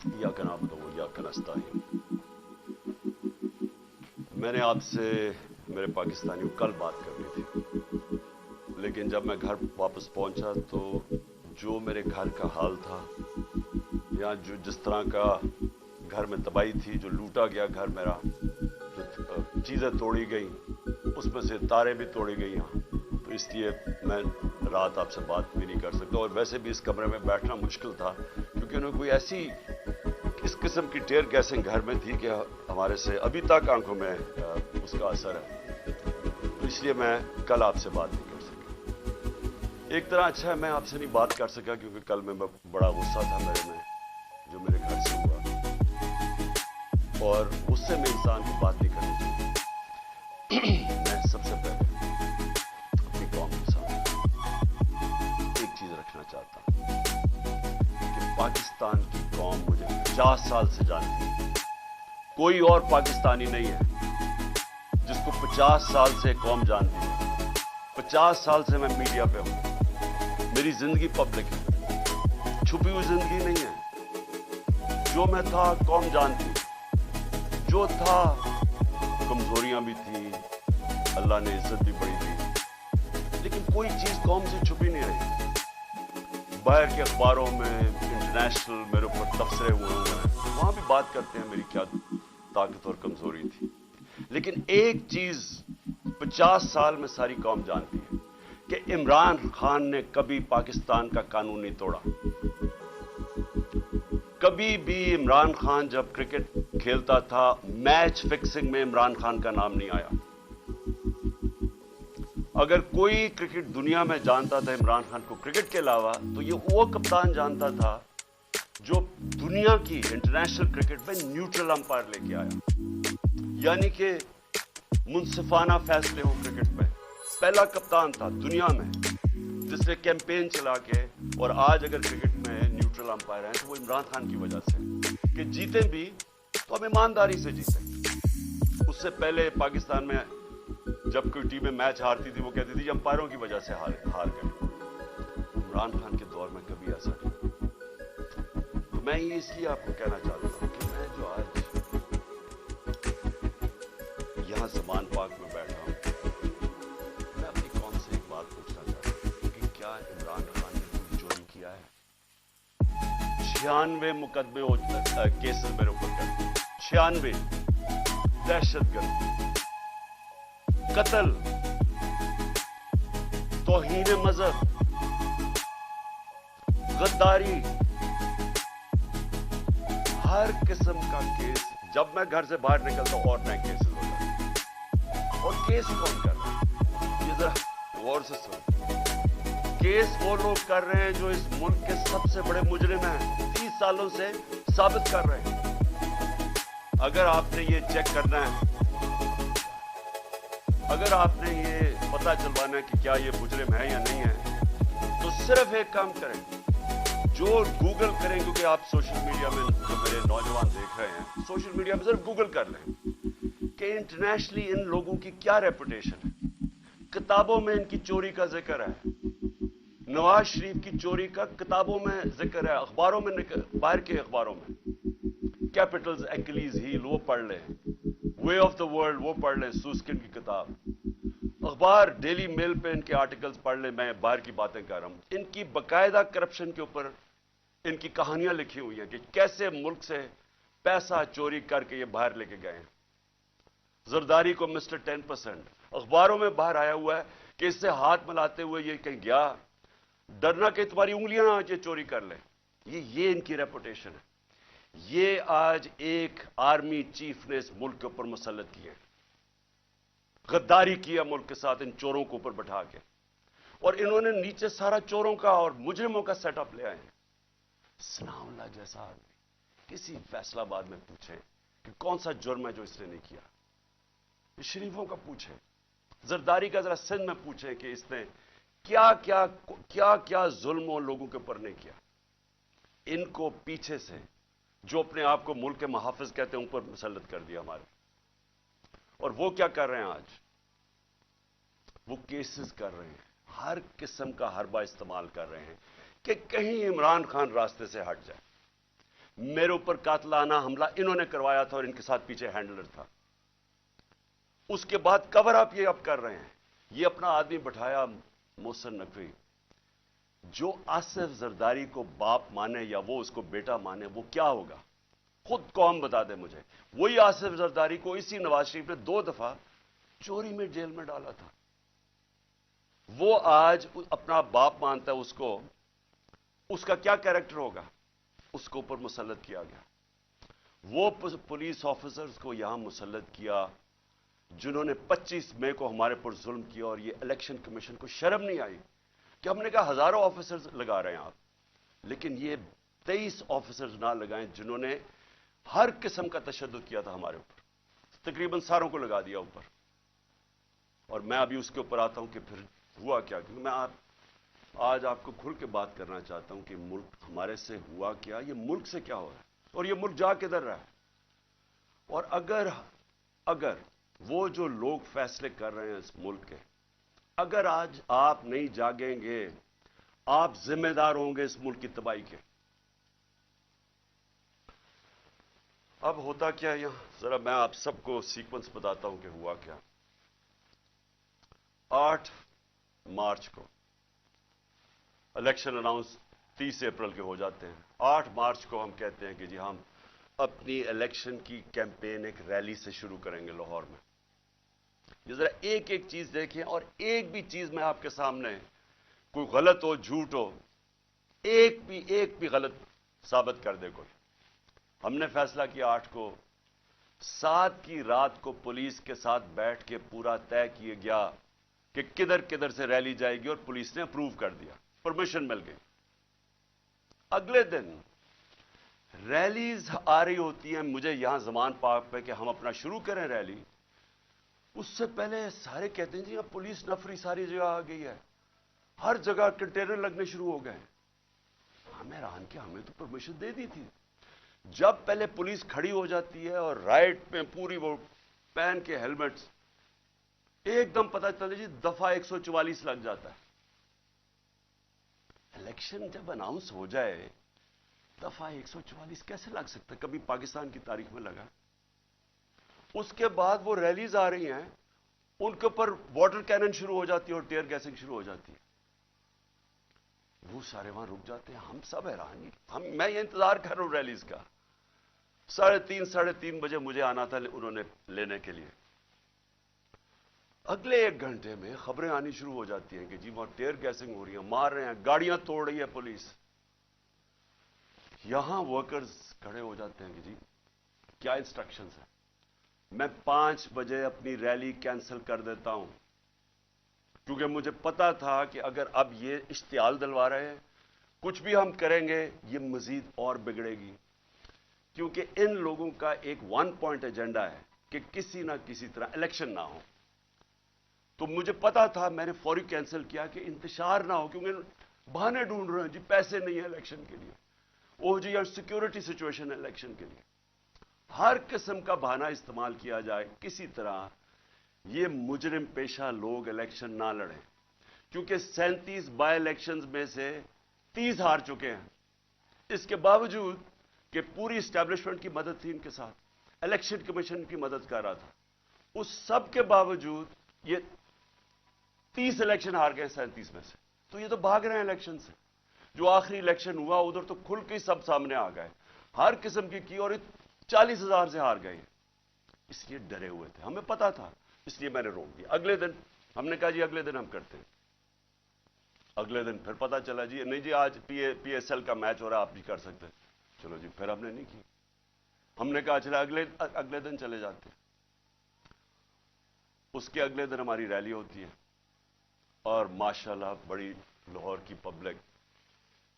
इय्याक नअबुदु व इय्याक नस्तईन। मैंने आपसे मेरे पाकिस्तानियों कल बात करनी थी, लेकिन जब मैं घर वापस पहुंचा तो जो मेरे घर का हाल था, या जो जिस तरह का घर में तबाही थी, जो लूटा गया घर मेरा, जो चीज़ें तोड़ी गई, उसमें से तारें भी तोड़ी गई यहाँ, तो इसलिए मैं रात आपसे बात भी नहीं कर सकता। और वैसे भी इस कमरे में बैठना मुश्किल था, क्योंकि उन्हें कोई ऐसी इस किस्म की टेयर गैसिंग घर में थी कि हमारे से अभी तक आंखों में उसका असर है। तो इसलिए मैं कल आपसे बात नहीं कर सका। एक तरह अच्छा है मैं आपसे नहीं बात कर सका, क्योंकि कल मैं बड़ा गुस्सा था मेरे में, जो मेरे घर से हुआ, और उससे में इंसान को बात नहीं करनी चाहिए। मैं सबसे पहले अपनी कौम के साथ एक चीज रखना चाहता हूं कि पाकिस्तान की कौम मुझे 50 साल से जानती है। कोई और पाकिस्तानी नहीं है जिसको 50 साल से कौम जानती है। 50 साल से मैं मीडिया पे हूं, मेरी जिंदगी पब्लिक है, छुपी हुई जिंदगी नहीं है। जो मैं था कौम जानती, जो था कमजोरियां भी थी, अल्लाह ने इज्जत भी बड़ी दी, लेकिन कोई चीज कौम से छुपी नहीं रही। बाहर के अखबारों में इंटरनेशनल मेरे ऊपर तबसरे हुए हैं, वहां भी बात करते हैं मेरी क्या ताकत और कमजोरी थी, लेकिन एक चीज 50 साल में सारी कौम जानती है कि इमरान खान ने कभी पाकिस्तान का कानून नहीं तोड़ा। कभी भी इमरान खान जब क्रिकेट खेलता था, मैच फिक्सिंग में इमरान खान का नाम नहीं आया। अगर कोई क्रिकेट दुनिया में जानता था इमरान खान को क्रिकेट के अलावा, तो ये वो कप्तान जानता था जो दुनिया की इंटरनेशनल क्रिकेट में न्यूट्रल अंपायर लेके आया, यानी कि मुंसिफाना फैसले हो क्रिकेट में। पहला कप्तान था दुनिया में जिसने कैंपेन चला के, और आज अगर क्रिकेट में न्यूट्रल अंपायर हैं तो वो इमरान खान की वजह से, कि जीते भी तो हम ईमानदारी से जीते। उससे पहले पाकिस्तान में जब कोई टीमें मैच हारती थी, वो कहती थी अंपायरों की वजह से हार गए। इमरान खान के दौर में कभी ऐसा नहीं। तो मैं ये इसलिए आपको कहना चाहता हूं कि मैं जो आज यहां ज़मान पाक में बैठा हूं, मैं अपनी कौम से एक बात पूछना चाहता हूं कि क्या इमरान खान ने कोई चोरी किया है? 96 मुकदमे केसेस मेरे ऊपर करते, 96, दहशतगर्दी, कत्ल, तौहीन मजहब, गद्दारी, हर किस्म का केस। जब मैं घर से बाहर निकलता हूं और नए केसेस हो जाते। और केस कौन कर रहा है? ये जरा गौर से सुन। केस वो लोग कर रहे हैं जो इस मुल्क के सबसे बड़े मुजरिम हैं, 30 सालों से साबित कर रहे हैं। अगर आपने ये चेक करना है, अगर आपने ये पता चलवाना है कि क्या ये मुजरिम है या नहीं है, तो सिर्फ एक काम करें, जो गूगल करें, क्योंकि आप सोशल मीडिया में जो मेरे नौजवान देख रहे हैं, सोशल मीडिया में सिर्फ गूगल कर लें कि इंटरनेशनली इन लोगों की क्या रेपुटेशन है। किताबों में इनकी चोरी का जिक्र है, नवाज शरीफ की चोरी का किताबों में जिक्र है, अखबारों में, बाहर के अखबारों में। कैपिटल्स, एक्लीज हील वो पढ़ लें, वे ऑफ द वर्ल्ड वो पढ़ लें, सूस्किन की किताब, अखबार डेली मेल पे इनके आर्टिकल्स पढ़ लें। मैं बाहर की बातें कर रहा हूं। इनकी बकायदा करप्शन के ऊपर इनकी कहानियां लिखी हुई हैं कि कैसे मुल्क से पैसा चोरी करके ये बाहर लेके गए हैं। जरदारी को मिस्टर 10%, अखबारों में बाहर आया हुआ है कि इससे हाथ मिलाते हुए ये कहीं गया, डरना कि तुम्हारी उंगलियां आज ये चोरी कर ले। ये इनकी रेपुटेशन है। ये आज एक आर्मी चीफ ने इस मुल्क के ऊपर मुसल्लत किए, गद्दारी किया मुल्क के साथ इन चोरों को ऊपर बैठा के, और इन्होंने नीचे सारा चोरों का और मुजरिमों का सेटअप ले आए हैं। सनाउल्लाह जैसा आदमी किसी फैसलाबाद में पूछे कि कौन सा जुर्म है जो इसने नहीं किया, शरीफों का पूछे, जरदारी का जरा सिंध में पूछे कि इसने क्या क्या क्या क्या जुल्म लोगों के ऊपर नहीं किया। इनको पीछे से जो अपने आप को मुल्क के मुहाफिज कहते हैं ऊपर मुसल्लत कर दिया हमारे। और वो क्या कर रहे हैं आज? वो केसेस कर रहे हैं, हर किस्म का हरबा इस्तेमाल कर रहे हैं कि कहीं इमरान खान रास्ते से हट जाए। मेरे ऊपर कातलाना हमला इन्होंने करवाया था और इनके साथ पीछे हैंडलर था। उसके बाद कवर अप ये अब कर रहे हैं। ये अपना आदमी बैठाया मोहसिन नकवी, जो आसिफ जरदारी को बाप माने या वो उसको बेटा माने, वो क्या होगा खुद कौम बता दे मुझे। वही आसिफ जरदारी को इसी नवाज शरीफ ने 2 दफा चोरी में जेल में डाला था। वो आज अपना बाप मानता है उसको, उसका क्या कैरेक्टर होगा? उसके ऊपर मुसल्लत किया गया। वो पुलिस ऑफिसर्स को यहां मुसल्लत किया जिन्होंने 25 मई को हमारे पर जुल्म किया, और ये इलेक्शन कमीशन को शर्म नहीं आई कि हमने कहा हजारों ऑफिसर्स लगा रहे हैं आप, लेकिन ये 23 ऑफिसर्स ना लगाएं जिन्होंने हर किस्म का तशद्दुद किया था हमारे ऊपर, तकरीबन सारों को लगा दिया ऊपर। और मैं अभी उसके ऊपर आता हूं कि फिर हुआ क्या, क्योंकि मैं आज आपको खुल के बात करना चाहता हूं कि मुल्क हमारे से हुआ क्या, ये मुल्क से क्या हो रहा है और ये मुल्क जा किधर रहा है। और अगर वो जो लोग फैसले कर रहे हैं इस मुल्क के, अगर आज आप नहीं जागेंगे, आप जिम्मेदार होंगे इस मुल्क की तबाही के। अब होता क्या है यहां, जरा मैं आप सबको सीक्वेंस बताता हूं कि हुआ क्या। 8 मार्च को इलेक्शन अनाउंस 30 अप्रैल के हो जाते हैं। 8 मार्च को हम कहते हैं कि जी हम अपनी इलेक्शन की कैंपेन एक रैली से शुरू करेंगे लाहौर में। ये जरा एक एक चीज देखें, और एक भी चीज मैं आपके सामने कोई गलत हो, झूठ हो, एक भी गलत साबित कर दे कोई। हमने फैसला किया 8 को, 7 की रात को पुलिस के साथ बैठ के पूरा तय किया गया कि किधर किधर से रैली जाएगी, और पुलिस ने अप्रूव कर दिया, परमिशन मिल गई। अगले दिन रैलीज आ रही होती हैं, मुझे यहां जमान पाक पे कि हम अपना शुरू करें रैली, उससे पहले सारे कहते हैं जी अब पुलिस नफरी सारी जगह आ गई है, हर जगह कंटेनर लगने शुरू हो गए। हमें हैरान कि हमें तो परमिशन दे दी थी। जब पहले पुलिस खड़ी हो जाती है और राइट में पूरी वो पहन के हेलमेट्स, एकदम पता चले जी दफा 144 लग जाता है। इलेक्शन जब अनाउंस हो जाए, दफा 144 कैसे लग सकता है? कभी पाकिस्तान की तारीख में लगा? उसके बाद वो रैलीज आ रही हैं, उनके ऊपर वाटर कैनन शुरू हो जाती है और टीयर गैसिंग शुरू हो जाती है। वो सारे वहां रुक जाते हैं। हम सब हैरान, मैं ये इंतजार कर रहा हूं रैलीज का। 3:30 बजे मुझे आना था उन्होंने लेने के लिए। अगले 1 घंटे में खबरें आनी शुरू हो जाती हैं कि जी वहां टीयर गैसिंग हो रही है, मार रहे हैं, गाड़ियां तोड़ रही है पुलिस। यहां वर्कर्स खड़े हो जाते हैं कि जी क्या इंस्ट्रक्शंस है। मैं 5 बजे अपनी रैली कैंसिल कर देता हूं, क्योंकि मुझे पता था कि अगर अब ये इश्तियाल दिलवा रहे हैं, कुछ भी हम करेंगे ये मजीद और बिगड़ेगी। क्योंकि इन लोगों का एक 1 पॉइंट एजेंडा है कि किसी ना किसी तरह इलेक्शन ना हो। तो मुझे पता था, मैंने फौरी कैंसिल किया कि इंतशार ना हो, क्योंकि बहाने ढूंढ रहे हैं जी पैसे नहीं है इलेक्शन के लिए, ओ जी यार सिक्योरिटी सिचुएशन है इलेक्शन के लिए। हर किस्म का बहाना इस्तेमाल किया जाए, किसी तरह ये मुजरिम पेशा लोग इलेक्शन ना लड़ें। क्योंकि 37 बाय इलेक्शंस में से 30 हार चुके हैं। इसके बावजूद कि पूरी एस्टैब्लिशमेंट की मदद थी इनके साथ, इलेक्शन कमीशन की मदद कर रहा था, उस सब के बावजूद ये 30 इलेक्शन हार गए 37 में से। तो ये तो भाग रहे हैं इलेक्शन से। जो आखिरी इलेक्शन हुआ उधर तो खुल के सब सामने आ गए, हर किस्म की और 40,000 से हार गए। इसलिए डरे हुए थे, हमें पता था, इसलिए मैंने रोक दिया। अगले दिन हमने कहा जी अगले दिन हम करते हैं। अगले दिन फिर पता चला जी नहीं जी आज पीएसएल का मैच हो रहा है, आप भी कर सकते हैं। चलो जी, फिर हमने नहीं की। हमने कहा चला अगले दिन चले जाते हैं। उसके अगले दिन हमारी रैली होती है और माशाल्लाह बड़ी लाहौर की पब्लिक,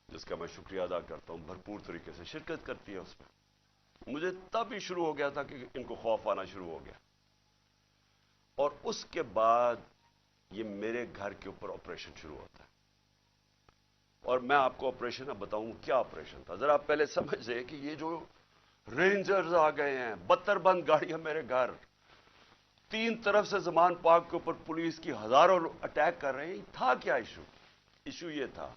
जिसका मैं शुक्रिया अदा करता हूं, भरपूर तरीके से शिरकत करती है उसमें। मुझे तब ही शुरू हो गया था कि इनको खौफ आना शुरू हो गया। और उसके बाद ये मेरे घर के ऊपर ऑपरेशन शुरू होता है। और मैं आपको ऑपरेशन अब बताऊं क्या ऑपरेशन था। जरा आप पहले समझिए कि ये जो रेंजर्स आ गए हैं, 72 बंद गाड़ियां मेरे घर, तीन तरफ से जमान पाक के ऊपर पुलिस की हजारों अटैक कर रहे हैं। था क्या इशू ये था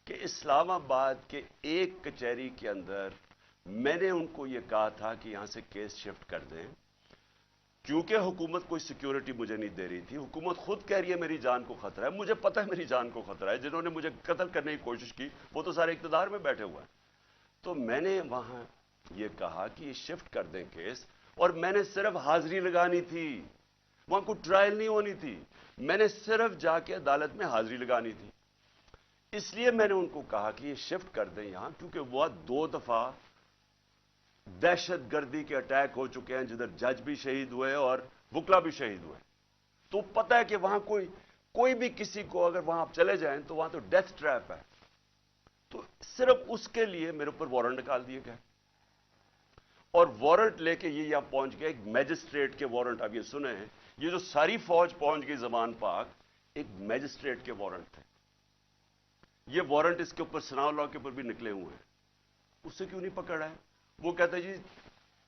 कि इस्लामाबाद के एक कचहरी के अंदर मैंने उनको ये कहा था कि यहां से केस शिफ्ट कर दें, क्योंकि हुकूमत कोई सिक्योरिटी मुझे नहीं दे रही थी। हुकूमत खुद कह रही है मेरी जान को खतरा है, मुझे पता है मेरी जान को खतरा है। जिन्होंने मुझे कत्ल करने की कोशिश की वो तो सारे इख्तिदार में बैठे हुए हैं। तो मैंने वहां ये कहा कि ये शिफ्ट कर दें केस, और मैंने सिर्फ हाजिरी लगानी थी, वहां कोई ट्रायल नहीं होनी थी। मैंने सिर्फ जाके अदालत में हाजिरी लगानी थी। इसलिए मैंने उनको कहा कि ये शिफ्ट कर दें यहां, क्योंकि वह 2 दफा दहशतगर्दी के अटैक हो चुके हैं जिधर जज भी शहीद हुए और वकला भी शहीद हुए। तो पता है कि वहां कोई भी किसी को अगर वहां आप चले जाएं तो वहां तो डेथ ट्रैप है। तो सिर्फ उसके लिए मेरे ऊपर वारंट निकाल दिए गए, और वारंट लेके ये यहां पहुंच गए, एक मैजिस्ट्रेट के वारंट। अब ये सुने हैं, ये जो सारी फौज पहुंच गई जमान पाक, एक मैजिस्ट्रेट के वारंट थे। ये वारंट इसके ऊपर सनाव लॉ के ऊपर भी निकले हुए हैं। उससे क्यों नहीं पकड़ा है? वो कहते जी,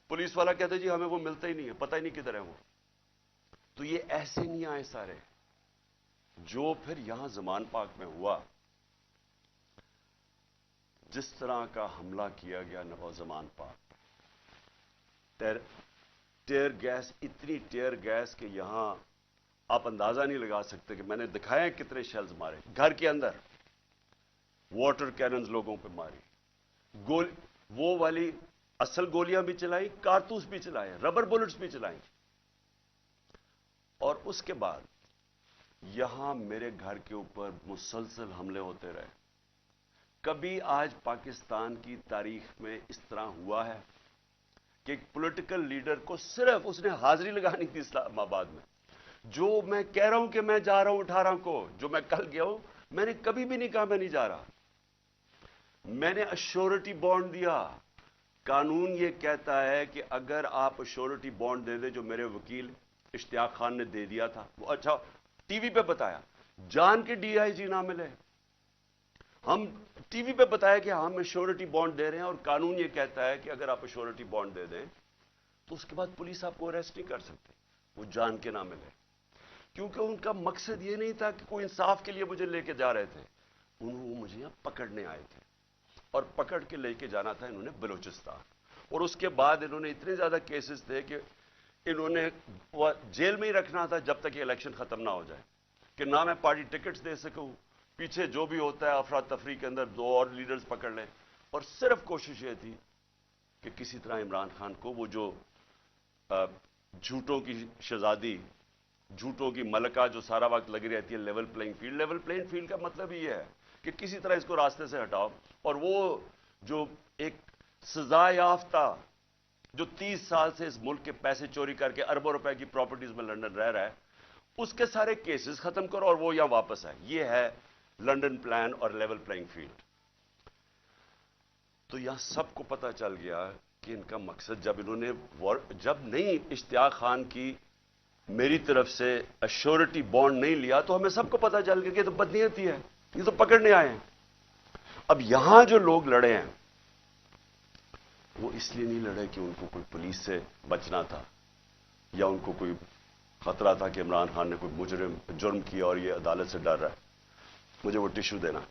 पुलिस वाला कहते जी हमें वो मिलता ही नहीं है, पता ही नहीं किधर है वो। तो ये ऐसे नहीं आए सारे। जो फिर यहां जमान पाक में हुआ, जिस तरह का हमला किया गया नवाब जमान पाक, टेयर गैस, इतनी टेयर गैस कि यहां आप अंदाजा नहीं लगा सकते कि मैंने दिखाया कितने शेल्स मारे घर के अंदर। वाटर कैनन्स लोगों पे मारी, वो वाली असल गोलियां भी चलाई, कारतूस भी चलाए, रबर बुलेट्स भी चलाई। और उसके बाद यहां मेरे घर के ऊपर मुसलसल हमले होते रहे। कभी आज पाकिस्तान की तारीख में इस तरह हुआ है कि एक पॉलिटिकल लीडर को सिर्फ उसने हाजिरी लगानी थी इस्लामाबाद में। जो मैं कह रहा हूं कि मैं जा रहा हूं 18 को, जो मैं कल गया हूं, मैंने कभी भी नहीं कहा मैं नहीं जा रहा। मैंने अश्योरिटी बॉन्ड दिया। कानून ये कहता है कि अगर आप अश्योरिटी बॉन्ड दे दे, जो मेरे वकील इश्तियाक खान ने दे दिया था, वो अच्छा टीवी पे बताया, जान के डीआईजी ना मिले, हम टीवी पे बताया कि हम अश्योरिटी बॉन्ड दे रहे हैं, और कानून ये कहता है कि अगर आप अश्योरिटी बॉन्ड दे दें तो उसके बाद पुलिस आपको अरेस्ट नहीं कर सकती, वो जान के ना मिले। क्योंकि उनका मकसद ये नहीं था कि कोई इंसाफ के लिए मुझे लेके जा रहे थे, वो मुझे यहां पकड़ने आए थे, और पकड़ के लेके जाना था इन्होंने बलूचिस्तान। और उसके बाद इन्होंने इतने ज्यादा केसेस थे कि इन्होंने जेल में ही रखना था जब तक ये इलेक्शन खत्म ना हो जाए, कि ना मैं पार्टी टिकट्स दे सकूं, पीछे जो भी होता है अफरा तफरी के अंदर 2 और लीडर्स पकड़ लें। और सिर्फ कोशिश ये थी कि किसी तरह इमरान खान को, वो जो झूठों की शहजादी, झूठों की मलका जो सारा वक्त लगी रहती है level playing field. Level playing field का मतलब ये है कि किसी तरह इसको रास्ते से हटाओ, और वो जो एक सजा याफ्ता जो 30 साल से इस मुल्क के पैसे चोरी करके अरबों रुपए की प्रॉपर्टीज में लंदन रह रहा है, उसके सारे केसेस खत्म करो और वो यहां वापस आए। ये है लंदन प्लान और लेवल प्लेइंग फील्ड। तो यहां सबको पता चल गया कि इनका मकसद, जब नहीं इश्तियाक खान की मेरी तरफ से अश्योरिटी बॉन्ड नहीं लिया, तो हमें सबको पता चल गया कि तो बदनीयती है, ये तो पकड़ने आए हैं। अब यहां जो लोग लड़े हैं वो इसलिए नहीं लड़े कि उनको कोई पुलिस से बचना था, या उनको कोई खतरा था कि इमरान खान ने कोई जुर्म किया और ये अदालत से डर रहा है, मुझे वो टिश्यू देना।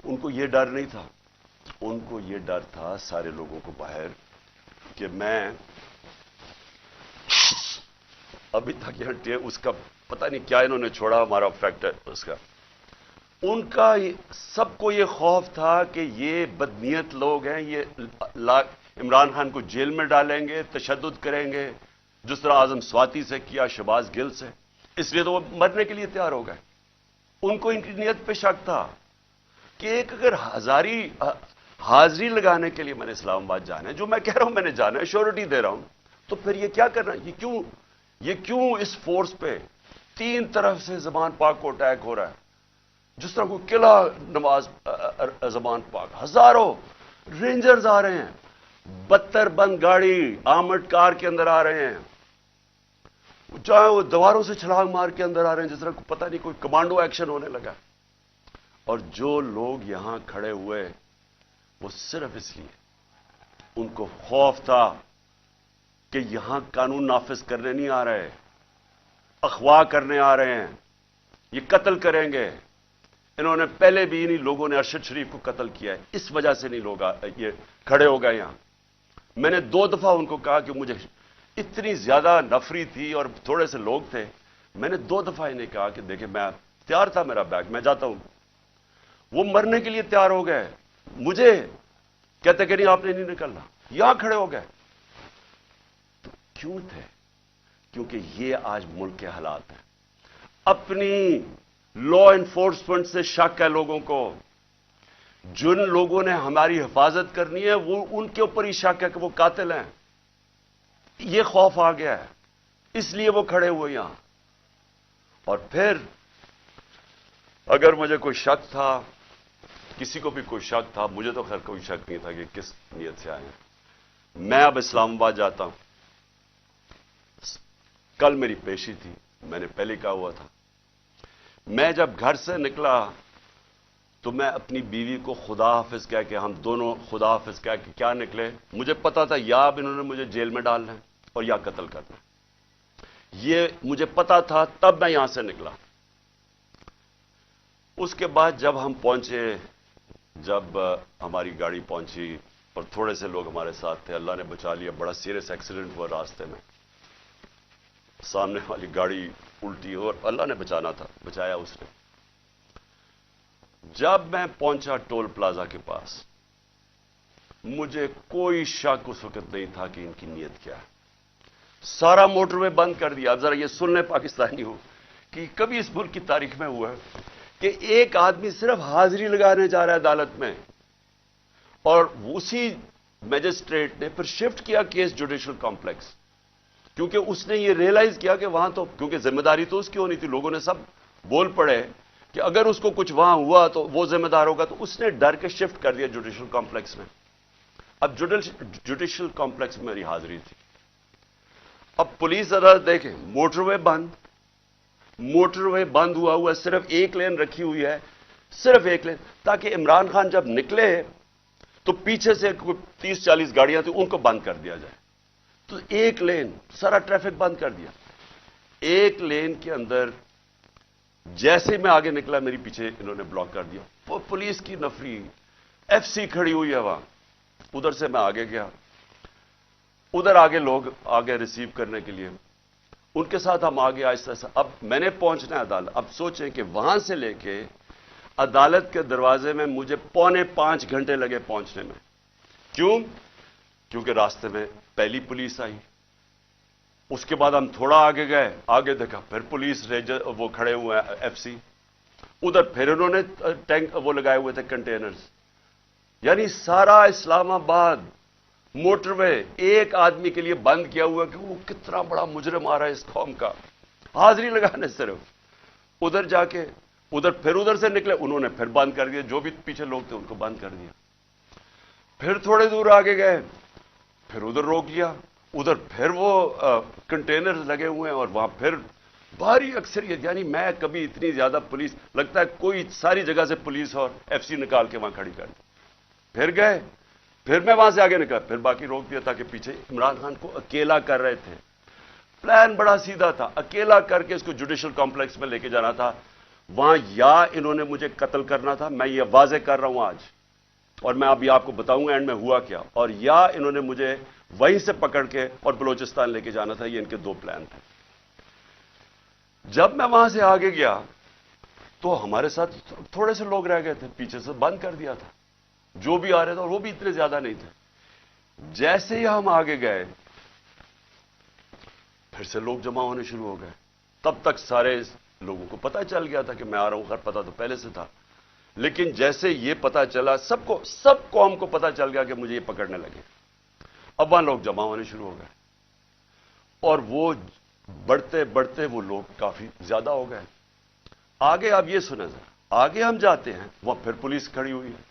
उनको ये डर नहीं था। उनको ये डर था सारे लोगों को बाहर कि मैं अभी तक यहां उसका पता नहीं क्या इन्होंने छोड़ा, हमारा फैक्टर उसका। उनका सबको ये खौफ था कि ये बदनीयत लोग हैं, ये इमरान खान को जेल में डालेंगे, तशद्दुद करेंगे, जिस तरह आजम स्वाति से किया, शहबाज गिल से। इसलिए तो वो मरने के लिए तैयार हो गए। उनको इनकी नीयत पे शक था कि एक अगर हाजिरी लगाने के लिए मैंने इस्लामाबाद जाना है, जो मैं कह रहा हूं मैंने जाना है, श्योरिटी दे रहा हूं, तो फिर ये क्या करना, ये क्यों इस फोर्स पे 3 तरफ से जमान पाक को अटैक हो रहा है, जिस तरह कोई किला नवाज जमान पाक, हजारों रेंजर्स आ रहे हैं, 72 बंद गाड़ी आर्मर्ड कार के अंदर आ रहे हैं, चाहे वो दीवारों से छलांग मार के अंदर आ रहे हैं, जिस तरह पता नहीं कोई कमांडो एक्शन होने लगा। और जो लोग यहां खड़े हुए वो सिर्फ इसलिए, उनको खौफ था کہ یہاں قانون نافذ کرنے نہیں آ رہے، اغوا کرنے آ رہے ہیں، یہ قتل کریں گے۔ انہوں نے پہلے بھی انہی لوگوں نے ارشد شریف کو قتل کیا ہے، اس وجہ سے نہیں لوگ یہ کھڑے ہو گئے یہاں۔ میں نے 2 دفعہ ان کو کہا کہ مجھے اتنی زیادہ نفری تھی اور تھوڑے سے لوگ تھے، میں نے 2 دفعہ انہیں کہا کہ دیکھیں میں تیار تھا، میرا بیگ میں جاتا ہوں، وہ مرنے کے لیے تیار ہو گئے، مجھے کہتے کہ نہیں آپ نے نہیں نکلنا، یہاں کھڑے ہو گئے۔ تو کیوں تھے؟ کیونکہ یہ آج ملک کے حالات ہیں۔ اپنی لا انفورسمنٹ سے شک ہے لوگوں کو، جن لوگوں نے ہماری حفاظت کرنی ہے وہ ان کے اوپر ہی شک ہے کہ وہ قاتل ہیں، یہ خوف آ گیا ہے، اس لیے وہ کھڑے ہوئے یہاں۔ اور پھر اگر مجھے کوئی شک تھا، کسی کو بھی کوئی شک تھا، مجھے تو خیر کوئی شک نہیں تھا کہ کس نیت سے آئے ہیں۔ میں اب اسلام آباد جاتا ہوں، کل میری پیشی تھی، میں نے پہلے کہا ہوا تھا، میں جب گھر سے نکلا تو میں اپنی بیوی کو خدا حافظ کہہ کے، ہم دونوں خدا حافظ کہہ کے کیا نکلے، مجھے پتا تھا یا اب انہوں نے مجھے جیل میں ڈالنا ہے اور یا قتل کرنا ہے، یہ مجھے پتا تھا، تب میں یہاں سے نکلا۔ اس کے بعد جب ہم پہنچے، جب ہماری گاڑی پہنچی اور تھوڑے سے لوگ ہمارے ساتھ تھے، اللہ نے بچا لیا، بڑا سیریس ایکسیڈنٹ ہوا راستے میں، سامنے والی گاڑی الٹی اور اللہ نے بچانا تھا، بچایا اس نے۔ جب میں پہنچا ٹول پلازا کے پاس، مجھے کوئی شک اس وقت نہیں تھا کہ ان کی نیت کیا ہے۔ سارا موٹر وے بند کر دیا۔ اب ذرا یہ سن لیں پاکستانی ہو کہ کبھی اس ملک کی تاریخ میں ہوا ہے کہ ایک آدمی صرف حاضری لگانے جا رہا ہے عدالت میں، اور اسی میجسٹریٹ نے پھر شفٹ کیا کیس جوڈیشل کمپلیکس، کیونکہ اس نے یہ ریئلائز کیا کہ وہاں تو کیونکہ ذمہ داری تو اس کی ہونی تھی، لوگوں نے سب بول پڑے کہ اگر اس کو کچھ وہاں ہوا تو وہ ذمہ دار ہوگا، تو اس نے ڈر کے شفٹ کر دیا جوڈیشل کمپلیکس میں۔ اب جوڈیشل کمپلیکس میں میری حاضری تھی۔ اب پولیس عدالت دیکھیں، موٹر وے بند ہوا ہے، صرف ایک لین رکھی ہوئی ہے، صرف ایک لین، تاکہ عمران خان جب نکلے تو پیچھے سے 30-40 گاڑیاں تھیں، ان کو بند کر دیا جائے۔ تو ایک لین، سارا ٹریفک بند کر دیا۔ ایک لین کے اندر جیسے میں آگے نکلا، میری پیچھے انہوں نے بلاک کر دیا، پولیس کی نفری، ایف سی کھڑی ہوئی ہے وہاں۔ ادھر سے میں آگے گیا، ادھر آگے لوگ آگے ریسیو کرنے کے لیے، ان کے ساتھ ہم آگے آہستہ آہستہ۔ اب میں نے پہنچنا ہے عدالت، اب سوچیں کہ وہاں سے لے کے عدالت کے دروازے میں مجھے 4.25 گھنٹے لگے پہنچنے میں۔ کیوں؟ کیونکہ راستے میں پہلی پولیس آئی، اس کے بعد ہم تھوڑا آگے گئے، آگے دیکھا پھر پولیس وہ کھڑے ہوئے ہیں ایف سی، ادھر پھر انہوں نے ٹینک وہ لگائے ہوئے تھے کنٹینرز، یعنی سارا اسلام آباد موٹر وے ایک آدمی کے لیے بند کیا ہوا کہ وہ کتنا بڑا مجرم آ رہا ہے اس قوم کا، حاضری لگانے صرف۔ ادھر جا کے ادھر سے نکلے، انہوں نے پھر بند کر دیا، جو بھی پیچھے لوگ تھے ان کو بند کر دیا۔ پھر تھوڑے دور آگے گئے، پھر ادھر روک لیا، ادھر پھر وہ کنٹینر لگے ہوئے ہیں، اور وہاں پھر بھاری اکثریت، یعنی میں کبھی اتنی زیادہ پولیس، لگتا ہے کوئی ساری جگہ سے پولیس اور ایف سی نکال کے وہاں کھڑی کر دی۔ پھر گئے، پھر میں وہاں سے آگے نکلا، پھر باقی روک دیا، تاکہ پیچھے عمران خان کو اکیلا کر رہے تھے۔ پلان بڑا سیدھا تھا، اکیلا کر کے اس کو جوڈیشل کمپلیکس میں لے کے جانا تھا۔ وہاں یا انہوں نے مجھے قتل کرنا تھا، میں یہ واضح کر رہا ہوں آج، اور میں ابھی آپ کو بتاؤں گا اینڈ میں ہوا کیا، اور یا انہوں نے مجھے وہیں سے پکڑ کے اور بلوچستان لے کے جانا تھا۔ یہ ان کے 2 پلان تھے۔ جب میں وہاں سے آگے گیا تو ہمارے ساتھ تھوڑے سے لوگ رہ گئے تھے، پیچھے سے بند کر دیا تھا، جو بھی آ رہے تھے، اور وہ بھی اتنے زیادہ نہیں تھے۔ جیسے ہی ہم آگے گئے، پھر سے لوگ جمع ہونے شروع ہو گئے۔ تب تک سارے لوگوں کو پتہ چل گیا تھا کہ میں آ رہا ہوں، خیر پتہ تو پہلے سے تھا، لیکن جیسے یہ پتہ چلا، سب قوم کو پتہ چل گیا کہ مجھے یہ پکڑنے لگے۔ اب وہاں لوگ جمع ہونے شروع ہو گئے، اور وہ بڑھتے بڑھتے وہ لوگ کافی زیادہ ہو گئے۔ آگے آپ یہ سنیں ذرا، آگے ہم جاتے ہیں، وہاں پھر پولیس کھڑی ہوئی ہے۔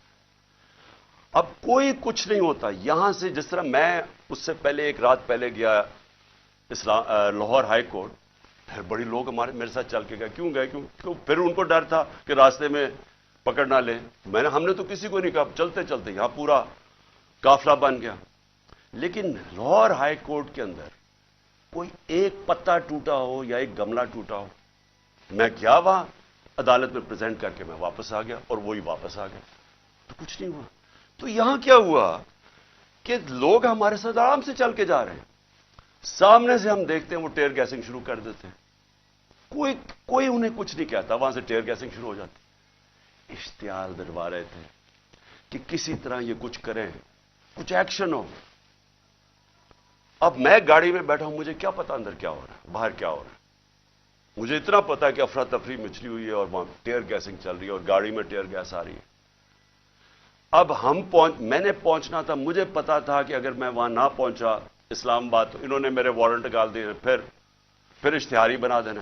اب کوئی کچھ نہیں ہوتا یہاں سے، جس طرح میں اس سے پہلے ایک رات پہلے گیا لاہور ہائی کورٹ، پھر بڑی لوگ میرے ساتھ چل کے گئے۔ کیوں گئے؟ کیوں پھر ان کو ڈر تھا کہ راستے میں پکڑ نہ لیں۔ ہم نے تو کسی کو نہیں کہا، چلتے چلتے یہاں پورا قافلہ بن گیا۔ لیکن لاہور ہائی کورٹ کے اندر کوئی ایک پتا ٹوٹا ہو یا ایک گملہ ٹوٹا ہو، میں گیا وہاں عدالت میں پریزنٹ کر کے میں واپس آ گیا اور وہی واپس آ گیا، تو کچھ نہیں ہوا۔ تو یہاں کیا ہوا کہ لوگ ہمارے ساتھ آرام سے چل کے جا رہے ہیں، سامنے سے ہم دیکھتے ہیں وہ ٹیئر گیسنگ شروع کر دیتے ہیں، کوئی انہیں کچھ نہیں کہتا، وہاں سے ٹیئر گیسنگ شروع ہو جاتی۔ اشتعال دلوا رہے تھے کہ کسی طرح یہ کچھ کریں، کچھ ایکشن ہو۔ اب میں گاڑی میں بیٹھا ہوں، مجھے کیا پتا اندر کیا ہو رہا ہے، باہر کیا ہو رہا ہے۔ مجھے اتنا پتا ہے کہ افراتفری مچلی ہوئی ہے اور وہاں ٹیئر گیسنگ چل رہی ہے اور گاڑی میں ٹیئر گیس آ رہی ہے۔ اب میں نے پہنچنا تھا، مجھے پتا تھا کہ اگر میں وہاں نہ پہنچا اسلام آباد تو انہوں نے میرے وارنٹ نکال دیے، پھر اشتہاری بنا دینا۔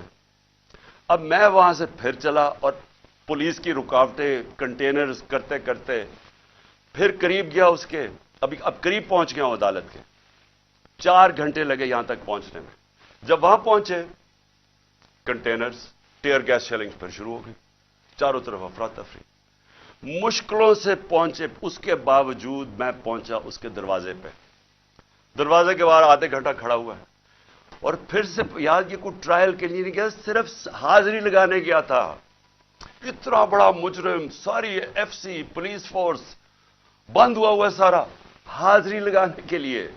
اب میں وہاں سے پھر چلا اور پولیس کی رکاوٹیں کنٹینرز کرتے کرتے پھر قریب گیا اس کے، اب قریب پہنچ گیا ہوں عدالت کے۔ 4 گھنٹے لگے یہاں تک پہنچنے میں۔ جب وہاں پہنچے کنٹینرز ٹیئر گیس شیلنگ پھر شروع ہو گئی، چاروں طرف افراتفری، مشکلوں سے پہنچے۔ اس کے باوجود میں پہنچا اس کے دروازے پہ، دروازے کے باہر آدھے گھنٹہ کھڑا ہوا ہے، اور پھر سے یاد یہ کوئی ٹرائل کے لیے نہیں گیا، صرف حاضری لگانے گیا تھا۔ اتنا بڑا مجرم، ساری ایف سی پولیس فورس بند ہوا ہے سارا، حاضری لگانے کے لیے۔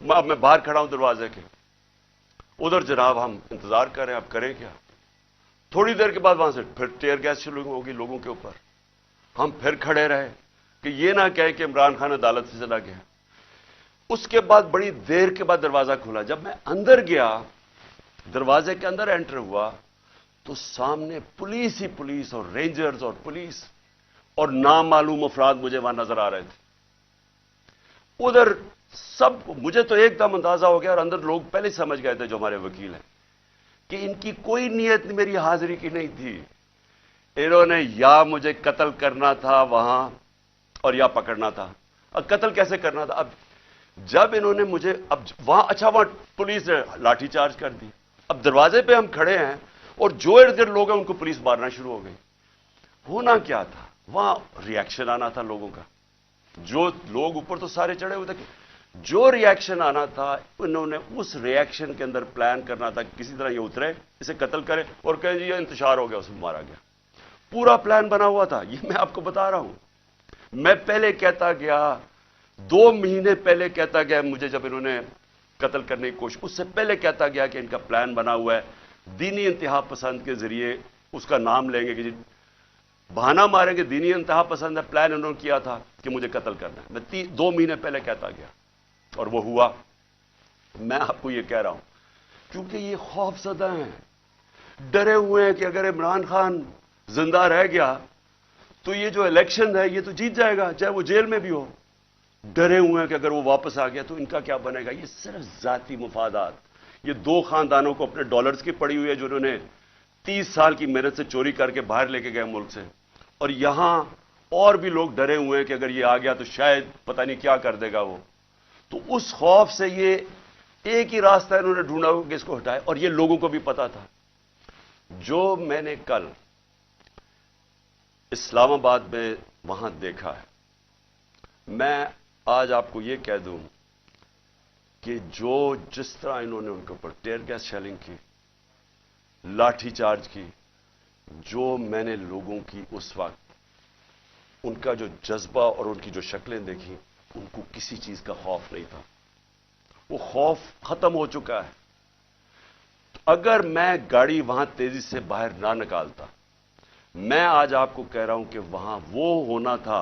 اب میں باہر کھڑا ہوں دروازے کے، ادھر جناب ہم انتظار کر رہے ہیں، اب کریں کیا؟ تھوڑی دیر کے بعد وہاں سے پھر ٹیئر گیس شروع ہوگی لوگوں کے اوپر۔ ہم پھر کھڑے رہے کہ یہ نہ کہے کہ عمران خان عدالت سے چلا گیا۔ اس کے بعد بڑی دیر کے بعد دروازہ کھلا، جب میں اندر گیا، دروازے کے اندر انٹر ہوا تو سامنے پولیس ہی پولیس اور رینجرز اور پولیس اور نامعلوم افراد مجھے وہاں نظر آ رہے تھے۔ ادھر سب، مجھے تو ایک دم اندازہ ہو گیا اور اندر لوگ پہلے سمجھ گئے تھے جو ہمارے وکیل ہیں کہ ان کی کوئی نیت میری حاضری کی نہیں تھی، انہوں نے یا مجھے قتل کرنا تھا وہاں اور یا پکڑنا تھا۔ اب قتل کیسے کرنا تھا؟ اب جب انہوں نے مجھے وہاں وہاں پولیس نے لاٹھی چارج کر دی، اب دروازے پہ ہم کھڑے ہیں اور جو ارد گرد لوگ ہیں ان کو پولیس مارنا شروع ہو گئی۔ ہونا کیا تھا وہاں؟ ری ایکشن آنا تھا لوگوں کا، جو لوگ اوپر تو سارے چڑھے ہوئے تھے، جو ری ایکشن آنا تھا انہوں نے اس ری ایکشن کے اندر پلان کرنا تھا کسی طرح یہ اترے، اسے قتل کرے اور کہیں جی یہ انتشار ہو گیا، اس میں مارا گیا۔ پورا پلان بنا ہوا تھا، یہ میں آپ کو بتا رہا ہوں۔ میں پہلے کہتا گیا، 2 مہینے پہلے کہتا گیا مجھے، جب انہوں نے قتل کرنے کی کوشش، اس سے پہلے کہتا گیا کہ ان کا پلان بنا ہوا ہے، دینی انتہا پسند کے ذریعے اس کا نام لیں گے کہ جی بہانہ ماریں گے، دینی انتہا پسند ہے، پلان انہوں نے کیا تھا کہ مجھے قتل کرنا ہے۔ میں 2 مہینے پہلے کہتا گیا اور وہ ہوا۔ میں آپ کو یہ کہہ رہا ہوں کیونکہ یہ خوف زدہ ہیں، ڈرے ہوئے ہیں کہ اگر عمران خان زندہ رہ گیا تو یہ جو الیکشن ہے یہ تو جیت جائے گا، چاہے وہ جیل میں بھی ہو۔ ڈرے ہوئے ہیں کہ اگر وہ واپس آ گیا تو ان کا کیا بنے گا۔ یہ صرف ذاتی مفادات، یہ 2 خاندانوں کو اپنے ڈالرز کی پڑی ہوئی ہے جو انہوں نے 30 سال کی محنت سے چوری کر کے باہر لے کے گئے ملک سے، اور یہاں اور بھی لوگ ڈرے ہوئے ہیں کہ اگر یہ آ گیا تو شاید پتہ نہیں کیا کر دے گا وہ۔ تو اس خوف سے یہ ایک ہی راستہ انہوں نے ڈھونڈا کہ اس کو ہٹائے، اور یہ لوگوں کو بھی پتا تھا۔ جو میں نے کل اسلام آباد میں وہاں دیکھا ہے، میں آج آپ کو یہ کہہ دوں کہ جس طرح انہوں نے ان کے اوپر ٹیئر گیس شیلنگ کی، لاٹھی چارج کی، جو میں نے لوگوں کی اس وقت ان کا جو جذبہ اور ان کی جو شکلیں دیکھی، ان کو کسی چیز کا خوف نہیں تھا، وہ خوف ختم ہو چکا ہے۔ اگر میں گاڑی وہاں تیزی سے باہر نہ نکالتا، میں آج آپ کو کہہ رہا ہوں کہ وہاں وہ ہونا تھا،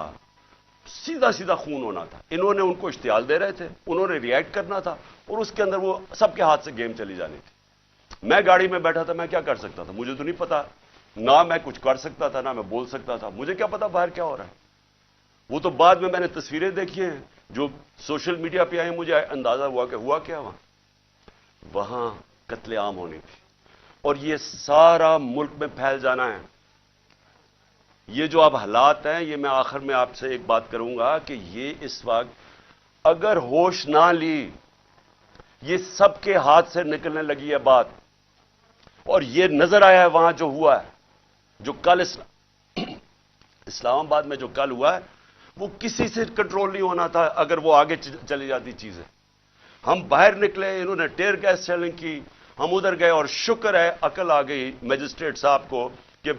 سیدھا سیدھا خون ہونا تھا۔ انہوں نے ان کو اشتعال دے رہے تھے، انہوں نے ریئیکٹ کرنا تھا، اور اس کے اندر وہ سب کے ہاتھ سے گیم چلی جانی تھی۔ میں گاڑی میں بیٹھا تھا، میں کیا کر سکتا تھا؟ مجھے تو نہیں پتا، نہ میں کچھ کر سکتا تھا، نہ میں بول سکتا تھا، مجھے کیا پتا باہر کیا ہو رہا ہے۔ وہ تو بعد میں نے تصویریں دیکھی ہیں جو سوشل میڈیا پہ آئی، مجھے اندازہ ہوا کہ ہوا کیا وہاں قتل عام ہونی تھی، اور یہ سارا ملک میں پھیل جانا ہے۔ یہ جو اب حالات ہیں، یہ میں آخر میں آپ سے ایک بات کروں گا کہ یہ اس وقت اگر ہوش نہ لی، یہ سب کے ہاتھ سے نکلنے لگی ہے بات، اور یہ نظر آیا ہے وہاں جو ہوا ہے، جو کل اسلام آباد میں جو کل ہوا ہے، वो किसी से कंट्रोल नहीं होना था अगर वो आगे चली जाती चीजें। हम बाहर निकले, इन्होंने टेयर गैस शेलिंग की, हम उधर गए, और शुक्र है अकल आ गई मजिस्ट्रेट साहब को कि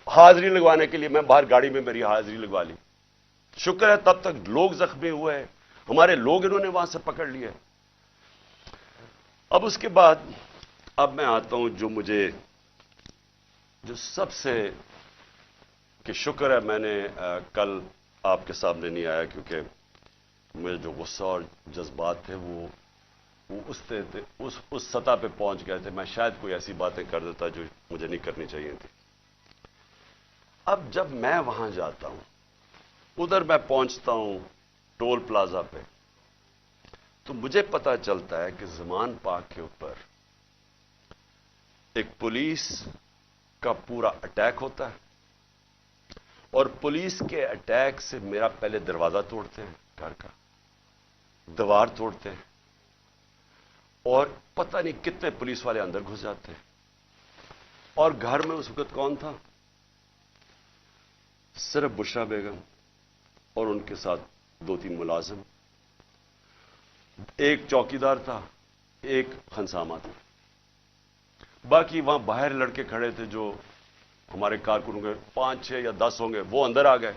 हाजिरी लगवाने के लिए मैं बाहर गाड़ी में मेरी हाजिरी लगवा ली। शुक्र है तब तक लोग जख्मी हुए, हमारे लोग इन्होंने वहां से पकड़ लिए। अब उसके बाद अब मैं आता हूं जो सबसे कि शुक्र है मैंने कल आपके सामने नहीं आया, क्योंकि मेरे जो गुस्सा और जज्बात थे वो उस सतह पे पहुंच गए थे। मैं शायद कोई ऐसी बातें कर देता जो मुझे नहीं करनी चाहिए थी। अब जब मैं वहां जाता हूं, उधर मैं पहुंचता हूं टोल प्लाजा पे, तो मुझे पता चलता है कि ज़मान पाक के ऊपर एक पुलिस का पूरा अटैक होता है, और पुलिस के अटैक से मेरा पहले दरवाजा तोड़ते हैं, घर का दीवार तोड़ते हैं, और पता नहीं कितने पुलिस वाले अंदर घुस जाते हैं। और घर में उस वक्त कौन था? सिर्फ बुशरा बेगम और उनके साथ 2-3 मुलाजिम, एक चौकीदार था, एक खनसामा था। बाकी वहां बाहर लड़के खड़े थे जो हमारे कारकुन होंगे, 5, 6 या 10 होंगे, वो अंदर आ गए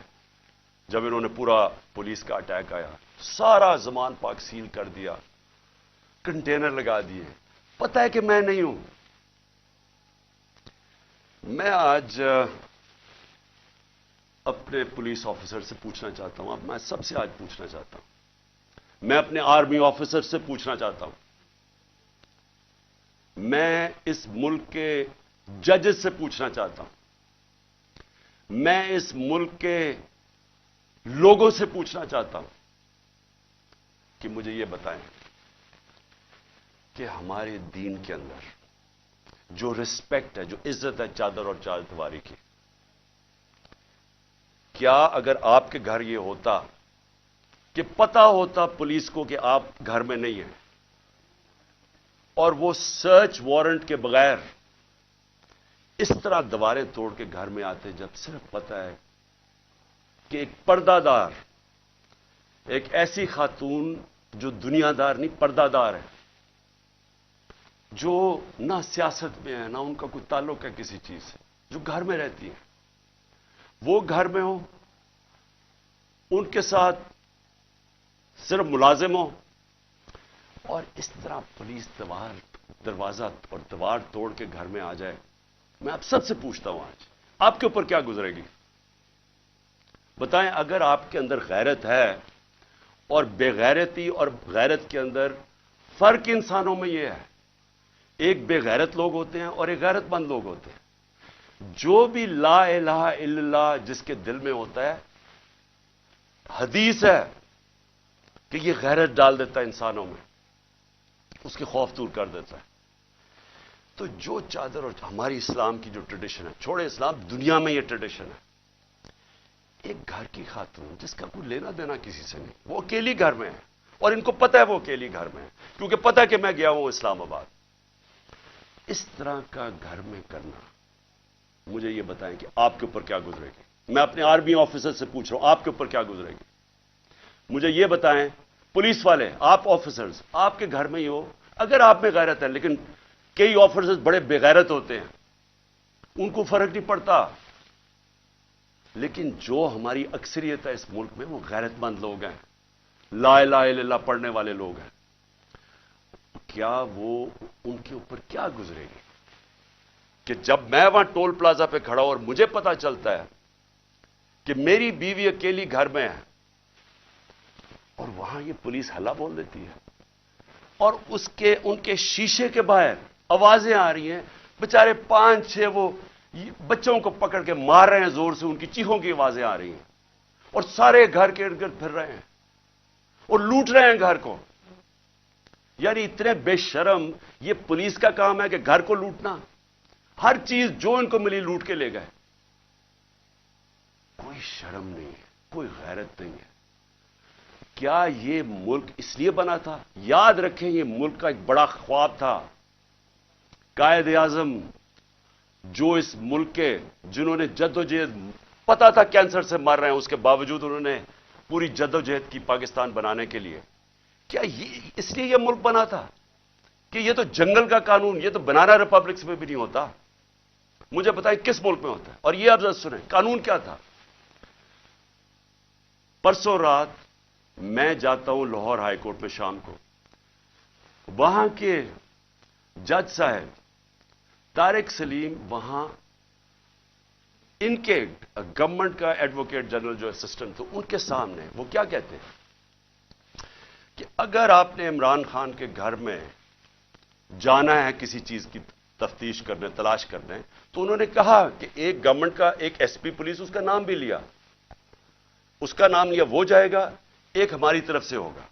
जब इन्होंने पूरा पुलिस का अटैक आया। सारा ज़मान पाक सील कर दिया, कंटेनर लगा दिए। पता है कि मैं नहीं हूं। मैं आज अपने पुलिस ऑफिसर से पूछना चाहता हूं, अब मैं सबसे आज पूछना चाहता हूं, मैं अपने आर्मी ऑफिसर से पूछना चाहता हूं, मैं इस मुल्क के जजेस से पूछना चाहता हूं, मैं इस मुल्क के लोगों से पूछना चाहता हूं कि मुझे यह बताएं कि हमारे दीन के अंदर जो रिस्पेक्ट है, जो इज्जत है चादर और चारदीवारी की, क्या अगर आपके घर ये होता कि पता होता पुलिस को कि आप घर में नहीं हैं, और वो सर्च वारंट के बगैर इस तरह दीवारें तोड़ के घर में आते, जब सिर्फ पता है कि एक पर्दादार, एक ऐसी खातून जो दुनियादार नहीं पर्दादार है, जो ना सियासत में है ना उनका कोई ताल्लुक है किसी चीज से, जो घर में रहती है, वो घर में हो, उनके साथ सिर्फ मुलाजिम हो, और इस तरह पुलिस दरवाजा और दीवार तोड़ के घर में आ जाए। मैं आप सबसे पूछता हूं, आज आपके ऊपर क्या गुजरेगी? बताएं, अगर आपके अंदर गैरत है, और बेगैरती और गैरत के अंदर फर्क इंसानों में यह है, एक बेगैरत लोग होते हैं और एक गैरतमंद लोग होते हैं। जो भी ला इलाहा इल्लल्लाह जिसके दिल में होता है, हदीस है कि यह गैरत डाल देता है इंसानों में, उसके खौफ दूर कर देता है। तो जो चादर, और हमारी इस्लाम की जो ट्रेडिशन है, छोड़े इस्लाम, दुनिया में यह ट्रेडिशन है, एक घर की खातून जिसका कोई लेना देना किसी से नहीं, वो अकेली घर में है, और इनको पता है वो अकेली घर में है, क्योंकि पता है कि मैं गया हूं इस्लामाबाद। इस तरह का घर में करना, मुझे यह बताएं कि आपके ऊपर क्या गुजरेगी? मैं अपने आर्मी ऑफिसर से पूछ रहा हूं, आपके ऊपर क्या गुजरेगी? मुझे यह बताएं, पुलिस वाले, आप ऑफिसर्स, आपके घर में ही हो, अगर आप में गैरत है, लेकिन कई ऑफिसर्स बड़े बेगैरत होते हैं, उनको फर्क नहीं पड़ता, लेकिन जो हमारी अक्सरियत है इस मुल्क में, वो गैरतमंद लोग हैं, ला इलाहा इल्लल्लाह पढ़ने वाले लोग हैं। क्या वो, उनके ऊपर क्या गुजरेगी कि जब मैं वहां टोल प्लाजा पे खड़ा हूं और मुझे पता चलता है कि मेरी बीवी अकेली घर में है, और वहां ये पुलिस हल्ला बोल देती है, और उनके शीशे के बाहर आवाजें आ रही हैं, बेचारे 5-6 वो बच्चों को पकड़ के मार रहे हैं जोर से, उनकी चीखों की आवाजें आ रही हैं, और सारे घर के इर्द गिर्द फिर रहे हैं और लूट रहे हैं घर को। यानी इतने बेशर्म, ये पुलिस का काम है कि घर को लूटना, हर चीज जो इनको मिली लूट के ले गए। कोई शर्म नहीं है, कोई गैरत नहीं है। क्या ये मुल्क इसलिए बना था? याद रखें, ये मुल्क का एक बड़ा ख्वाब था। कायद आजम जो इस मुल्क के, जिन्होंने जद्दोजहद, पता था कैंसर से मर रहे हैं, उसके बावजूद उन्होंने पूरी जद्दोजहद की पाकिस्तान बनाने के लिए, क्या ये इसलिए यह मुल्क बना था कि ये तो जंगल का कानून, ये तो बनाना रिपब्लिक्स में भी नहीं होता? मुझे बताएं किस मुल्क में होता है? और ये आप जरा सुने कानून क्या था। परसों रात मैं जाता हूं लाहौर हाई कोर्ट में शाम को, वहां के जज साहब तारिक सलीम वहां इनके गवर्नमेंट का एडवोकेट जनरल जो असिस्टेंट थे उनके सामने वो क्या कहते हैं कि अगर आपने इमरान खान के घर में जाना है किसी चीज की तफ्तीश करने, तलाश करने, तो उन्होंने कहा कि एक गवर्नमेंट का एक एसपी पुलिस, उसका नाम भी लिया, उसका नाम लिया, वो जाएगा, एक हमारी तरफ से होगा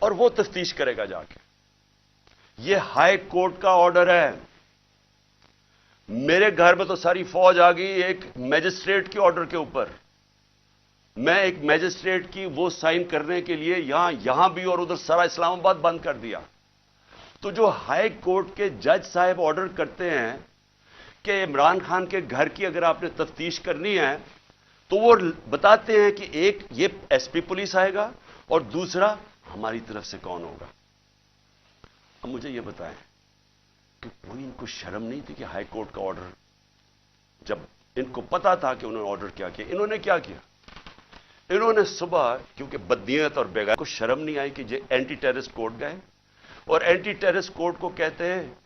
और वो तफ्तीश करेगा जाके। ये हाई कोर्ट का ऑर्डर है। मेरे घर में तो सारी फौज आ गई एक मैजिस्ट्रेट के ऑर्डर के ऊपर। मैं एक मैजिस्ट्रेट की वो साइन करने के लिए यहां भी और उधर सारा इस्लामाबाद बंद कर दिया। तो जो हाई कोर्ट के जज साहब ऑर्डर करते हैं कि इमरान खान के घर की अगर आपने तफ्तीश करनी है, तो वो बताते हैं कि एक ये एसपी पुलिस आएगा और दूसरा हमारी तरफ से कौन होगा। अब मुझे ये बताएं कि कोई इनको शर्म नहीं थी कि हाई कोर्ट का ऑर्डर, जब इनको पता था कि उन्होंने ऑर्डर क्या किया, इन्होंने क्या किया? इन्होंने सुबह, क्योंकि बदनीयत और बेगार को शर्म नहीं आई कि ये एंटी टेररिस्ट कोर्ट गए और एंटी टेररिस्ट कोर्ट को कहते हैं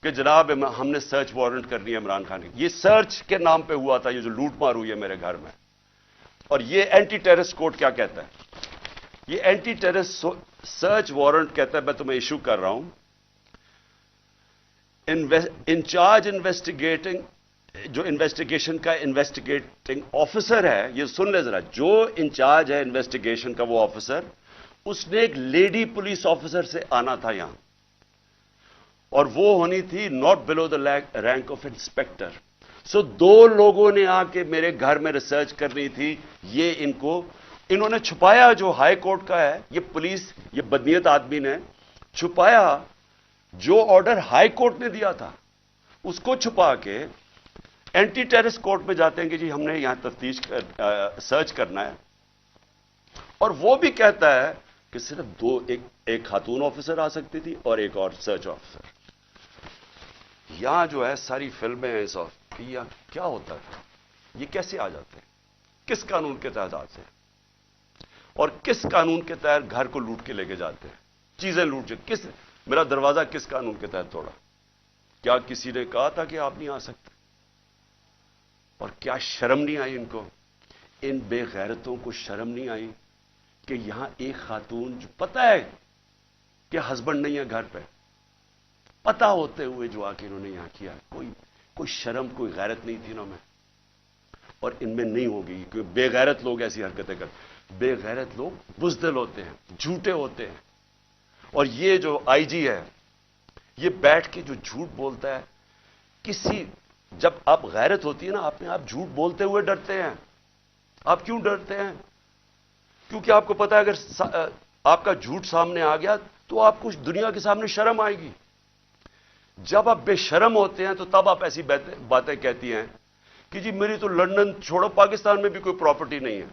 कि जनाब हमने सर्च वारंट करनी है इमरान खान की। ये सर्च के नाम पे हुआ था, ये जो लूट मार हुई है मेरे घर में। और ये एंटी टेररिस्ट कोर्ट क्या कहता है? ये एंटी टेररिस्ट सर्च वारंट कहता है मैं तुम्हें इशू कर रहा हूं, इंचार्ज इन्वेस्टिगेटिंग, जो इन्वेस्टिगेशन का इन्वेस्टिगेटिंग ऑफिसर है, ये सुन ले जरा, जो इंचार्ज है इन्वेस्टिगेशन का वो ऑफिसर, उसने एक लेडी पुलिस ऑफिसर से आना था यहां, और वो होनी थी not below the rank of inspector. So दो लोगों ने आके मेरे घर में रिसर्च करनी थी। ये इन्होंने छुपाया, जो हाई कोर्ट का है ये पुलिस, ये बदनीयत आदमी ने छुपाया जो ऑर्डर हाई कोर्ट ने दिया था, उसको छुपा के एंटी टेररिस्ट कोर्ट में जाते हैं कि जी हमने यहां तफ्तीश सर्च करना है। और वो भी कहता है कि सिर्फ एक खातून ऑफिसर आ सकती थी और एक और सर्च ऑफिसर। यहां जो है सारी फिल्में हैं इस कि यहां क्या होता है, ये कैसे आ जाते हैं, किस कानून के तहत आते हैं और किस कानून के तहत घर को लूट के लेके जाते हैं, चीजें लूट के। मेरा दरवाजा किस कानून के तहत तोड़ा? क्या किसी ने कहा था कि आप नहीं आ सकते? और क्या शर्म नहीं आई इनको? इन बेगैरतों को शर्म नहीं आई कि यहां एक खातून, जो पता है कि हस्बैंड नहीं है घर पे, पता होते हुए जो आके इन्होंने यहां किया, कोई शर्म, कोई गैरत नहीं थी इनमें। और इनमें नहीं होगी, क्योंकि बेगैरत लोग ऐसी हरकतें करते। बेगैरत लोग बुज़दिल होते हैं, झूठे होते हैं। और ये जो आईजी है, ये बैठ के जो झूठ बोलता है, जब आप गैरत होती है ना, अपने आप झूठ बोलते हुए डरते हैं। आप क्यों डरते हैं? क्योंकि आपको पता है अगर आपका झूठ सामने आ गया तो आपको दुनिया के सामने शर्म आएगी। जब आप बेशर्म होते हैं तो तब आप ऐसी बातें कहती हैं कि जी मेरी तो लंदन छोड़ो, पाकिस्तान में भी कोई प्रॉपर्टी नहीं है।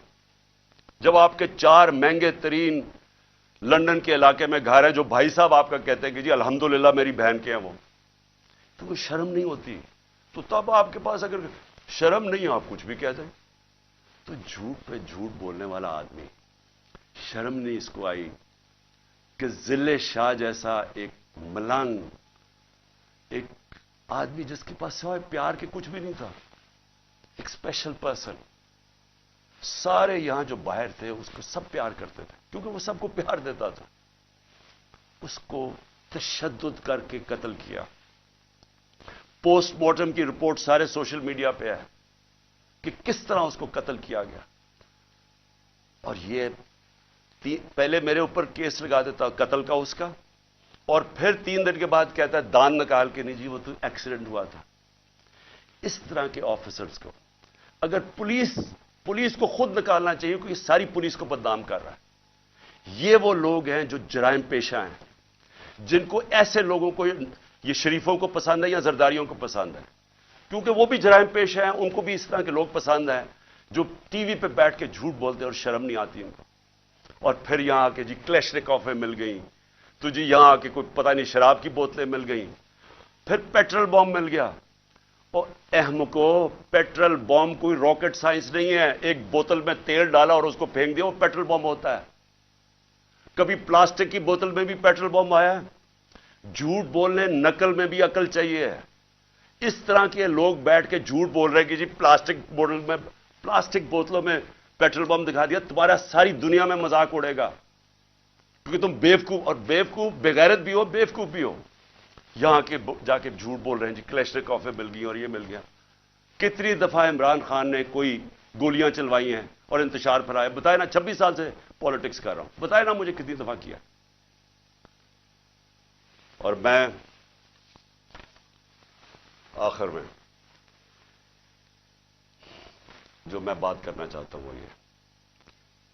जब आपके 4 महंगे तरीन लंदन के इलाके में घर है, जो भाई साहब आपका कहते हैं कि जी अल्हम्दुलिल्लाह मेरी बहन के हैं वो, तो कोई शर्म नहीं होती। तो तब आपके पास अगर शर्म नहीं है, आप कुछ भी कह दें। तो झूठ पे झूठ बोलने वाला आदमी, शर्म नहीं इसको आई कि जिले शाह जैसा एक मलंग, एक आदमी जिसके पास सिवाय प्यार के कुछ भी नहीं था, एक स्पेशल पर्सन, सारे यहां जो बाहर थे उसको सब प्यार करते थे क्योंकि वो सबको प्यार देता था। उसको तशद्दुद करके कत्ल किया। पोस्टमार्टम की रिपोर्ट सारे सोशल मीडिया पे है कि किस तरह उसको कत्ल किया गया। और ये पहले मेरे ऊपर केस लगा देता कत्ल का उसका, और फिर 3 दिन के बाद कहता है दान निकाल के, नहीं जी वो तो एक्सीडेंट हुआ था। इस तरह के ऑफिसर्स को अगर पुलिस को खुद निकालना चाहिए, क्योंकि सारी पुलिस को बदनाम कर रहा है। ये वो लोग हैं जो जराइम पेशा हैं, जिनको ऐसे लोगों को, ये शरीफों को पसंद है या जरदारियों को पसंद है, क्योंकि वो भी जराइम पेशा हैं, उनको भी इस तरह के लोग पसंद हैं जो टीवी पे बैठ के झूठ बोलते और शर्म नहीं आती इनको, और फिर यहां आके जी क्लैशनिकोवें मिल गई, तो जी यहां आके कोई पता नहीं शराब की बोतलें मिल गई, फिर पेट्रोल बॉम्ब मिल गया। और अहमको, पेट्रोल बॉम्ब कोई रॉकेट साइंस नहीं है, एक बोतल में तेल डाला और उसको फेंक दिया वो पेट्रोल बॉम्ब होता है। कभी प्लास्टिक की बोतल में भी पेट्रोल बॉम्ब आया है? झूठ बोलने नकल में भी अकल चाहिए। इस तरह के लोग बैठ के झूठ बोल रहे हैं कि जी प्लास्टिक बोतलों में पेट्रोल बम दिखा दिया, तुम्हारा सारी दुनिया में मजाक उड़ेगा, क्योंकि तुम बेवकूफ, और बेवकूफ बेगैरत भी हो, बेवकूफ भी हो। यहां के जाके झूठ बोल रहे हैं जी क्लैशनिकोवें मिल गई और ये मिल गया। कितनी दफा इमरान खान ने कोई गोलियां चलवाई हैं और इंतशार फैलाया? बताए ना, 26 साल से पॉलिटिक्स कर रहा हूं, बताए ना मुझे कितनी दफा किया। और मैं आखिर में जो मैं बात करना चाहता हूं वो ये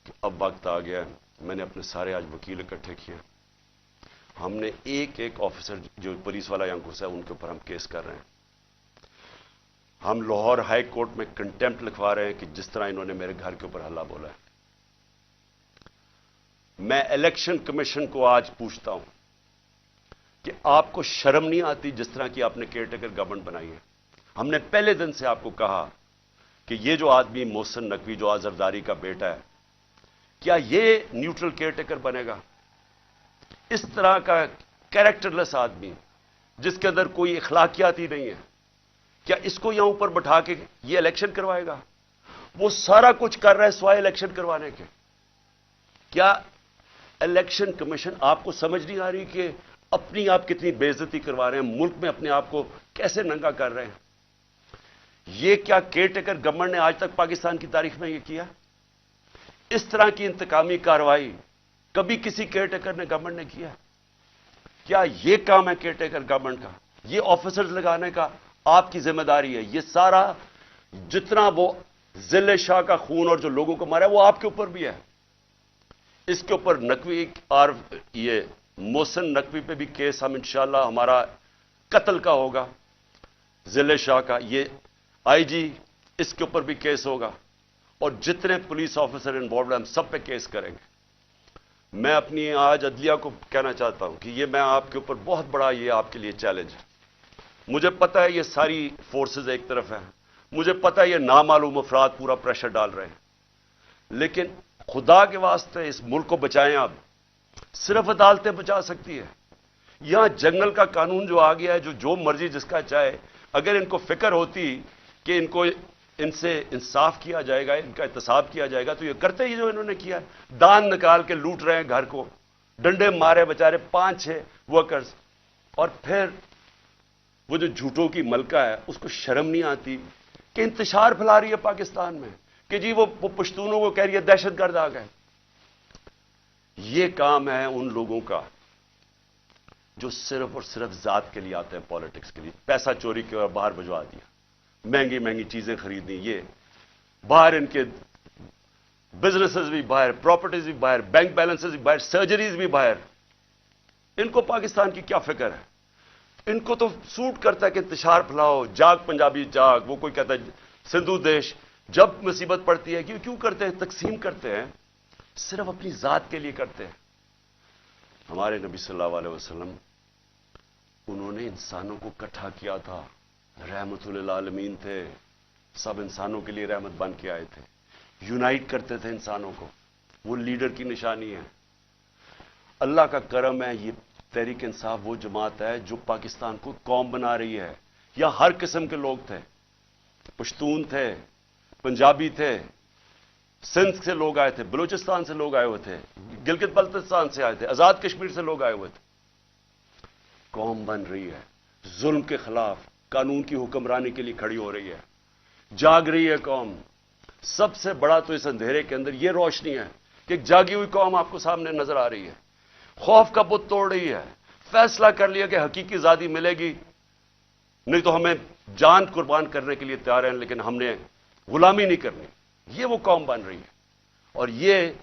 कि अब वक्त आ गया है, मैंने अपने सारे आज वकील इकट्ठे किए, हमने एक एक ऑफिसर जो पुलिस वाला यहाँ घुसा है उनके ऊपर हम केस कर रहे हैं। हम लाहौर हाई कोर्ट में कंटेम्प्ट लिखवा रहे हैं कि जिस तरह इन्होंने मेरे घर के ऊपर हल्ला बोला है। मैं इलेक्शन कमीशन को आज पूछता हूं कि आपको शर्म नहीं आती जिस तरह की आपने केयरटेकर गवर्नमेंट बनाई है? हमने पहले दिन से आपको कहा कि ये जो आदमी मोहसिन नकवी जो जरदारी का बेटा है, क्या ये न्यूट्रल केयरटेकर बनेगा? इस तरह का कैरेक्टरलेस आदमी जिसके अंदर कोई इखलाकियात ही नहीं है, क्या इसको यहां ऊपर बैठा के ये इलेक्शन करवाएगा? वो सारा कुछ कर रहा है सिवाय इलेक्शन करवाने के। क्या इलेक्शन कमीशन आपको समझ नहीं आ रही कि अपनी आप कितनी बेइज्जती करवा रहे हैं, मुल्क में अपने आप को कैसे नंगा कर रहे हैं? ये क्या केयरटेकर गवर्नमेंट ने आज तक पाकिस्तान की तारीख में ये किया? इस तरह की इंतकामी कार्रवाई कभी किसी केयरटेकर ने गवर्नमेंट ने किया? क्या ये काम है केयरटेकर गवर्नमेंट का? ये ऑफिसर्स लगाने का आपकी जिम्मेदारी है। ये सारा जितना वो जिले शाह का खून और जो लोगों को मारा है वो आपके ऊपर भी है। इसके ऊपर नकवी और ये मोहसिन नकवी पे भी केस हम इंशाल्लाह हमारा कत्ल का होगा, जिले शाह का, ये आईजी इसके ऊपर भी केस होगा, और जितने पुलिस ऑफिसर इन्वॉल्व हैं हम सब पे केस करेंगे। मैं अपनी आज अदलिया को कहना चाहता हूं कि ये मैं आपके ऊपर बहुत बड़ा ये आपके लिए चैलेंज है। मुझे पता है ये सारी फोर्सेस एक तरफ हैं, मुझे पता है ये नामालूम अफराद पूरा प्रेशर डाल रहे हैं, लेकिन खुदा के वास्ते इस मुल्क को बचाएं। आप सिर्फ अदालतें बचा सकती है। यहां जंगल का कानून जो आ गया है, जो मर्जी जिसका चाहे, अगर इनको फिक्र होती कि इनको इनसे इंसाफ किया जाएगा, इनका एहतसाब किया जाएगा, तो ये करते ही जो इन्होंने किया है। दान निकाल के लूट रहे हैं घर को, डंडे मारे बेचारे 5-6 वर्कर्स, और फिर वो जो झूठों की मलका है उसको शर्म नहीं आती कि इंतशार फैला रही है पाकिस्तान में कि जी वो पश्तूनों को कह रही है दहशतगर्द आ गए। ये काम है उन लोगों का जो सिर्फ और सिर्फ जात के लिए आते हैं, पॉलिटिक्स के लिए। पैसा चोरी के और बाहर भिजवा दिया, महंगी महंगी चीजें खरीदनी, ये बाहर इनके बिजनेसेस भी बाहर, प्रॉपर्टीज भी बाहर, बैंक बैलेंसेस भी बाहर, सर्जरीज भी बाहर। इनको पाकिस्तान की क्या फिक्र है? इनको तो सूट करता है कि इंतशार फैलाओ, जाग पंजाबी जाग। वो कोई कहता है सिंधु देश, जब मुसीबत पड़ती है क्यों करते हैं? तकसीम करते हैं, सिर्फ अपनी जात के लिए करते हैं। हमारे नबी सल्लल्लाहु अलैहि वसल्लम, उन्होंने इंसानों को इकट्ठा किया था, रहमतुल आलमीन थे, सब इंसानों के लिए रहमत बन के आए थे, यूनाइट करते थे इंसानों को। वो लीडर की निशानी है। अल्लाह का करम है, ये तहरीक इंसाफ वो जमात है जो पाकिस्तान को कौम बना रही है। या हर किस्म के लोग थे, पश्तून थे, पंजाबी थे, सिंध से लोग आए थे, बलूचिस्तान से लोग आए हुए थे, गिलगित बल्तिस्तान से आए थे, आजाद कश्मीर से लोग आए हुए थे। कौम बन रही है, जुल्म के खिलाफ कानून की हुक्मरानी के लिए खड़ी हो रही है, जाग रही है कौम। सबसे बड़ा तो इस अंधेरे के अंदर यह रोशनी है कि एक जागी हुई कौम आपको सामने नजर आ रही है, खौफ का बुत तोड़ रही है, फैसला कर लिया कि हकीकी आजादी मिलेगी, नहीं तो हमें जान कुर्बान करने के लिए तैयार हैं, लेकिन हमने गुलामी नहीं करनी। ये वो कौम बन रही है। और ये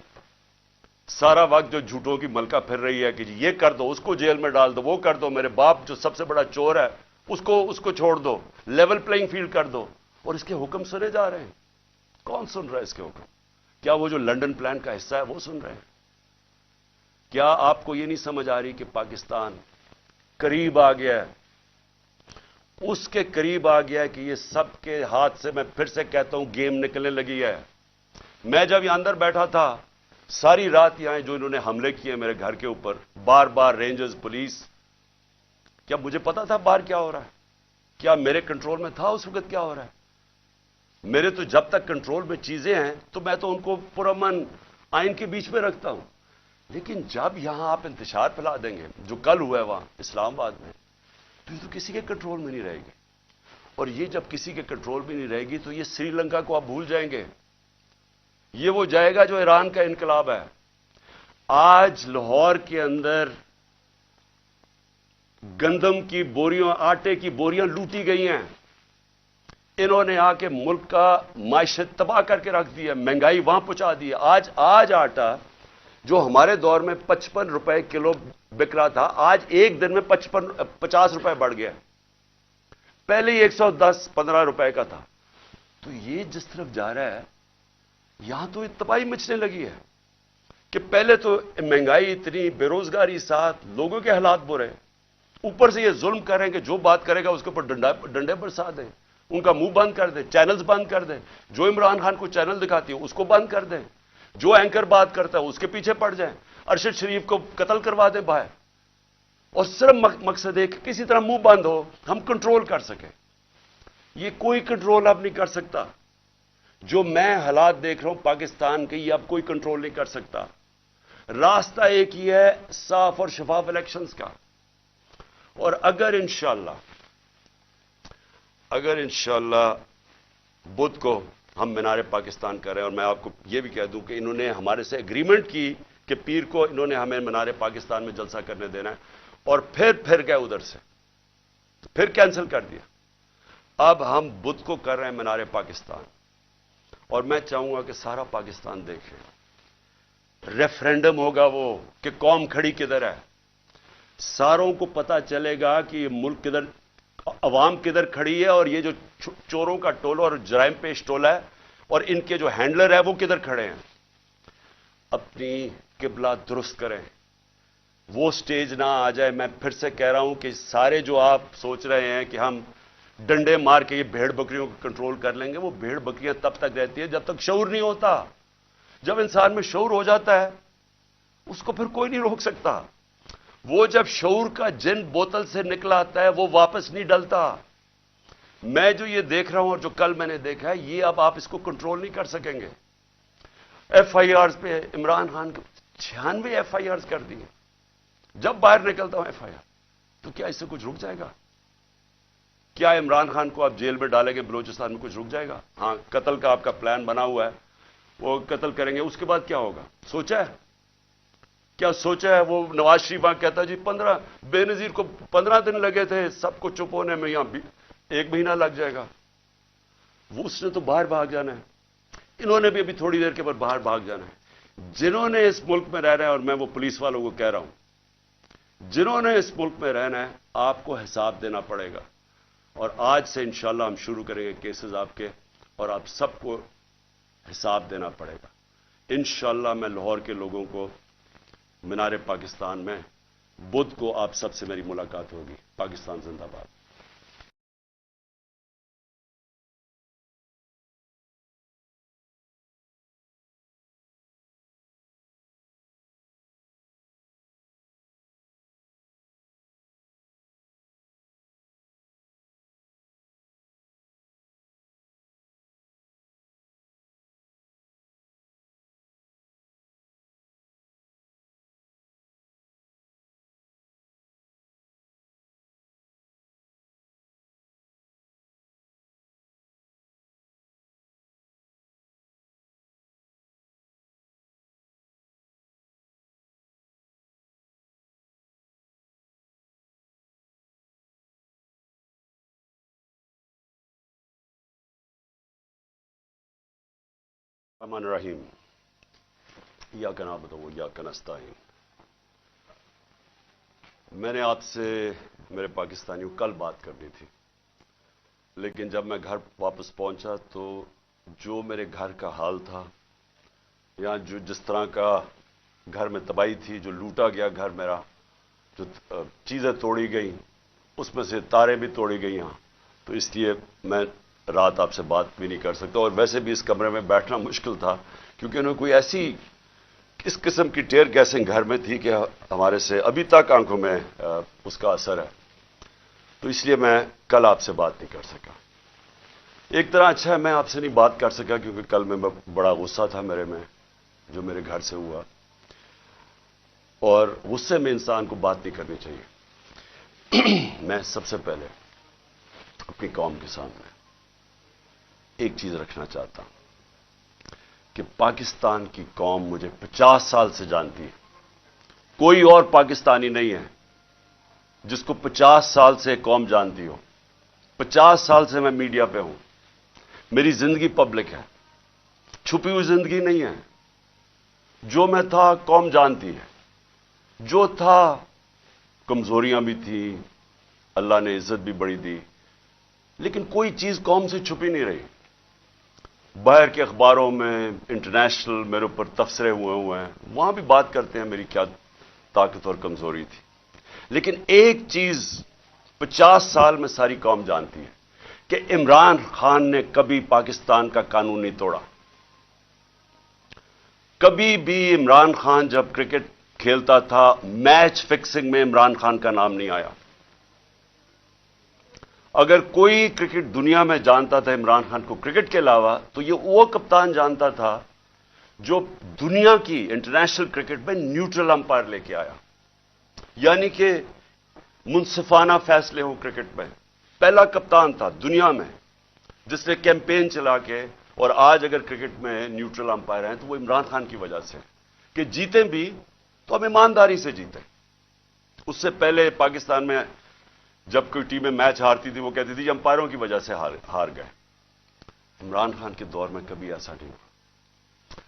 सारा वक्त जो झूठों की मलका फिर रही है कि ये कर दो, उसको जेल में डाल दो, वो कर दो, मेरे बाप जो सबसे बड़ा चोर है उसको छोड़ दो, लेवल प्लेइंग फील्ड कर दो, और इसके हुक्म सुने जा रहे हैं। कौन सुन रहा है इसके हुक्म? क्या वो जो लंदन प्लान का हिस्सा है वो सुन रहे हैं? क्या आपको ये नहीं समझ आ रही कि पाकिस्तान करीब आ गया है, उसके करीब आ गया है कि ये सबके हाथ से, मैं फिर से कहता हूं, गेम निकलने लगी है। मैं जब यहां अंदर बैठा था, सारी रात यहां जो इन्होंने हमले किए मेरे घर के ऊपर, बार बार रेंजर्स, पुलिस, क्या मुझे पता था बाहर क्या हो रहा है? क्या मेरे कंट्रोल में था उस वक्त क्या हो रहा है? मेरे तो जब तक कंट्रोल में चीजें हैं तो मैं तो उनको पुरअमन आइन के बीच में रखता हूं। लेकिन जब यहां आप इंतशार फैला देंगे, जो कल हुआ है वहां इस्लामाबाद में, तो ये तो किसी के कंट्रोल में नहीं रहेगी। और ये जब किसी के कंट्रोल में नहीं रहेगी तो ये श्रीलंका को आप भूल जाएंगे। ये वो जाएगा जो ईरान का इनकलाब है। आज लाहौर के अंदर गंदम की बोरियों, आटे की बोरियां लूटी गई हैं। इन्होंने आके मुल्क का माइशत तबाह करके रख दिया, महंगाई वहां पहुंचा दी। आज आटा जो हमारे दौर में 55 रुपए किलो बिक रहा था, आज एक दिन में 50 रुपए बढ़ गया। पहले ही 110-15 रुपए का था। तो ये जिस तरफ जा रहा है, यहां तो तबाही मचने लगी है कि पहले तो महंगाई इतनी, बेरोजगारी साथ, लोगों के हालात बुरे, ऊपर से ये जुल्म कर रहे हैं कि जो बात करेगा उसके ऊपर डंडे बरसा दें, उनका मुंह बंद कर दें, चैनल्स बंद कर दें, जो इमरान खान को चैनल दिखाती है उसको बंद कर दें, जो एंकर बात करता है उसके पीछे पड़ जाएं, अरशद शरीफ को कत्ल करवा दें बाहर। और सिर्फ मकसद है कि किसी तरह मुंह बंद हो, हम कंट्रोल कर सकें। ये कोई कंट्रोल अब नहीं कर सकता। जो मैं हालात देख रहा हूं पाकिस्तान के, ये अब कोई कंट्रोल नहीं कर सकता। रास्ता एक ही है, साफ और शफाफ इलेक्शंस का। और अगर इंशाल्लाह बुध को हम मीनार पाकिस्तान कर रहे हैं, और मैं आपको यह भी कह दूं कि इन्होंने हमारे से एग्रीमेंट की कि पीर को इन्होंने हमें मीनार पाकिस्तान में जलसा करने देना है, और फिर गए उधर से, फिर कैंसिल कर दिया। अब हम बुध को कर रहे हैं मीनार पाकिस्तान, और मैं चाहूंगा कि सारा पाकिस्तान देखे। रेफरेंडम होगा वो कि कौम खड़ी किधर है। सारों को पता चलेगा कि ये मुल्क किधर, अवाम किधर खड़ी है, और ये जो चोरों का टोला और जराइम पेश टोला है और इनके जो हैंडलर है वो किधर खड़े हैं। अपनी किबला दुरुस्त करें, वो स्टेज ना आ जाए। मैं फिर से कह रहा हूं कि सारे जो आप सोच रहे हैं कि हम डंडे मार के ये भेड़ बकरियों को कंट्रोल कर लेंगे, वो भेड़ बकरियां तब तक रहती है जब तक शऊर नहीं होता। जब इंसान में शऊर हो जाता है उसको फिर कोई नहीं रोक सकता। वो जब शऊर का जिन बोतल से निकला आता है वो वापस नहीं डलता। मैं जो ये देख रहा हूं और जो कल मैंने देखा है, ये अब आप इसको कंट्रोल नहीं कर सकेंगे। एफआईआर पे इमरान खान को 96 एफआईआर कर दिए। जब बाहर निकलता हूं एफआईआर, तो क्या इससे कुछ रुक जाएगा? क्या इमरान खान को आप जेल में डालेंगे बलूचिस्तान में, कुछ रुक जाएगा? हां, कत्ल का आपका प्लान बना हुआ है, वो कत्ल करेंगे, उसके बाद क्या होगा सोचा है? क्या सोचा है? वो नवाज शरीफ वहां कहता जी 15 बेनजीर को 15 दिन लगे थे सबको चुप होने में, यहां 1 महीना लग जाएगा। वो उसने तो बाहर भाग जाना है, इन्होंने भी अभी थोड़ी देर के बाद बाहर भाग जाना है। जिन्होंने इस मुल्क में रह रहा है, और मैं वो पुलिस वालों को कह रहा हूं, जिन्होंने इस मुल्क में रहना है, आपको हिसाब देना पड़ेगा। और आज से इंशाल्लाह हम शुरू करेंगे केसेस आपके, और आप सबको हिसाब देना पड़ेगा। इंशाल्लाह मैं लाहौर के लोगों को मीनार पाकिस्तान में बुध को आप सबसे मेरी मुलाकात होगी। पाकिस्तान जिंदाबाद। रहमान रहीम, इय्याका नअबुदु व इय्याका नस्तईन। मैंने आपसे, मेरे पाकिस्तानियों, कल बात करनी थी, लेकिन जब मैं घर वापस पहुंचा तो जो मेरे घर का हाल था, या जो जिस तरह का घर में तबाही थी, जो लूटा गया घर मेरा, जो चीज़ें तोड़ी गई, उसमें से तारें भी तोड़ी गई यहाँ, तो इसलिए मैं रात आपसे बात भी नहीं कर सकता। और वैसे भी इस कमरे में बैठना मुश्किल था, क्योंकि उन्हें कोई ऐसी इस किस्म की टेयर गैसिंग घर में थी कि हमारे से अभी तक आंखों में उसका असर है। तो इसलिए मैं कल आपसे बात नहीं कर सका। एक तरह अच्छा है मैं आपसे नहीं बात कर सका, क्योंकि कल मैं बड़ा गुस्सा था मेरे में, जो मेरे घर से हुआ, और गुस्से में इंसान को बात नहीं करनी चाहिए। मैं सबसे पहले अपनी कौम के सामने एक चीज रखना चाहता हूं कि पाकिस्तान की कौम मुझे 50 साल से जानती है। कोई और पाकिस्तानी नहीं है जिसको 50 साल से कौम जानती हो। 50 साल से मैं मीडिया पे हूं, मेरी जिंदगी पब्लिक है, छुपी हुई जिंदगी नहीं है। जो मैं था कौम जानती है, जो था कमजोरियां भी थी, अल्लाह ने इज्जत भी बड़ी दी, लेकिन कोई चीज कौम से छुपी नहीं रही। बाहर के अखबारों में इंटरनेशनल मेरे ऊपर तबसरे हुए हैं, वहां भी बात करते हैं मेरी क्या ताकत और कमजोरी थी, लेकिन एक चीज 50 साल में सारी कौम जानती है कि इमरान खान ने कभी पाकिस्तान का कानून नहीं तोड़ा। कभी भी इमरान खान जब क्रिकेट खेलता था, मैच फिक्सिंग में इमरान खान का नाम नहीं आया। अगर कोई क्रिकेट दुनिया में जानता था इमरान खान को क्रिकेट के अलावा, तो ये वो कप्तान जानता था जो दुनिया की इंटरनेशनल क्रिकेट में न्यूट्रल अंपायर लेके आया, यानी कि मुंसिफाना फैसले हो क्रिकेट में। पहला कप्तान था दुनिया में जिसने कैंपेन चला के, और आज अगर क्रिकेट में न्यूट्रल अंपायर हैं तो वो इमरान खान की वजह से कि जीते भी तो हम ईमानदारी से जीते। उससे पहले पाकिस्तान में जब कोई टीमें मैच हारती थी, वो कहती थी अंपायरों की वजह से हार गए। इमरान खान के दौर में कभी ऐसा नहीं हुआ।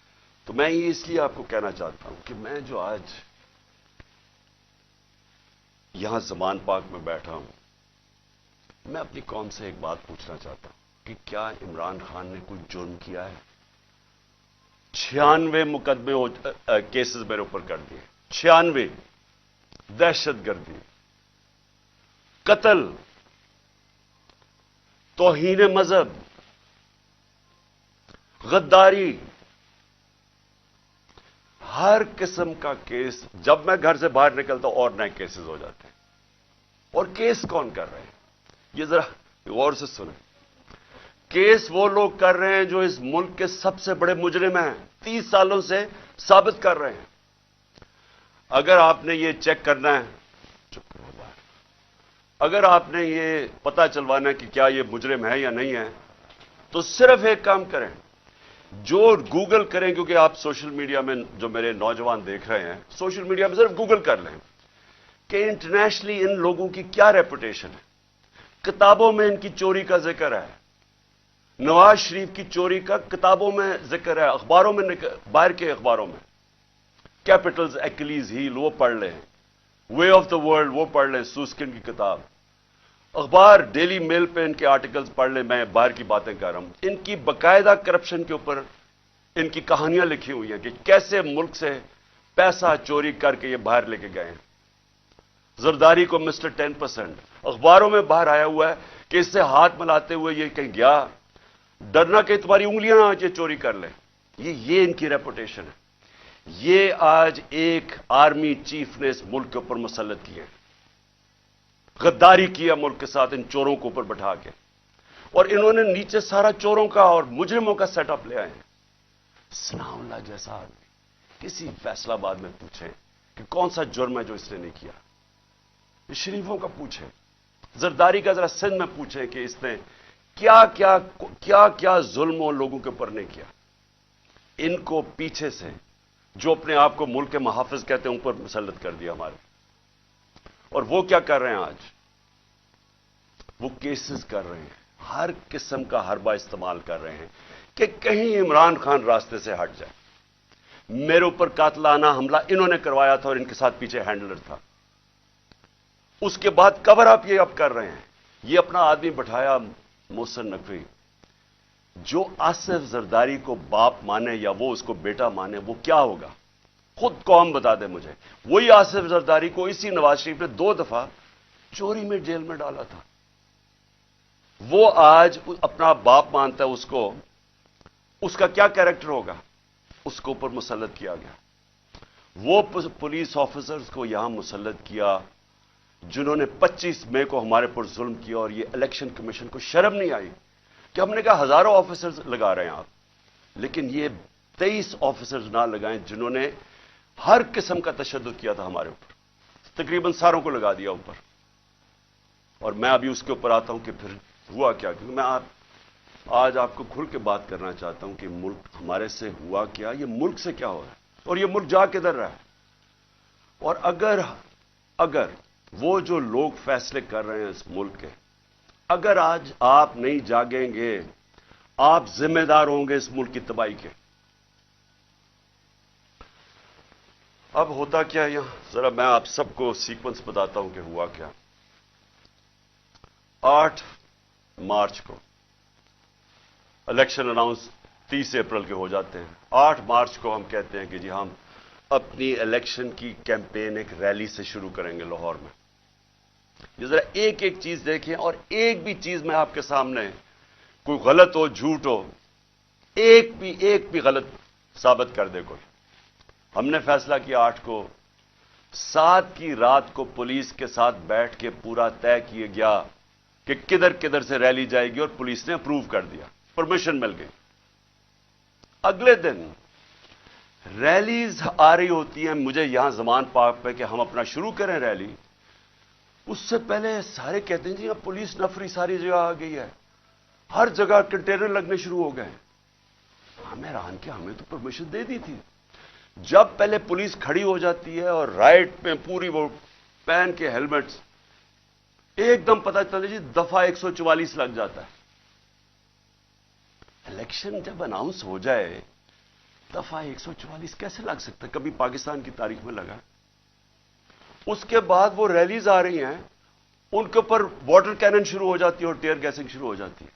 तो मैं ये इसलिए आपको कहना चाहता हूं कि मैं जो आज यहां जमान पाक में बैठा हूं, मैं अपनी कौम से एक बात पूछना चाहता हूं कि क्या इमरान खान ने कोई जुर्म किया है? 96 मुकदमे केसेस मेरे ऊपर कर दिए, 96, दहशतगर्दी, कत्ल, तौहीन मजहब, गद्दारी, हर किस्म का केस। जब मैं घर से बाहर निकलता हूं और नए केसेस हो जाते हैं। और केस कौन कर रहे हैं? ये जरा गौर से सुने। केस वो लोग कर रहे हैं जो इस मुल्क के सबसे बड़े मुजरिम हैं, 30 सालों से साबित कर रहे हैं। अगर आपने ये चेक करना है, चुप करो बाहर, अगर आपने ये पता चलवाना है कि क्या ये मुजरिम है या नहीं है, तो सिर्फ एक काम करें, जो गूगल करें, क्योंकि आप सोशल मीडिया में जो मेरे नौजवान देख रहे हैं, सोशल मीडिया में सिर्फ गूगल कर लें कि इंटरनेशनली इन लोगों की क्या रेपुटेशन है। किताबों में इनकी चोरी का जिक्र है, नवाज शरीफ की चोरी का किताबों में जिक्र है, अखबारों में, बाहर के अखबारों में। कैपिटल्स, एक्लीज हील वो पढ़ लें, वे ऑफ द वर्ल्ड वो पढ़ लें, सूस्किन की किताब, अखबार डेली मेल पे इनके आर्टिकल्स पढ़ लें। मैं बाहर की बातें कर रहा हूं। इनकी बाकायदा करप्शन के ऊपर इनकी कहानियां लिखी हुई हैं कि कैसे मुल्क से पैसा चोरी करके ये बाहर लेके गए हैं। जरदारी को मिस्टर 10%, अखबारों में बाहर आया हुआ है कि इससे हाथ मिलाते हुए ये कहीं गया, डरना कि तुम्हारी उंगलियां आज ये चोरी कर ले। ये इनकी रेपुटेशन है। ये आज एक आर्मी चीफ ने इस मुल्क के ऊपर मुसल्लत किए, गद्दारी किया मुल्क के साथ इन चोरों को ऊपर बैठा के, और इन्होंने नीचे सारा चोरों का और मुजरिमों का सेटअप ले आए हैं। सनाउल्लाह जैसा आदमी किसी फैसलाबाद में पूछे कि कौन सा जुर्म है जो इसने नहीं किया, शरीफों का पूछे, जरदारी का जरा सिंध में पूछे कि इसने क्या क्या क्या क्या जुल्म लोगों के ऊपर नहीं किया। इनको पीछे से जो अपने आप को मुल्क के मुहाफिज कहते हैं ऊपर मुसल्लत कर दिया हमारे। और वो क्या कर रहे हैं आज? वो केसेस कर रहे हैं, हर किस्म का हरबा इस्तेमाल कर रहे हैं कि कहीं इमरान खान रास्ते से हट जाए। मेरे ऊपर कातलाना हमला इन्होंने करवाया था और इनके साथ पीछे हैंडलर था। उसके बाद कवर अप ये अब कर रहे हैं। ये अपना आदमी बैठाया मोहसिन नकवी, جو आसिफ जरदारी को बाप माने या वो उसको बेटा माने, वो क्या होगा? खुद कौम बता दे मुझे। वही आसिफ जरदारी को इसी नवाज शरीफ ने 2 दफा चोरी में जेल में डाला था। वो आज अपना बाप मानता है उसको, उसका क्या कैरेक्टर होगा? उसको ऊपर मुसल्लत किया गया। वो पुलिस ऑफिसर्स को यहां मुसल्लत किया जिन्होंने 25 मई को हमारे पर जुल्म किया, और ये इलेक्शन कमीशन को शर्म नहीं आई कि हमने कहा हजारों ऑफिसर्स लगा रहे हैं आप, लेकिन ये 23 ऑफिसर्स ना लगाएं जिन्होंने हर किस्म का तशद्दुद किया था हमारे ऊपर, तकरीबन सारों को लगा दिया ऊपर। और मैं अभी उसके ऊपर आता हूं कि फिर हुआ क्या, क्योंकि मैं आज आपको खुल के बात करना चाहता हूं कि मुल्क हमारे से हुआ क्या, ये मुल्क से क्या हो रहा है और ये मुल्क जा किधर रहा है। और अगर वो जो लोग फैसले कर रहे हैं इस मुल्क के, अगर आज आप नहीं जागेंगे, आप जिम्मेदार होंगे इस मुल्क की तबाही के। अब होता क्या है यहां, जरा मैं आप सबको सीक्वेंस बताता हूं कि हुआ क्या। 8 मार्च को इलेक्शन अनाउंस 30 अप्रैल के हो जाते हैं। 8 मार्च को हम कहते हैं कि जी हम अपनी इलेक्शन की कैंपेन एक रैली से शुरू करेंगे लाहौर में। ये जरा एक एक चीज देखें, और एक भी चीज मैं आपके सामने, कोई गलत हो झूठ हो, एक भी गलत साबित कर दे कोई। हमने फैसला किया 8 को, 7 की रात को पुलिस के साथ बैठ के पूरा तय किया गया कि किधर किधर से रैली जाएगी, और पुलिस ने अप्रूव कर दिया, परमिशन मिल गई। अगले दिन रैलीज आ रही होती हैं मुझे यहां जमान पार्क पे कि हम अपना शुरू करें रैली। उससे पहले सारे कहते हैं जी अब पुलिस नफरी सारी जगह आ गई है, हर जगह कंटेनर लगने शुरू हो गए। हमें हैरान कि हमें तो परमिशन दे दी थी। जब पहले पुलिस खड़ी हो जाती है और राइट पे पूरी वो पहन के हेलमेट्स, एकदम पता चले जी दफा 144 लग जाता है। इलेक्शन जब अनाउंस हो जाए दफा 144 कैसे लग सकता है? कभी पाकिस्तान की तारीख में लगा? उसके बाद वो रैलीज आ रही हैं, उनके ऊपर वाटर कैनन शुरू हो जाती है और टीयर गैसिंग शुरू हो जाती है।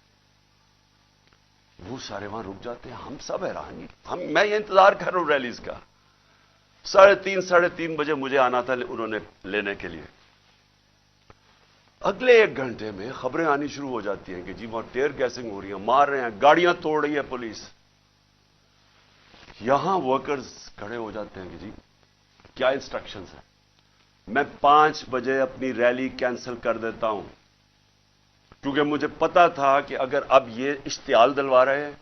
वो सारे वहां रुक जाते हैं। हम सब हैरान, मैं ये इंतजार कर रहा हूं रैलीज का। 3:30 बजे मुझे आना था उन्होंने लेने के लिए। अगले 1 घंटे में खबरें आनी शुरू हो जाती हैं कि जी वहां टीयर गैसिंग हो रही है, मार रहे हैं, गाड़ियां तोड़ रही है पुलिस। यहां वर्कर्स खड़े हो जाते हैं कि जी क्या इंस्ट्रक्शंस है। मैं 5 बजे अपनी रैली कैंसिल कर देता हूं, क्योंकि मुझे पता था कि अगर अब ये इश्तियाल दिलवा रहे हैं,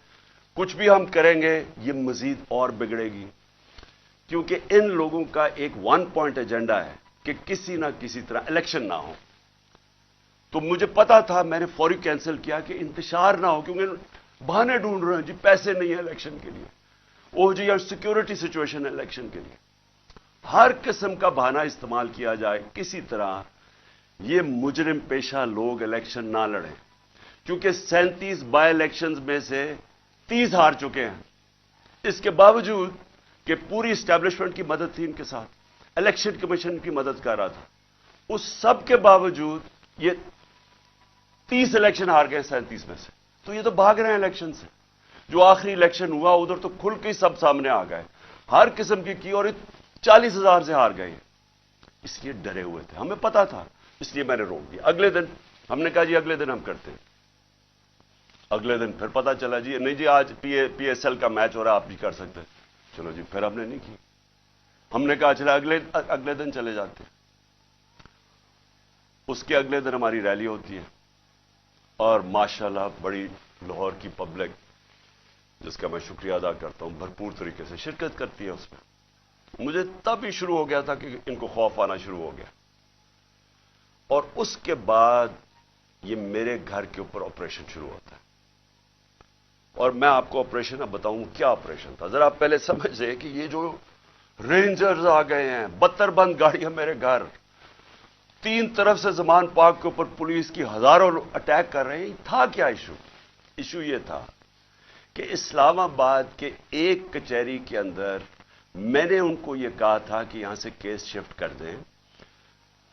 कुछ भी हम करेंगे ये मजीद और बिगड़ेगी। क्योंकि इन लोगों का एक 1 पॉइंट एजेंडा है कि किसी ना किसी तरह इलेक्शन ना हो। तो मुझे पता था, मैंने फौरी कैंसिल किया कि इंतशार ना हो, क्योंकि बहाने ढूंढ रहे हैं जी पैसे नहीं है इलेक्शन के लिए, ओ जी यार सिक्योरिटी सिचुएशन है इलेक्शन के लिए। हर किस्म का बहाना इस्तेमाल किया जाए, किसी तरह ये मुजरिम पेशा लोग इलेक्शन ना लड़ें। क्योंकि 37 बाय इलेक्शंस में से 30 हार चुके हैं। इसके बावजूद कि पूरी एस्टैब्लिशमेंट की मदद थी इनके साथ, इलेक्शन कमीशन की मदद कर रहा था, उस सब के बावजूद ये 30 इलेक्शन हार गए 37 में से। तो ये तो भाग रहे हैं इलेक्शन से। जो आखिरी इलेक्शन हुआ उधर तो खुल के सब सामने आ गए, हर किस्म की और 40,000 से हार गए। इसलिए डरे हुए थे, हमें पता था, इसलिए मैंने रोक दिया। अगले दिन हमने कहा जी अगले दिन हम करते हैं। अगले दिन फिर पता चला जी नहीं जी आज पीएसएल का मैच हो रहा है, आप भी कर सकते हैं। चलो जी, फिर हमने नहीं की। हमने कहा चला अगले दिन चले जाते हैं। उसके अगले दिन हमारी रैली होती है और माशाल्लाह बड़ी लाहौर की पब्लिक, जिसका मैं शुक्रिया अदा करता हूं, भरपूर तरीके से शिरकत करती है उसमें। मुझे तब ही शुरू हो गया था कि इनको खौफ आना शुरू हो गया। और उसके बाद ये मेरे घर के ऊपर ऑपरेशन शुरू होता है। और मैं आपको ऑपरेशन अब बताऊं क्या ऑपरेशन था। जरा आप पहले समझे कि ये जो रेंजर्स आ गए हैं, बत्तरबंद गाड़ियां मेरे घर, 3 तरफ से जमान पार्क के ऊपर पुलिस की हजारों अटैक कर रहे हैं। था क्या इशू ये था कि इस्लामाबाद के एक कचहरी के अंदर मैंने उनको ये कहा था कि यहां से केस शिफ्ट कर दें,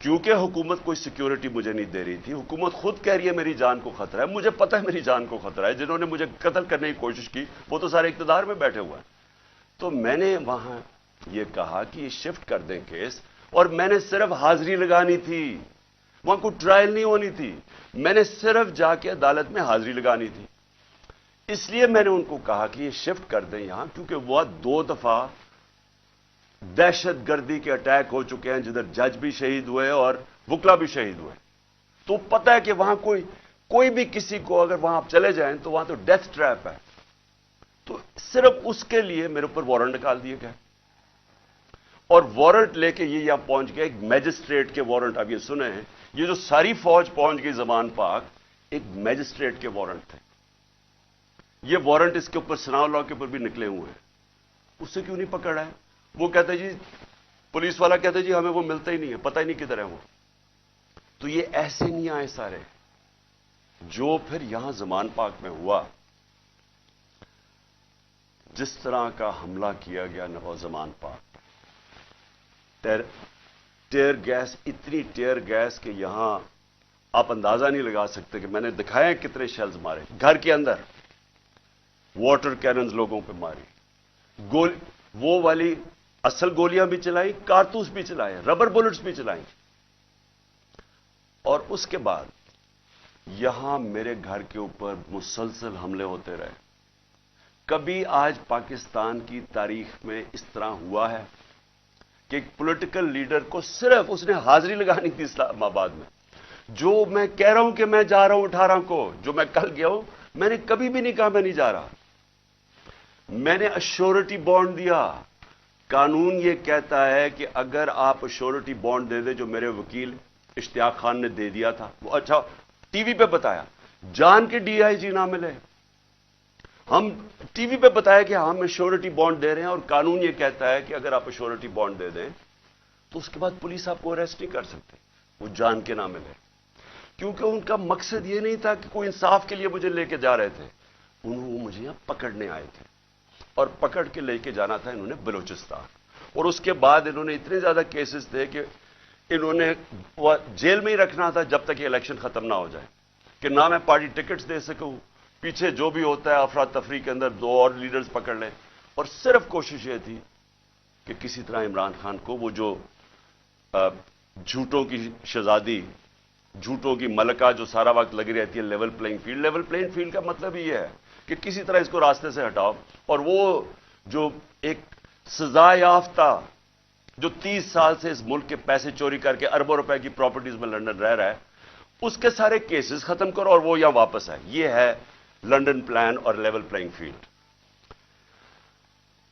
کیونکہ حکومت کوئی سیکیورٹی مجھے نہیں دے رہی تھی. حکومت خود کہہ رہی ہے میری جان کو خطرہ ہے. مجھے پتہ ہے میری جان کو خطرہ ہے. جنہوں نے مجھے قتل کرنے کی کوشش کی وہ تو سارے اقتدار میں بیٹھے ہوئے ہیں. تو میں نے وہاں یہ کہا کہ یہ شفٹ کر دیں کیس, اور میں نے صرف حاضری لگانی تھی, وہاں کوئی ٹرائل نہیں ہونی تھی. میں نے صرف جا کے عدالت میں حاضری لگانی تھی. اس لیے میں نے ان کو کہا کہ یہ شفٹ کر دیں یہاں, کیونکہ وہ 2 دفعہ دہشت گردی کے اٹیک ہو چکے ہیں جدھر جج بھی شہید ہوئے اور وکلا بھی شہید ہوئے. تو پتہ ہے کہ وہاں کوئی بھی کسی کو اگر وہاں آپ چلے جائیں تو وہاں تو ڈیتھ ٹریپ ہے. تو صرف اس کے لیے میرے اوپر وارنٹ نکال دیے گئے, اور وارنٹ لے کے یہ یہاں پہنچ گئے. ایک میجسٹریٹ کے وارنٹ, اب یہ سنیں, یہ جو ساری فوج پہنچ گئی زمان پاک, ایک میجسٹریٹ کے وارنٹ تھے. یہ وارنٹ اس کے اوپر ثناء اللہ کے اوپر بھی نکلے ہوئے ہیں. اسے کیوں نہیں پکڑ رہا ہے؟ وہ کہتے جی, پولیس والا کہتے جی ہمیں وہ ملتا ہی نہیں ہے, پتہ ہی نہیں کدھر ہے وہ. تو یہ ایسے نہیں آئے سارے. جو پھر یہاں زمان پاک میں ہوا, جس طرح کا حملہ کیا گیا نو زمان پاک, ٹیئر گیس, اتنی ٹیئر گیس کہ یہاں آپ اندازہ نہیں لگا سکتے کہ میں نے دکھایا کتنے شیلز مارے گھر کے اندر. واٹر کیننز لوگوں پہ ماری, وہ والی اصل گولیاں بھی چلائیں, کارتوس بھی چلائے, ربر بلٹس بھی چلائیں. اور اس کے بعد یہاں میرے گھر کے اوپر مسلسل حملے ہوتے رہے. کبھی آج پاکستان کی تاریخ میں اس طرح ہوا ہے کہ ایک پولیٹیکل لیڈر کو صرف اس نے حاضری لگانی تھی اسلام آباد میں. جو میں کہہ رہا ہوں کہ میں جا رہا ہوں 18 کو, جو میں کل گیا ہوں, میں نے کبھی بھی نہیں کہا میں نہیں جا رہا. میں نے اشورٹی بانڈ دیا. قانون یہ کہتا ہے کہ اگر آپ اشورٹی بانڈ دے دیں, جو میرے وکیل اشتیاق خان نے دے دیا تھا, وہ اچھا ٹی وی پہ بتایا, جان کے ڈی آئی جی نہ ملے, ہم ٹی وی پہ بتایا کہ ہم اشورٹی بانڈ دے رہے ہیں, اور قانون یہ کہتا ہے کہ اگر آپ اشورٹی بانڈ دے دیں تو اس کے بعد پولیس آپ کو اریسٹ نہیں کر سکتے, وہ جان کے نہ ملے. کیونکہ ان کا مقصد یہ نہیں تھا کہ کوئی انصاف کے لیے مجھے لے کے جا رہے تھے, وہ مجھے یہاں پکڑنے آئے تھے, اور پکڑ کے لے کے جانا تھا انہوں نے بلوچستان. اور اس کے بعد انہوں نے اتنے زیادہ کیسز تھے کہ انہوں نے جیل میں ہی رکھنا تھا جب تک یہ الیکشن ختم نہ ہو جائے, کہ نہ میں پارٹی ٹکٹس دے سکوں, پیچھے جو بھی ہوتا ہے افراتفری کے اندر 2 اور لیڈرز پکڑ لیں. اور صرف کوشش یہ تھی کہ کسی طرح عمران خان کو, وہ جو جھوٹوں کی شہزادی, جھوٹوں کی ملکہ جو سارا وقت لگی رہتی ہے level playing field, level playing field کا مطلب یہ ہے کہ کسی طرح اس کو راستے سے ہٹاؤ. اور وہ جو ایک سزا یافتہ جو 30 سال سے اس ملک کے پیسے چوری کر کے اربوں روپے کی پراپرٹیز میں لندن رہ رہا ہے, اس کے سارے کیسز ختم کرو اور وہ یہاں واپس ہے. یہ ہے لندن پلان اور لیول پلینگ فیلڈ.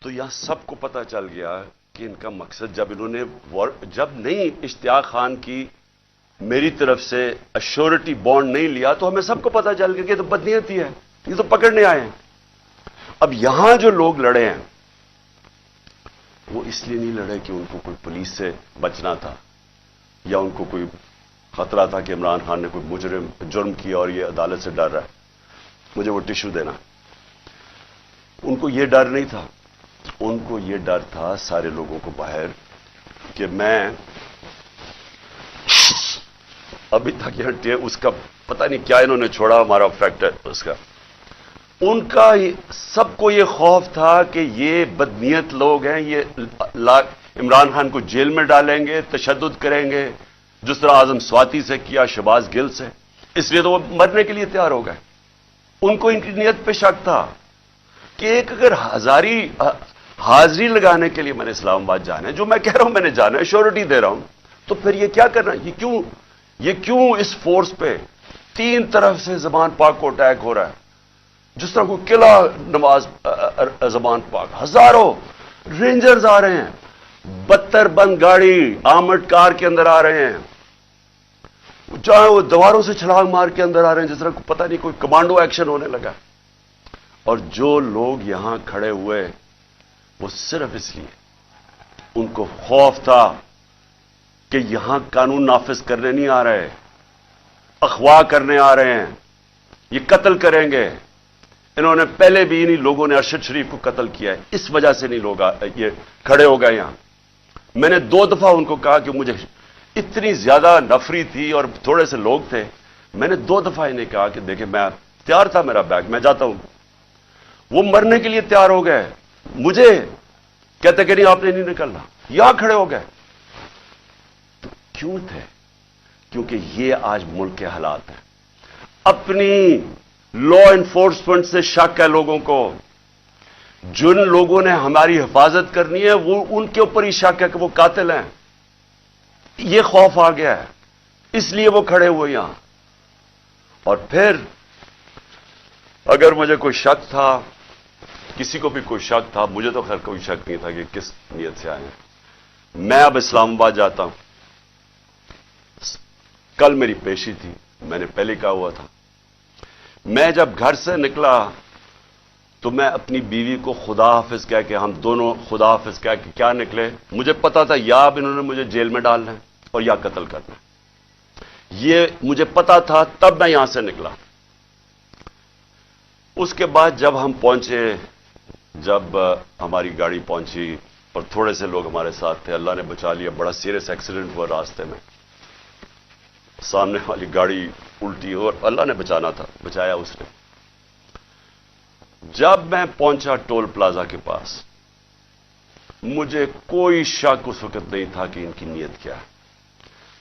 تو یہاں سب کو پتا چل گیا کہ ان کا مقصد, جب انہوں نے جب نہیں اشتیاق خان کی میری طرف سے اشورٹی بانڈ نہیں لیا, تو ہمیں سب کو پتا چل گیا کہ یہ تو بدنیتی ہے, یہ تو پکڑنے آئے ہیں. اب یہاں جو لوگ لڑے ہیں وہ اس لیے نہیں لڑے کہ ان کو کوئی پولیس سے بچنا تھا, یا ان کو کوئی خطرہ تھا کہ عمران خان نے کوئی جرم کیا اور یہ عدالت سے ڈر رہا ہے, مجھے وہ ٹشو دینا. ان کو یہ ڈر نہیں تھا. ان کو یہ ڈر تھا سارے لوگوں کو باہر کہ میں ابھی تک یہ اس کا پتہ نہیں کیا انہوں نے چھوڑا, ہمارا فیکٹ ہے اس کا. ان کا سب کو یہ خوف تھا کہ یہ بدنیت لوگ ہیں, یہ عمران خان کو جیل میں ڈالیں گے, تشدد کریں گے, جس طرح اعظم سواتی سے کیا, شہباز گل سے. اس لیے تو وہ مرنے کے لیے تیار ہو گئے. ان کو ان کی نیت پہ شک تھا کہ ایک اگر حاضری لگانے کے لیے میں نے اسلام آباد جانا ہے, جو میں کہہ رہا ہوں میں نے جانا ہے, شیورٹی دے رہا ہوں, تو پھر یہ کیا کرنا, یہ کیوں اس فورس پہ 3 طرف سے زمان پاک کو اٹیک ہو رہا ہے, جس طرح کوئی قلعہ نواز زمان پاک, ہزاروں رینجرز آ رہے ہیں, 72 بند گاڑی آرمڈ کار کے اندر آ رہے ہیں, چاہے وہ دیواروں سے چھلانگ مار کے اندر آ رہے ہیں, جس طرح پتہ نہیں کوئی کمانڈو ایکشن ہونے لگا. اور جو لوگ یہاں کھڑے ہوئے وہ صرف اس لیے, ان کو خوف تھا کہ یہاں قانون نافذ کرنے نہیں آ رہے, اغوا کرنے آ رہے ہیں, یہ قتل کریں گے. انہوں نے پہلے بھی انہی لوگوں نے ارشد شریف کو قتل کیا ہے, اس وجہ سے نہیں لوگ یہ کھڑے ہو گئے یہاں. میں نے 2 دفعہ ان کو کہا کہ مجھے اتنی زیادہ نفری تھی اور تھوڑے سے لوگ تھے. میں نے 2 دفعہ انہیں کہا کہ دیکھیں میں تیار تھا, میرا بیگ میں جاتا ہوں. وہ مرنے کے لیے تیار ہو گئے, مجھے کہتے کہ نہیں آپ نے نہیں نکلنا, یہاں کھڑے ہو گئے. تو کیوں تھے؟ کیونکہ یہ آج ملک کے حالات ہیں. اپنی لا انفورسمنٹ سے شک ہے لوگوں کو. جن لوگوں نے ہماری حفاظت کرنی ہے وہ ان کے اوپر ہی شک ہے کہ وہ قاتل ہیں. یہ خوف آ گیا ہے, اس لیے وہ کھڑے ہوئے یہاں. اور پھر اگر مجھے کوئی شک تھا, کسی کو بھی کوئی شک تھا, مجھے تو خیر کوئی شک نہیں تھا کہ کس نیت سے آئے ہیں. میں اب اسلام آباد جاتا ہوں. کل میری پیشی تھی, میں نے پہلے کہا ہوا تھا. میں جب گھر سے نکلا تو میں اپنی بیوی کو خدا حافظ کہہ کے, ہم دونوں خدا حافظ کہہ کے کیا نکلے. مجھے پتا تھا یا اب انہوں نے مجھے جیل میں ڈالنا ہے اور یا قتل کرنا ہے. یہ مجھے پتا تھا, تب میں یہاں سے نکلا. اس کے بعد جب ہم پہنچے, جب ہماری گاڑی پہنچی اور تھوڑے سے لوگ ہمارے ساتھ تھے, اللہ نے بچا لیا. بڑا سیریس ایکسیڈنٹ ہوا راستے میں, سامنے والی گاڑی الٹی اور اللہ نے بچانا تھا, بچایا اس نے. جب میں پہنچا ٹول پلازا کے پاس, مجھے کوئی شک اس وقت نہیں تھا کہ ان کی نیت کیا ہے.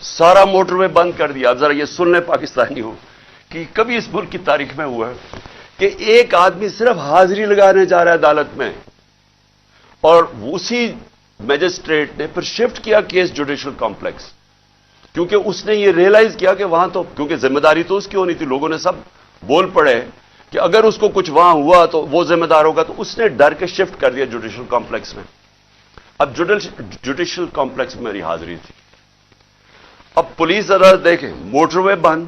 سارا موٹر وے بند کر دیا. اب ذرا یہ سن لیں پاکستانی ہو کہ کبھی اس ملک کی تاریخ میں ہوا ہے کہ ایک آدمی صرف حاضری لگانے جا رہا ہے عدالت میں, اور اسی میجسٹریٹ نے پھر شفٹ کیا کیس جوڈیشل کمپلیکس, کیونکہ اس نے یہ ریئلائز کیا کہ وہاں تو, کیونکہ ذمہ داری تو اس کی ہونی تھی. لوگوں نے سب بول پڑے کہ اگر اس کو کچھ وہاں ہوا تو وہ ذمہ دار ہوگا, تو اس نے ڈر کے شفٹ کر دیا جوڈیشل کمپلیکس میں. اب جوڈیشل کمپلیکس میں میری حاضری تھی. اب پولیس عدالت دیکھیں, موٹر وے بند,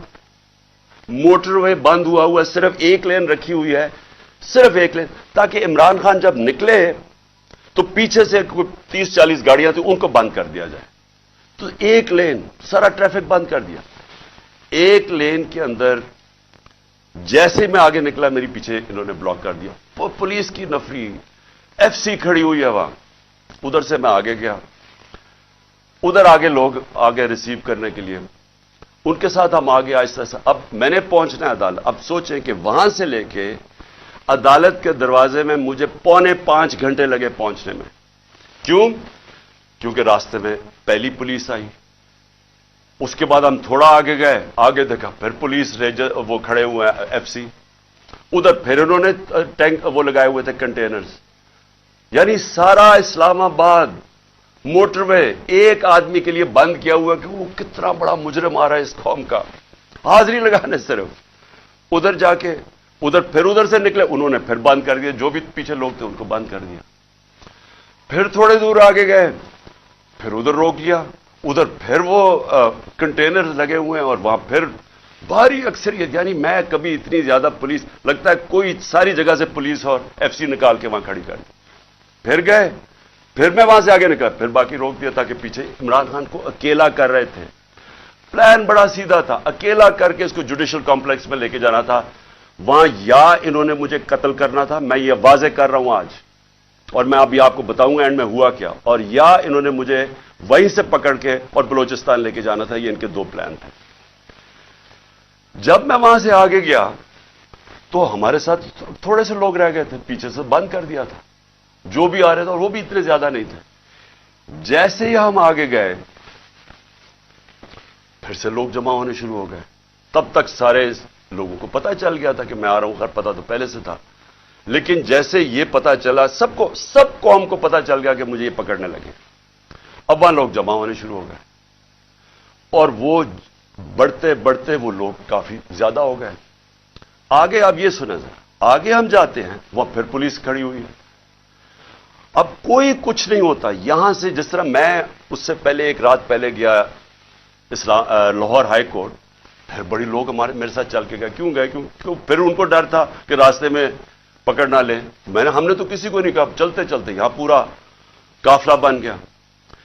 موٹر وے بند ہوا ہے, صرف ایک لین رکھی ہوئی ہے, صرف ایک لین, تاکہ عمران خان جب نکلے تو پیچھے سے 30-40 گاڑیاں تھیں, ان کو بند کر دیا جائے. تو ایک لین, سارا ٹریفک بند کر دیا. ایک لین کے اندر جیسے میں آگے نکلا, میری پیچھے انہوں نے بلاک کر دیا. پولیس کی نفری, ایف سی کھڑی ہوئی ہے وہاں. ادھر سے میں آگے گیا, ادھر آگے لوگ آگے ریسیو کرنے کے لیے, ان کے ساتھ ہم آگے آہستہ آہستہ. اب میں نے پہنچنا ہے عدالت. اب سوچیں کہ وہاں سے لے کے عدالت کے دروازے میں مجھے 4.25 گھنٹے لگے پہنچنے میں. کیوں؟ کیونکہ راستے میں پہلی پولیس آئی, اس کے بعد ہم تھوڑا آگے گئے, آگے دیکھا پھر پولیس ریجر وہ کھڑے ہوئے ہیں ایف سی, ادھر پھر انہوں نے ٹینک وہ لگائے ہوئے تھے کنٹینرز. یعنی سارا اسلام آباد موٹر وے ایک آدمی کے لیے بند کیا ہوا کہ وہ کتنا بڑا مجرم آ رہا ہے اس قوم کا, حاضری لگانے صرف. ادھر جا کے پھر ادھر سے نکلے, انہوں نے پھر بند کر دیا, جو بھی پیچھے لوگ تھے ان کو بند کر دیا. پھر تھوڑے دور آگے گئے, پھر ادھر روک لیا, ادھر پھر وہ کنٹینر لگے ہوئے ہیں, اور وہاں پھر بھاری اکثریت. یعنی میں کبھی اتنی زیادہ پولیس, لگتا ہے کوئی ساری جگہ سے پولیس اور ایف سی نکال کے وہاں کھڑی کر دی. پھر گئے, پھر میں وہاں سے آگے نکلا, پھر باقی روک دیا, تاکہ پیچھے عمران خان کو اکیلا کر رہے تھے. پلان بڑا سیدھا تھا, اکیلا کر کے اس کو جوڈیشل کمپلیکس میں لے کے جانا تھا. وہاں یا انہوں نے مجھے قتل کرنا تھا, میں یہ واضح کر رہا ہوں آج, اور میں ابھی آپ کو بتاؤں گا اینڈ میں ہوا کیا, اور یا انہوں نے مجھے وہیں سے پکڑ کے اور بلوچستان لے کے جانا تھا. یہ ان کے 2 پلان تھے. جب میں وہاں سے آگے گیا تو ہمارے ساتھ تھوڑے سے لوگ رہ گئے تھے, پیچھے سے بند کر دیا تھا. جو بھی آ رہے تھے, اور وہ بھی اتنے زیادہ نہیں تھے. جیسے ہی ہم آگے گئے, پھر سے لوگ جمع ہونے شروع ہو گئے. تب تک سارے لوگوں کو پتہ چل گیا تھا کہ میں آ رہا ہوں, خیر پتہ تو پہلے سے تھا. لیکن جیسے یہ پتہ چلا, سب قوم کو پتہ چل گیا کہ مجھے یہ پکڑنے لگے. اب وہاں لوگ جمع ہونے شروع ہو گئے, اور وہ بڑھتے بڑھتے وہ لوگ کافی زیادہ ہو گئے. آگے آپ یہ سنیں ذرا, آگے ہم جاتے ہیں, وہاں پھر پولیس کھڑی ہوئی ہے. اب کوئی کچھ نہیں ہوتا. یہاں سے جس طرح میں اس سے پہلے ایک رات پہلے گیا لاہور ہائی کورٹ, پھر بڑی لوگ میرے ساتھ چل کے گئے. کیوں گئے؟ کیوں پھر ان کو ڈر تھا کہ راستے میں پکڑ نہ لیں. ہم نے تو کسی کو نہیں کہا, چلتے چلتے یہاں پورا قافلہ بن گیا.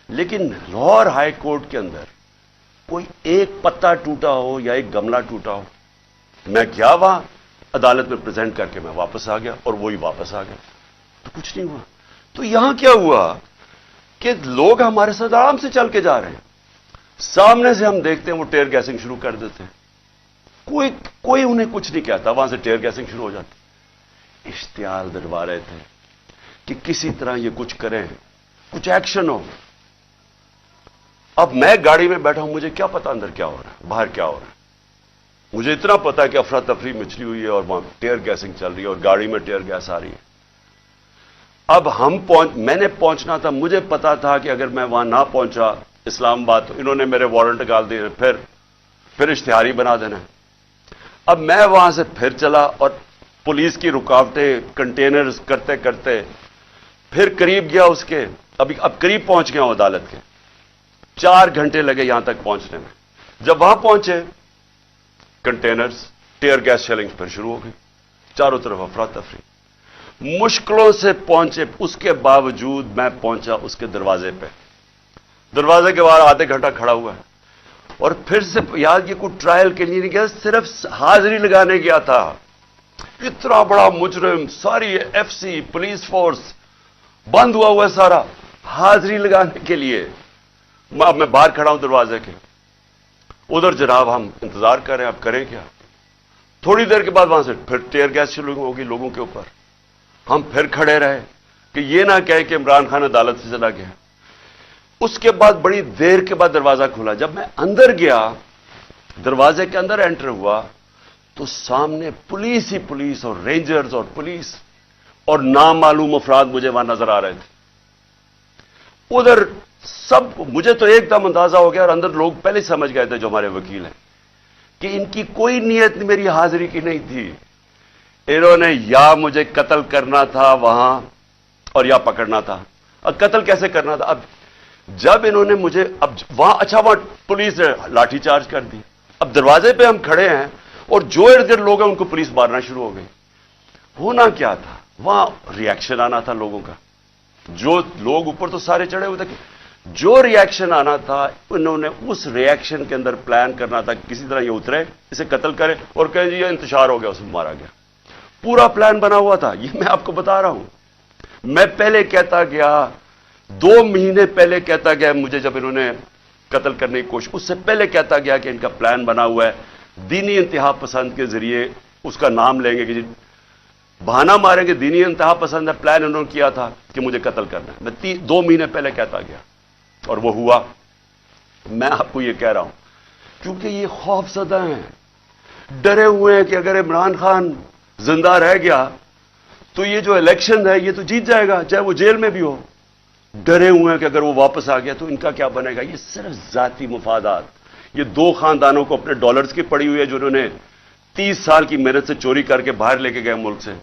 لیکن لاہور ہائی کورٹ کے اندر کوئی ایک پتا ٹوٹا ہو یا ایک گملہ ٹوٹا ہو. میں گیا وہاں عدالت میں پریزنٹ کر کے میں واپس آ گیا, اور وہی واپس آ گیا, تو کچھ نہیں ہوا. تو یہاں کیا ہوا کہ لوگ ہمارے ساتھ آرام سے چل کے جا رہے ہیں. सामने से हम देखते हैं वो टेयर गैसिंग शुरू कर देते हैं, कोई उन्हें कुछ नहीं कहता, वहां से टेयर गैसिंग शुरू हो जाती। इश्तिहार दिलवा रहे थे कि किसी तरह ये कुछ करें, कुछ एक्शन हो। अब मैं गाड़ी में बैठा हूं, मुझे क्या पता अंदर क्या हो रहा है, बाहर क्या हो रहा है। मुझे इतना पता है कि अफरा तफरी मचली हुई है और वहां टेयर गैसिंग चल रही है और गाड़ी में टेयर गैस आ रही है। अब मैंने पहुंचना था, मुझे पता था कि अगर मैं वहां ना पहुंचा इस्लामाबाद तो इन्होंने मेरे वारंट निकाल दिए, फिर इश्तिहारी बना देना। अब मैं वहां से फिर चला और पुलिस की रुकावटें कंटेनर्स करते करते फिर करीब गया उसके, अब करीब पहुंच गया हूं अदालत के। 4 घंटे लगे यहां तक पहुंचने में। जब वहां पहुंचे कंटेनर्स, टेयर गैस शेलिंग फिर शुरू हो गई, चारों तरफ अफरा तफरी। मुश्किलों से पहुंचे, उसके बावजूद मैं पहुंचा उसके दरवाजे पे। दरवाजे के बाहर आधे घंटा खड़ा हुआ है और फिर से याद, ये कोई ट्रायल के लिए नहीं गया, सिर्फ हाजिरी लगाने गया था। इतना बड़ा मुजरिम, सारी एफसी पुलिस फोर्स बंद हुआ है सारा, हाजिरी लगाने के लिए। अब मैं बाहर खड़ा हूं दरवाजे के, उधर जनाब हम इंतजार कर रहे हैं, अब करें क्या। थोड़ी देर के बाद वहां से फिर टेयर गैस शुरू होगी लोगों के ऊपर। हम फिर खड़े रहे कि ये ना कहे कि इमरान खान अदालत से चला गया। उसके बाद बड़ी देर के बाद दरवाजा खुला। जब मैं अंदर गया, दरवाजे के अंदर एंटर हुआ, तो सामने पुलिस ही पुलिस और रेंजर्स और पुलिस और नामालूम अफराद मुझे वहां नजर आ रहे थे। उधर सब, मुझे तो एकदम अंदाजा हो गया और अंदर लोग पहले समझ गए थे जो हमारे वकील हैं कि इनकी कोई नीयत मेरी हाजिरी की नहीं थी। इन्होंने या मुझे कत्ल करना था वहां और या पकड़ना था। अब कत्ल कैसे करना था? अब जब इन्होंने मुझे, अब वहां, अच्छा वहां पुलिस ने लाठीचार्ज कर दी। अब दरवाजे पे हम खड़े हैं और जो इर्द गिर्द लोग हैं उनको पुलिस मारना शुरू हो गई। होना क्या था, वहां रिएक्शन आना था लोगों का। जो लोग ऊपर तो सारे चढ़े हुए थे, जो रिएक्शन आना था उन्होंने उस रिएक्शन के अंदर प्लान करना था, किसी तरह ये उतरे, इसे कत्ल करे और कहे जी ये इंतशार हो गया, उसमें मारा गया। पूरा प्लान बना हुआ था, ये मैं आपको बता रहा हूं। मैं पहले कहता गया, 2 महीने पहले कहता गया मुझे, जब इन्होंने कत्ल करने की कोशिश, उससे पहले कहता गया कि इनका प्लान बना हुआ है, दीनी इंतहा पसंद के जरिए उसका नाम लेंगे, कि बहाना मारेंगे, दीनी इंतहा पसंद है, प्लान इन्होंने किया था कि मुझे कत्ल करना है। मैं 2 महीने पहले कहता गया और वो हुआ। मैं आपको ये कह रहा हूं क्योंकि ये खौफजदा हैं, डरे हुए हैं कि अगर इमरान खान जिंदा रह गया तो ये जो इलेक्शन है ये तो जीत जाएगा, चाहे वो जेल में भी हो। डरे हुए हैं कि अगर वो वापस आ गया तो इनका क्या बनेगा। ये सिर्फ जाती मुफादात, ये 2 खानदानों को अपने डॉलर्स की पड़ी हुई है, जो उन्होंने 30 साल की मेहनत से चोरी करके बाहर लेके गए मुल्क से।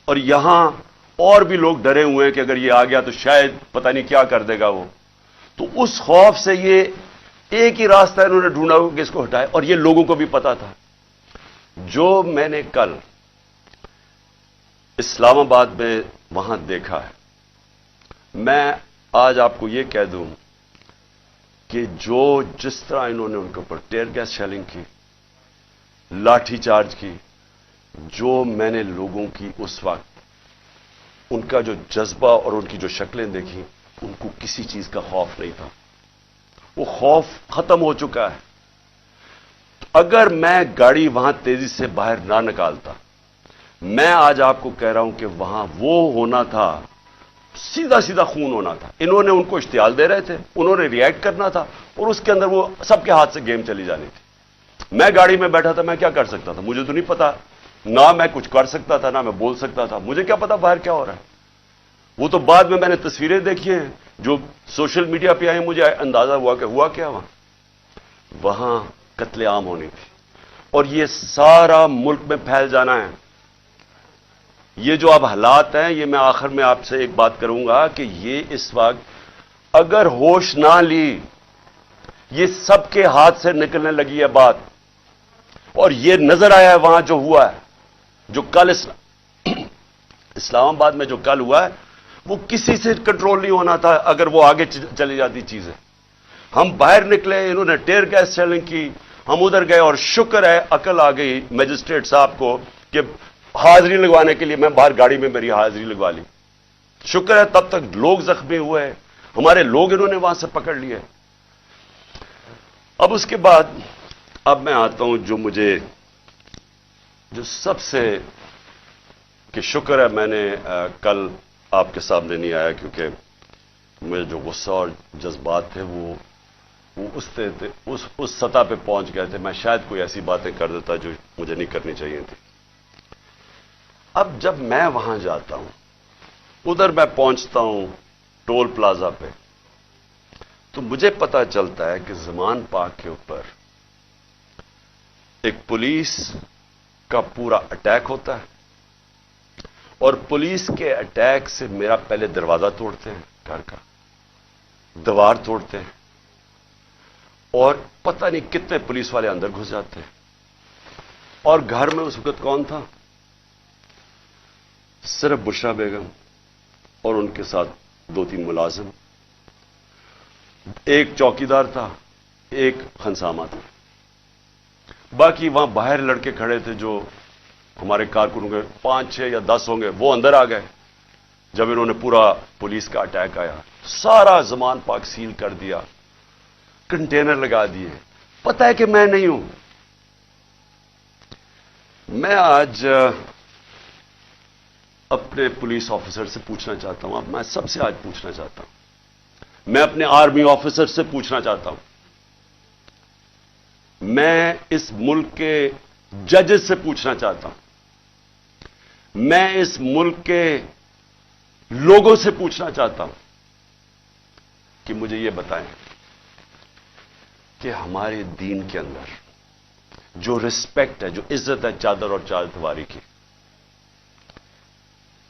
और यहां और भी लोग डरे हुए हैं कि अगर ये आ गया तो शायद पता नहीं क्या कर देगा वो। तो उस खौफ से ये एक ही रास्ता इन्होंने ढूंढा कि इसको हटाए, और ये लोगों को भी पता था। जो मैंने कल इस्लामाबाद में वहां देखा है, मैं आज आपको यह कह दूं कि जिस तरह इन्होंने उनके ऊपर टेयर गैस शेलिंग की, लाठीचार्ज की, जो मैंने लोगों की उस वक्त उनका जो जज्बा और उनकी जो शक्लें देखी, उनको किसी चीज का खौफ नहीं था। वो खौफ खत्म हो चुका है। अगर मैं गाड़ी वहां तेजी से बाहर ना निकालता, मैं आज आपको कह रहा हूं कि वहां वो होना था, सीधा सीधा खून होना था। इन्होंने उनको इश्तियाल दे रहे थे, उन्होंने रिएक्ट करना था और उसके अंदर वो सबके हाथ से गेम चली जानी थी। मैं गाड़ी में बैठा था, मैं क्या कर सकता था? मुझे तो नहीं पता, ना मैं कुछ कर सकता था, ना मैं बोल सकता था। मुझे क्या पता बाहर क्या हो रहा है। वो तो बाद में मैंने तस्वीरें देखी हैं जो सोशल मीडिया पे आई, मुझे अंदाजा हुआ कि हुआ क्या वहां कत्लेआम होनी थी। और ये सारा मुल्क में फैल जाना है। ये जो अब हालात हैं, ये मैं आखिर में आपसे एक बात करूंगा कि ये इस वक्त अगर होश ना ली, ये सबके हाथ से निकलने लगी है बात। और ये नजर आया है वहां जो हुआ है, जो कल इस्लामाबाद में जो कल हुआ है, वो किसी से कंट्रोल नहीं होना था अगर वो आगे चली जाती चीजें। हम बाहर निकले, इन्होंने टेयर गैस शेलिंग की, हम उधर गए और शुक्र है अकल आ गई मजिस्ट्रेट साहब को कि हाजिरी लगवाने के लिए मैं बाहर गाड़ी में मेरी हाजिरी लगवा ली। शुक्र है तब तक लोग जख्मी हुए, हमारे लोग इन्होंने वहां से पकड़ लिए। اب اس کے بعد اب میں آتا ہوں جو سب سے کہ شکر ہے میں نے کل آپ کے سامنے نہیں آیا، کیونکہ میرے جو غصہ اور جذبات تھے وہ اس سطح پہ پہنچ گئے تھے، میں شاید کوئی ایسی باتیں کر دیتا جو مجھے نہیں کرنی چاہیے تھی۔ اب جب میں وہاں جاتا ہوں، ادھر میں پہنچتا ہوں ٹول پلازا پہ، تو مجھے پتا چلتا ہے کہ زمان پاک کے اوپر ایک پولیس کا پورا اٹیک ہوتا ہے، اور پولیس کے اٹیک سے میرا پہلے دروازہ توڑتے ہیں، گھر کا دیوار توڑتے ہیں، اور پتہ نہیں کتنے پولیس والے اندر گھس جاتے ہیں۔ اور گھر میں اس وقت کون تھا؟ صرف بشرا بیگم اور ان کے ساتھ 2-3 ملازم، ایک چوکیدار تھا، ایک خنسامہ تھا، باقی وہاں باہر لڑکے کھڑے تھے جو ہمارے کارکنوں کے 5-6 یا 10 ہوں گے، وہ اندر آ گئے جب انہوں نے پورا پولیس کا اٹیک آیا، سارا زمان پاک سیل کر دیا، کنٹینر لگا دیے۔ پتہ ہے کہ میں نہیں ہوں۔ میں آج اپنے پولیس آفیسر سے پوچھنا چاہتا ہوں، اب میں سب سے آج پوچھنا چاہتا ہوں، میں اپنے آرمی آفیسر سے پوچھنا چاہتا ہوں، میں اس ملک کے ججز سے پوچھنا چاہتا ہوں، میں اس ملک کے لوگوں سے پوچھنا چاہتا ہوں کہ مجھے یہ بتائیں کہ ہمارے دین کے اندر جو رسپیکٹ ہے، جو عزت ہے چادر اور چادرواری کی،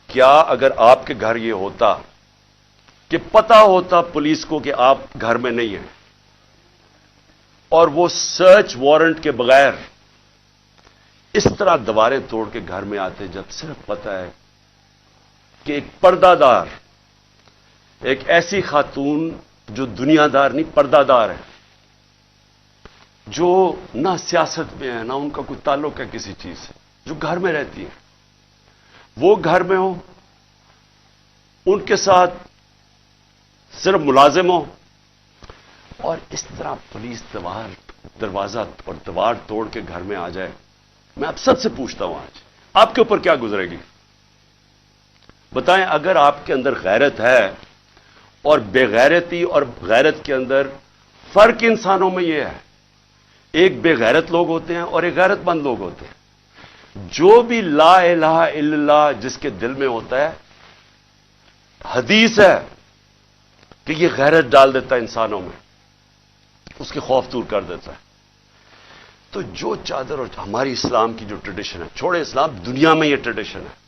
کیا اگر آپ کے گھر یہ ہوتا کہ پتا ہوتا پولیس کو کہ آپ گھر میں نہیں ہیں، اور وہ سرچ وارنٹ کے بغیر اس طرح دیواریں توڑ کے گھر میں آتے، جب صرف پتا ہے کہ ایک پردہ دار، ایک ایسی خاتون جو دنیا دار نہیں پردہ دار ہے، جو نہ سیاست میں ہے نہ ان کا کوئی تعلق ہے کسی چیز سے، جو گھر میں رہتی ہے، وہ گھر میں ہو، ان کے ساتھ صرف ملازم ہو، اور اس طرح پولیس دروازہ اور دیوار توڑ کے گھر میں آ جائے۔ میں آپ سب سے پوچھتا ہوں، آج آپ کے اوپر کیا گزرے گی؟ بتائیں، اگر آپ کے اندر غیرت ہے، اور بے غیرتی اور غیرت کے اندر فرق انسانوں میں یہ ہے، ایک بے غیرت لوگ ہوتے ہیں اور ایک غیرت مند لوگ ہوتے ہیں۔ جو بھی لا الہ الا اللہ جس کے دل میں ہوتا ہے، حدیث ہے کہ یہ غیرت ڈال دیتا ہے انسانوں میں، اس کے خوف دور کر دیتا ہے۔ تو جو چادر اور ہماری اسلام کی جو ٹریڈیشن ہے، چھوڑے اسلام، دنیا میں یہ ٹریڈیشن ہے،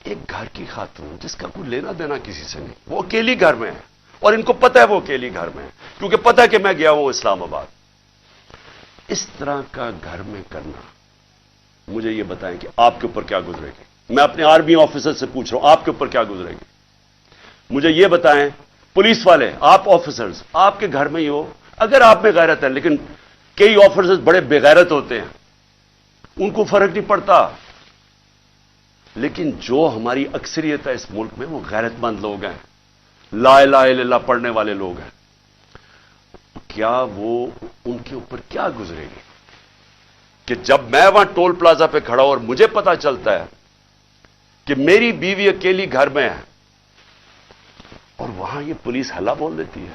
ایک گھر کی خاتون جس کا کوئی لینا دینا کسی سے نہیں، وہ اکیلی گھر میں ہے، اور ان کو پتہ ہے وہ اکیلی گھر میں ہے، کیونکہ پتہ ہے کہ میں گیا ہوں اسلام آباد۔ اس طرح کا گھر میں کرنا، مجھے یہ بتائیں کہ آپ کے اوپر کیا گزرے گی؟ میں اپنے آرمی آفیسر سے پوچھ رہا ہوں، آپ کے اوپر کیا گزرے گی؟ مجھے یہ بتائیں، پولیس والے، آپ آفیسرز، آپ کے گھر میں ہی ہو، اگر آپ میں غیرت ہے، لیکن کئی آفیسرز بڑے بے غیرت ہوتے ہیں، ان کو فرق نہیں پڑتا، لیکن جو ہماری اکثریت ہے اس ملک میں، وہ غیرت مند لوگ ہیں، لا الہ الا اللہ پڑھنے والے لوگ ہیں۔ کیا وہ ان کے اوپر کیا گزرے گی کہ جب میں وہاں ٹول پلازا پہ کھڑا ہوں اور مجھے پتا چلتا ہے کہ میری بیوی اکیلی گھر میں ہے، اور وہاں یہ پولیس ہلا بول دیتی ہے،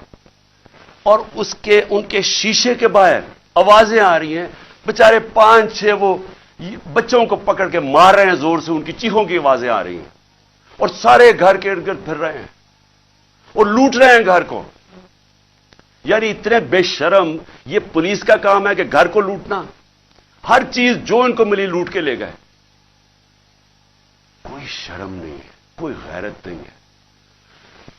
اور ان کے شیشے کے باہر آوازیں آ رہی ہیں، بےچارے 5-6 وہ بچوں کو پکڑ کے مار رہے ہیں زور سے، ان کی چیخوں کی آوازیں آ رہی ہیں، اور سارے گھر کے ارد گرد پھر رہے ہیں اور لوٹ رہے ہیں گھر کو۔ یعنی اتنے بے شرم، یہ پولیس کا کام ہے کہ گھر کو لوٹنا، ہر چیز جو ان کو ملی لوٹ کے لے گئے، کوئی شرم نہیں ہے، کوئی غیرت نہیں ہے۔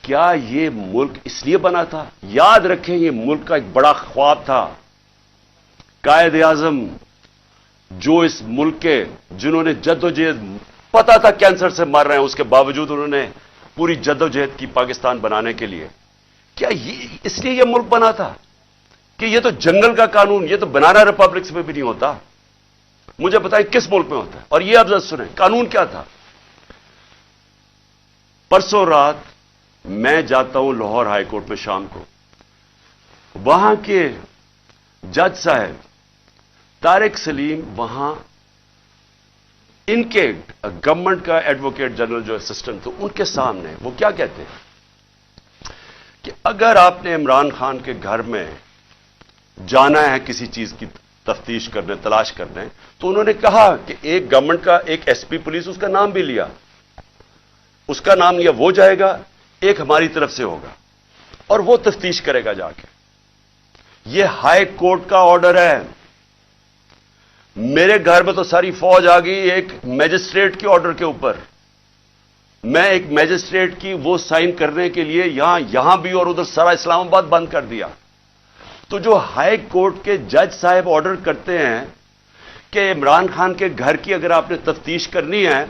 کیا یہ ملک اس لیے بنا تھا؟ یاد رکھیں، یہ ملک کا ایک بڑا خواب تھا۔ قائد اعظم جو اس ملک کے، جنہوں نے جدوجہد، پتا تھا کینسر سے مر رہے ہیں، اس کے باوجود انہوں نے پوری جدوجہد کی پاکستان بنانے کے لیے۔ کیا یہ اس لیے یہ ملک بنا تھا کہ یہ تو جنگل کا قانون، یہ تو بنانا ریپبلکس میں بھی نہیں ہوتا؟ مجھے بتائیں کس ملک میں ہوتا ہے؟ اور یہ اب ذرا سنیں، قانون کیا تھا؟ پرسوں رات میں جاتا ہوں لاہور ہائی کورٹ میں شام کو، وہاں کے जज साहब तारिक सलीम वहां इनके गवर्नमेंट का एडवोकेट जनरल जो असिस्टेंट थे उनके सामने वो क्या कहते हैं कि अगर आपने इमरान खान के घर में जाना है किसी चीज की तफ्तीश करने, तलाश करने, तो उन्होंने कहा कि एक गवर्नमेंट का एक एसपी पुलिस, उसका नाम भी लिया, उसका नाम लिया, वो जाएगा, एक हमारी तरफ से होगा और वो तफ्तीश करेगा जाके। ये हाई कोर्ट का ऑर्डर है। मेरे घर में तो सारी फौज आ गई एक मैजिस्ट्रेट के ऑर्डर के ऊपर। मैं एक मैजिस्ट्रेट की वो साइन करने के लिए यहां भी और उधर सारा इस्लामाबाद बंद कर दिया। तो जो हाई कोर्ट के जज साहब ऑर्डर करते हैं कि इमरान खान के घर की अगर आपने तफ्तीश करनी है,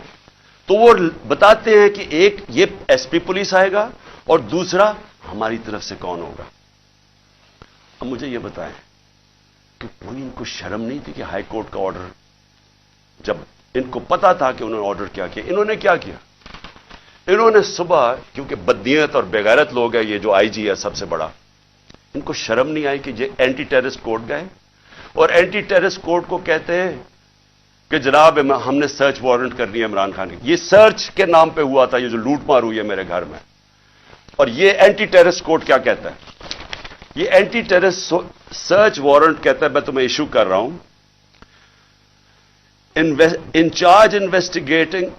तो वो बताते हैं कि एक ये एसपी पुलिस आएगा और दूसरा हमारी तरफ से कौन होगा। अब मुझे ये बताएं कि कोई इनको शर्म नहीं थी कि हाई कोर्ट का ऑर्डर, जब इनको पता था कि उन्होंने ऑर्डर क्या किया, इन्होंने क्या किया? इन्होंने सुबह, क्योंकि बदनीयत और बेगैरत लोग हैं ये जो आईजी है सबसे बड़ा, इनको शर्म नहीं आई कि ये एंटी टेररिस्ट कोर्ट गए और एंटी टेररिस्ट कोर्ट को कहते हैं कि जनाब हमने सर्च वारंट करनी है इमरान खान की। ये सर्च के नाम पे हुआ था, ये जो लूट मार हुई है मेरे घर में। और ये एंटी टेररिस्ट कोर्ट क्या कहता है? ये एंटी टेररिस्ट सर्च वारंट कहता है मैं तुम्हें इशू कर रहा हूं, इंचार्ज इन्वेस्टिगेटिंग,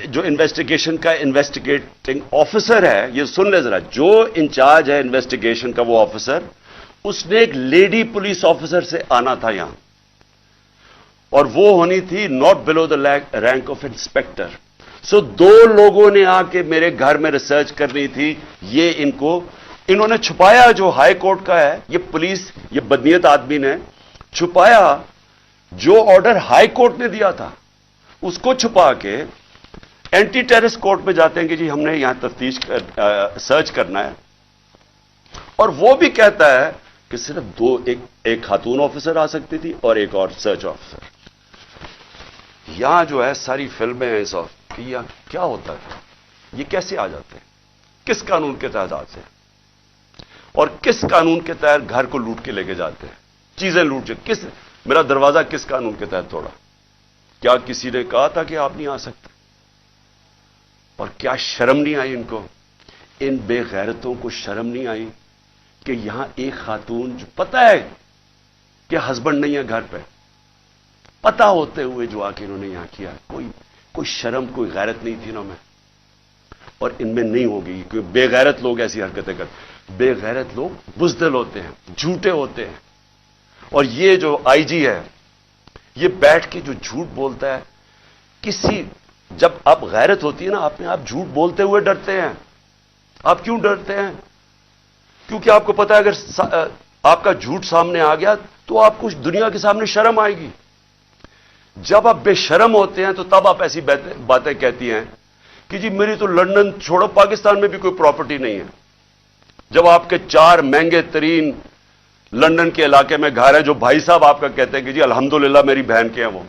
जो इन्वेस्टिगेशन का इन्वेस्टिगेटिंग ऑफिसर है, ये सुन ले जरा, जो इंचार्ज है इन्वेस्टिगेशन का वो ऑफिसर, उसने एक लेडी पुलिस ऑफिसर से आना था यहां, और वो होनी थी not below the rank of inspector. So दो लोगों ने आके मेरे घर में रिसर्च करनी थी। ये इन्होंने छुपाया, जो हाई कोर्ट का है, ये पुलिस, ये बदनीयत आदमी ने छुपाया जो ऑर्डर हाई कोर्ट ने दिया था, उसको छुपा के एंटी टेररिस्ट कोर्ट में जाते हैं कि जी हमने यहां तफ्तीश सर्च करना है। और वो भी कहता है कि सिर्फ एक खातून ऑफिसर आ सकती थी और एक और सर्च ऑफिसर। यहां जो है सारी फिल्में हैं सब कि यह क्या होता है, ये कैसे आ जाते हैं, किस कानून के तहत आते हैं और किस कानून के तहत घर को लूट के लेके जाते हैं, चीजें लूट के, मेरा दरवाजा किस कानून के तहत तोड़ा? क्या किसी ने कहा था कि आप नहीं आ सकते? और क्या शर्म नहीं आई इनको? इन बेगैरतों को शर्म नहीं आई कि यहां एक खातून, जो पता है कि हस्बैंड नहीं है घर पे, पता होते हुए जो आके इन्होंने यहां किया, कोई शर्म, कोई गैरत नहीं थी इनमें। और इनमें नहीं होगी, क्योंकि बेगैरत लोग ऐसी हरकतें करते। बेगैरत लोग बुज़दिल होते हैं, झूठे होते हैं। और ये जो आईजी है, ये बैठ के जो झूठ बोलता है, जब आप गैरत होती है ना, अपने आप झूठ बोलते हुए डरते हैं। आप क्यों डरते हैं? क्योंकि आपको पता है अगर आपका झूठ सामने आ गया तो आपको दुनिया के सामने शर्म आएगी। जब आप बेशर्म होते हैं तो तब आप ऐसी बातें कहती हैं कि जी मेरी तो लंदन छोड़ो, पाकिस्तान में भी कोई प्रॉपर्टी नहीं है। जब आपके 4 महंगे तरीन लंदन के इलाके में घर है, जो भाई साहब आपका कहते हैं कि जी अल्हम्दुलिल्लाह मेरी बहन के हैं वो,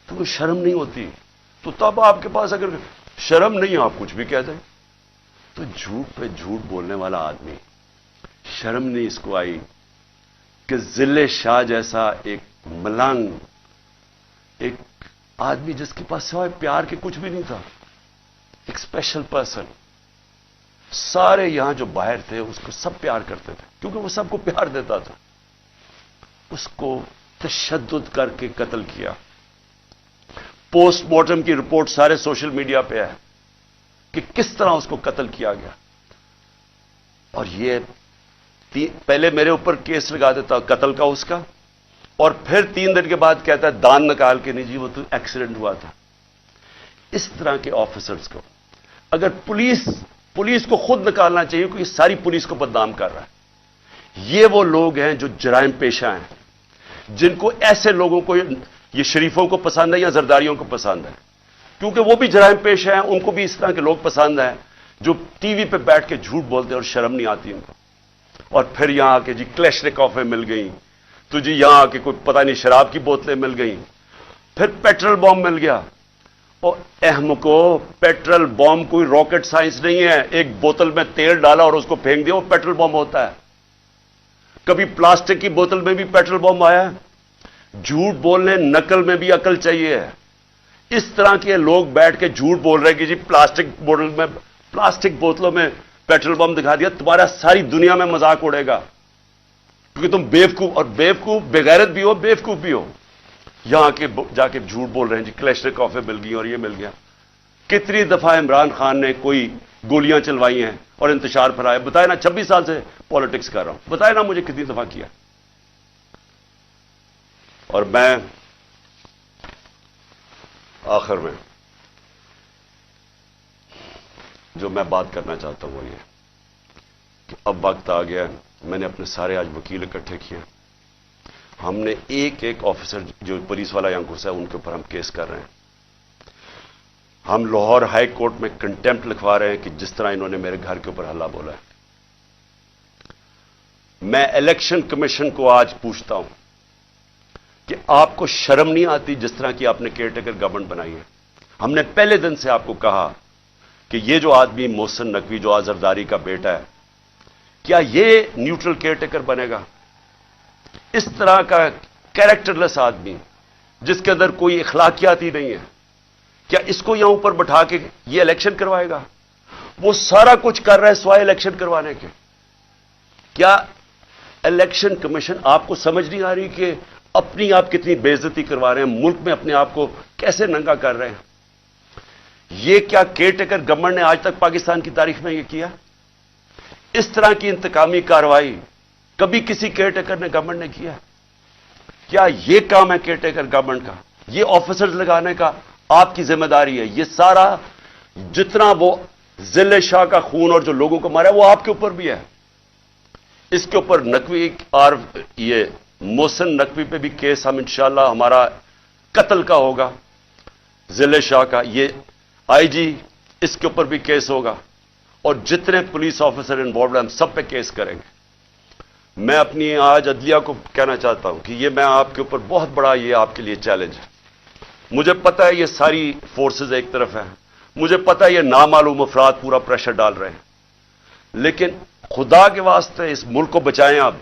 तो कोई शर्म नहीं होती। तो तब आपके पास अगर शर्म नहीं, आप कुछ भी कह दें। तो झूठ पे झूठ बोलने वाला आदमी, शर्म नहीं इसको आई कि जिले शाह जैसा एक मलंग, एक आदमी जिसके पास सिवाय प्यार के कुछ भी नहीं था, एक स्पेशल पर्सन, सारे यहां जो बाहर थे उसको सब प्यार करते थे क्योंकि वो सबको प्यार देता था। उसको तशद्दुद करके कत्ल किया। पोस्टमार्टम की रिपोर्ट सारे सोशल मीडिया पे है कि किस तरह उसको कत्ल किया गया। और ये पहले मेरे ऊपर केस लगा देता कत्ल का उसका, और फिर 3 दिन के बाद कहता है दान निकाल के, नहीं जी वो तो एक्सीडेंट हुआ था। इस तरह के ऑफिसर्स को अगर पुलिस को खुद निकालना चाहिए, क्योंकि सारी पुलिस को बदनाम कर रहा है। ये वो लोग हैं जो जराइम पेशा हैं, जिनको ऐसे लोगों को, ये शरीफों को पसंद है या जरदारियों को पसंद है, क्योंकि वो भी जराइम पेशा हैं, उनको भी इस तरह के लोग पसंद हैं जो टीवी पे बैठ के झूठ बोलते हैं और शर्म नहीं आती उनको। और फिर यहां आके जी क्लैशनिकोवें मिल गई, तो जी यहां आके कोई पता नहीं शराब की बोतलें मिल गई, फिर पेट्रोल बॉम्ब मिल गया। और अहमको, पेट्रोल बॉम्ब कोई रॉकेट साइंस नहीं है। एक बोतल में तेल डाला और उसको फेंक दिया, वो पेट्रोल बॉम्ब होता है। कभी प्लास्टिक की बोतल में भी पेट्रोल बम आया है? झूठ बोलने नकल में भी अकल चाहिए है। इस तरह के लोग बैठ के झूठ बोल रहे हैं कि जी प्लास्टिक बोतलों में पेट्रोल बम दिखा दिया, तुम्हारा सारी दुनिया में मजाक उड़ेगा, क्योंकि तुम बेवकूफ, और बेवकूफ बेगैरत भी हो, बेवकूफ भी हो। यहां के जाके झूठ बोल रहे हैं जी क्लैशनिकोव मिल गई और ये मिल गया। कितनी दफा इमरान खान ने कोई गोलियां चलवाई हैं और इंतशार फैलाया? बताए ना, 26 साल से पॉलिटिक्स कर रहा हूं, बताए ना मुझे कितनी दफा किया। और मैं आखिर में जो मैं बात करना चाहता हूं वो ये कि अब वक्त आ गया, मैंने अपने सारे आज वकील इकट्ठे किए, हमने एक एक ऑफिसर जो पुलिस वाला अंकुश है उनके ऊपर हम केस कर रहे हैं। हम लाहौर हाई कोर्ट में कंटेम्प्ट लिखवा रहे हैं कि जिस तरह इन्होंने मेरे घर के ऊपर हल्ला बोला है। मैं इलेक्शन कमीशन को आज पूछता हूं कि आपको शर्म नहीं आती जिस तरह की आपने केयरटेकर गवर्नमेंट बनाई है? हमने पहले दिन से आपको कहा कि ये जो आदमी मोहसिन नकवी जो जरदारी का बेटा है, क्या ये न्यूट्रल केयरटेकर बनेगा? इस तरह का कैरेक्टरलेस आदमी जिसके अंदर कोई इखलाकियात ही नहीं है, क्या इसको यहां ऊपर बैठा के ये इलेक्शन करवाएगा? वो सारा कुछ कर रहा है सिवाय इलेक्शन करवाने के। क्या इलेक्शन कमीशन, आपको समझ नहीं आ रही कि अपनी आप कितनी बेइज्जती करवा रहे हैं, मुल्क में अपने आप को कैसे नंगा कर रहे हैं? ये क्या केयरटेकर गवर्नमेंट ने आज तक पाकिस्तान की तारीख में ये किया? इस तरह की इंतकामी कार्रवाई कभी किसी केयरटेकर ने गवर्नमेंट ने किया? क्या ये काम है केयरटेकर गवर्नमेंट का? ये ऑफिसर्स लगाने का आपकी जिम्मेदारी है। ये सारा जितना वो जिले शाह का खून और जो लोगों को मारा वो आपके ऊपर भी है। इसके ऊपर नकवी और ये मोहसिन नकवी पे भी केस हम इंशाल्लाह हमारा कत्ल का होगा, जिले शाह का, ये आईजी, इसके ऊपर भी केस होगा, और जितने पुलिस ऑफिसर इन्वॉल्व हैं हम सब पे केस करेंगे। मैं अपनी आज अदलिया को कहना चाहता हूं कि ये मैं आपके ऊपर बहुत बड़ा ये आपके लिए चैलेंज है। मुझे पता है ये सारी फोर्सेस एक तरफ हैं, मुझे पता है ये नामालूम अफराद पूरा प्रेशर डाल रहे हैं, लेकिन खुदा के वास्ते इस मुल्क को बचाएं। आप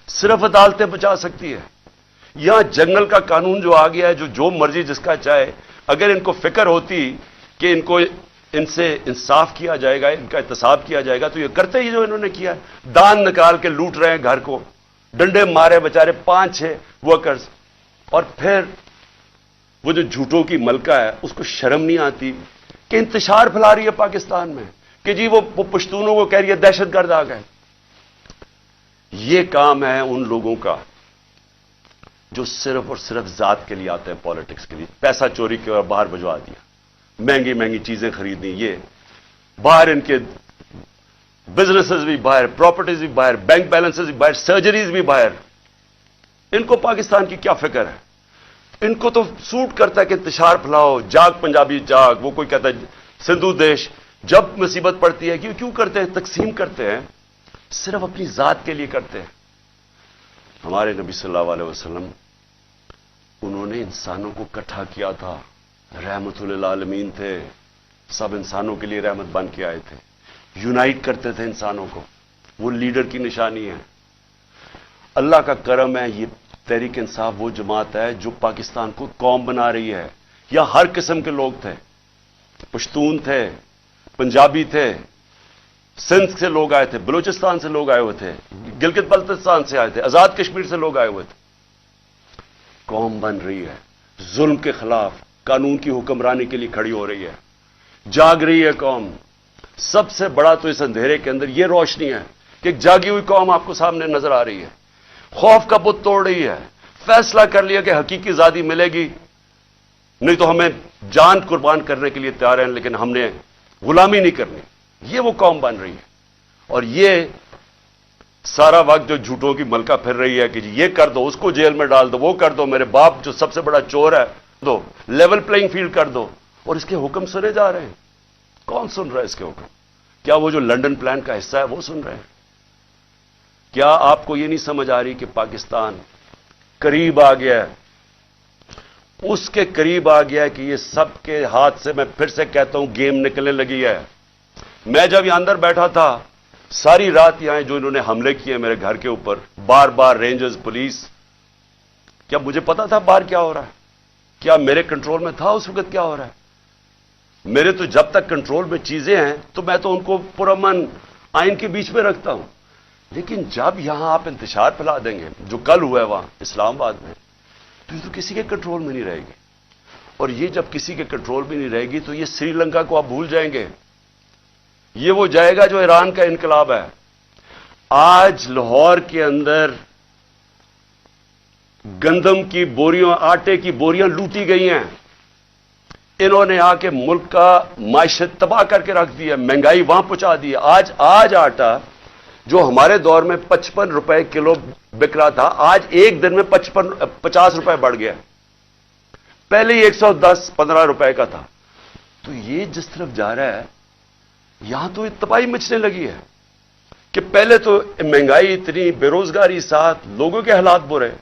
सिर्फ अदालतें बचा सकती है। यहां जंगल का कानून जो आ गया है, जो मर्जी जिसका चाहे, अगर इनको फिक्र होती कि इनको इनसे इंसाफ किया जाएगा, इनका एहतसाब किया जाएगा, तो ये करते ही जो इन्होंने किया। दान निकाल के लूट रहे हैं घर को, डंडे मारे बेचारे 5-6 वर्कर्स, और फिर वो जो झूठों की मलका है उसको शर्म नहीं आती कि इंतशार फैला रही है पाकिस्तान में कि जी वो पश्तूनों को कह रही है दहशतगर्द आ गए। ये काम है उन लोगों का जो सिर्फ और सिर्फ जात के लिए आते हैं, पॉलिटिक्स के लिए। पैसा चोरी के और बाहर भिजवा दिया, महंगी महंगी चीजें खरीदनी, ये बाहर इनके बिजनेसेस भी बाहर, प्रॉपर्टीज भी बाहर, बैंक बैलेंसेस भी बाहर, सर्जरीज भी बाहर। इनको पाकिस्तान की क्या फिक्र है? इनको तो सूट करता है कि इंतशार फैलाओ, जाग पंजाबी जाग। वो कोई कहता है सिंधु देश, जब मुसीबत पड़ती है क्यों करते हैं? तकसीम करते हैं, सिर्फ अपनी जात के लिए करते हैं। हमारे नबी सल्लल्लाहु अलैहि वसल्लम, उन्होंने इंसानों को इकट्ठा किया था, रहमतुल आलमीन थे, सब इंसानों के लिए रहमत बन के आए थे, यूनाइट करते थे इंसानों को। वो लीडर की निशानी है। अल्लाह का करम है, ये तहरीक इंसाफ वो जमात है जो पाकिस्तान को कौम बना रही है। यहां हर किस्म के लोग थे, पश्तून थे, पंजाबी थे, सिंध से लोग आए थे, बलूचिस्तान से लोग आए हुए थे, गिलगित बल्तिस्तान से आए थे, आजाद कश्मीर से लोग आए हुए थे। कौम बन रही है, जुल्म के खिलाफ कानून की हुक्मरानी के लिए खड़ी हो रही है, जाग रही है कौम। सबसे बड़ा तो इस अंधेरे के अंदर यह रोशनी है कि एक जागी हुई कौम आपको सामने नजर आ रही है, खौफ का बुत तोड़ रही है, फैसला कर लिया कि हकीकी आजादी मिलेगी, नहीं तो हमें जान कुर्बान करने के लिए तैयार हैं, लेकिन हमने गुलामी नहीं करनी। ये वो कौम बन रही है। और ये सारा वक्त जो झूठों की मलका फिर रही है कि ये कर दो, उसको जेल में डाल दो, वो कर दो, मेरे बाप जो सबसे बड़ा चोर है दो, लेवल प्लेइंग फील्ड कर दो, और इसके हुक्म सुने जा रहे हैं। कौन सुन रहा है इसके हुक्म? क्या वो जो लंदन प्लान का हिस्सा है वो सुन रहे हैं? क्या आपको ये नहीं समझ आ रही कि पाकिस्तान करीब आ गया है, उसके करीब आ गया है कि ये सबके हाथ से, मैं फिर से कहता हूं, गेम निकलने लगी है। मैं जब यहां अंदर बैठा था, सारी रात यहां जो इन्होंने हमले किए मेरे घर के ऊपर, बार बार रेंजर्स, पुलिस, क्या मुझे पता था बाहर क्या हो रहा है? क्या मेरे कंट्रोल में था उस वक्त क्या हो रहा है? मेरे तो जब तक कंट्रोल में चीजें हैं तो मैं तो उनको पुरअमन आइन के बीच में रखता हूं, लेकिन जब यहां आप इंतशार फैला देंगे, जो कल हुआ है वहां इस्लामाबाद में, तो ये तो किसी के कंट्रोल में नहीं रहेगी। और ये जब किसी के कंट्रोल में नहीं रहेगी तो ये श्रीलंका को आप भूल जाएंगे, ये वो जाएगा जो ईरान का इनकलाब है। आज लाहौर के अंदर गंदम की बोरियों, आटे की बोरियां लूटी गई हैं। इन्होंने आके मुल्क का माइशत तबाह करके रख दिया, महंगाई वहां पहुंचा दी। आज आटा जो हमारे दौर में 55 रुपए किलो बिक रहा था, आज एक दिन में 50 रुपए बढ़ गया। पहले ही 110-15 रुपए का था। तो ये जिस तरफ जा रहा है, यहां तो तबाही मचने लगी है कि पहले तो महंगाई इतनी, बेरोजगारी साथ, लोगों के हालात बुरे,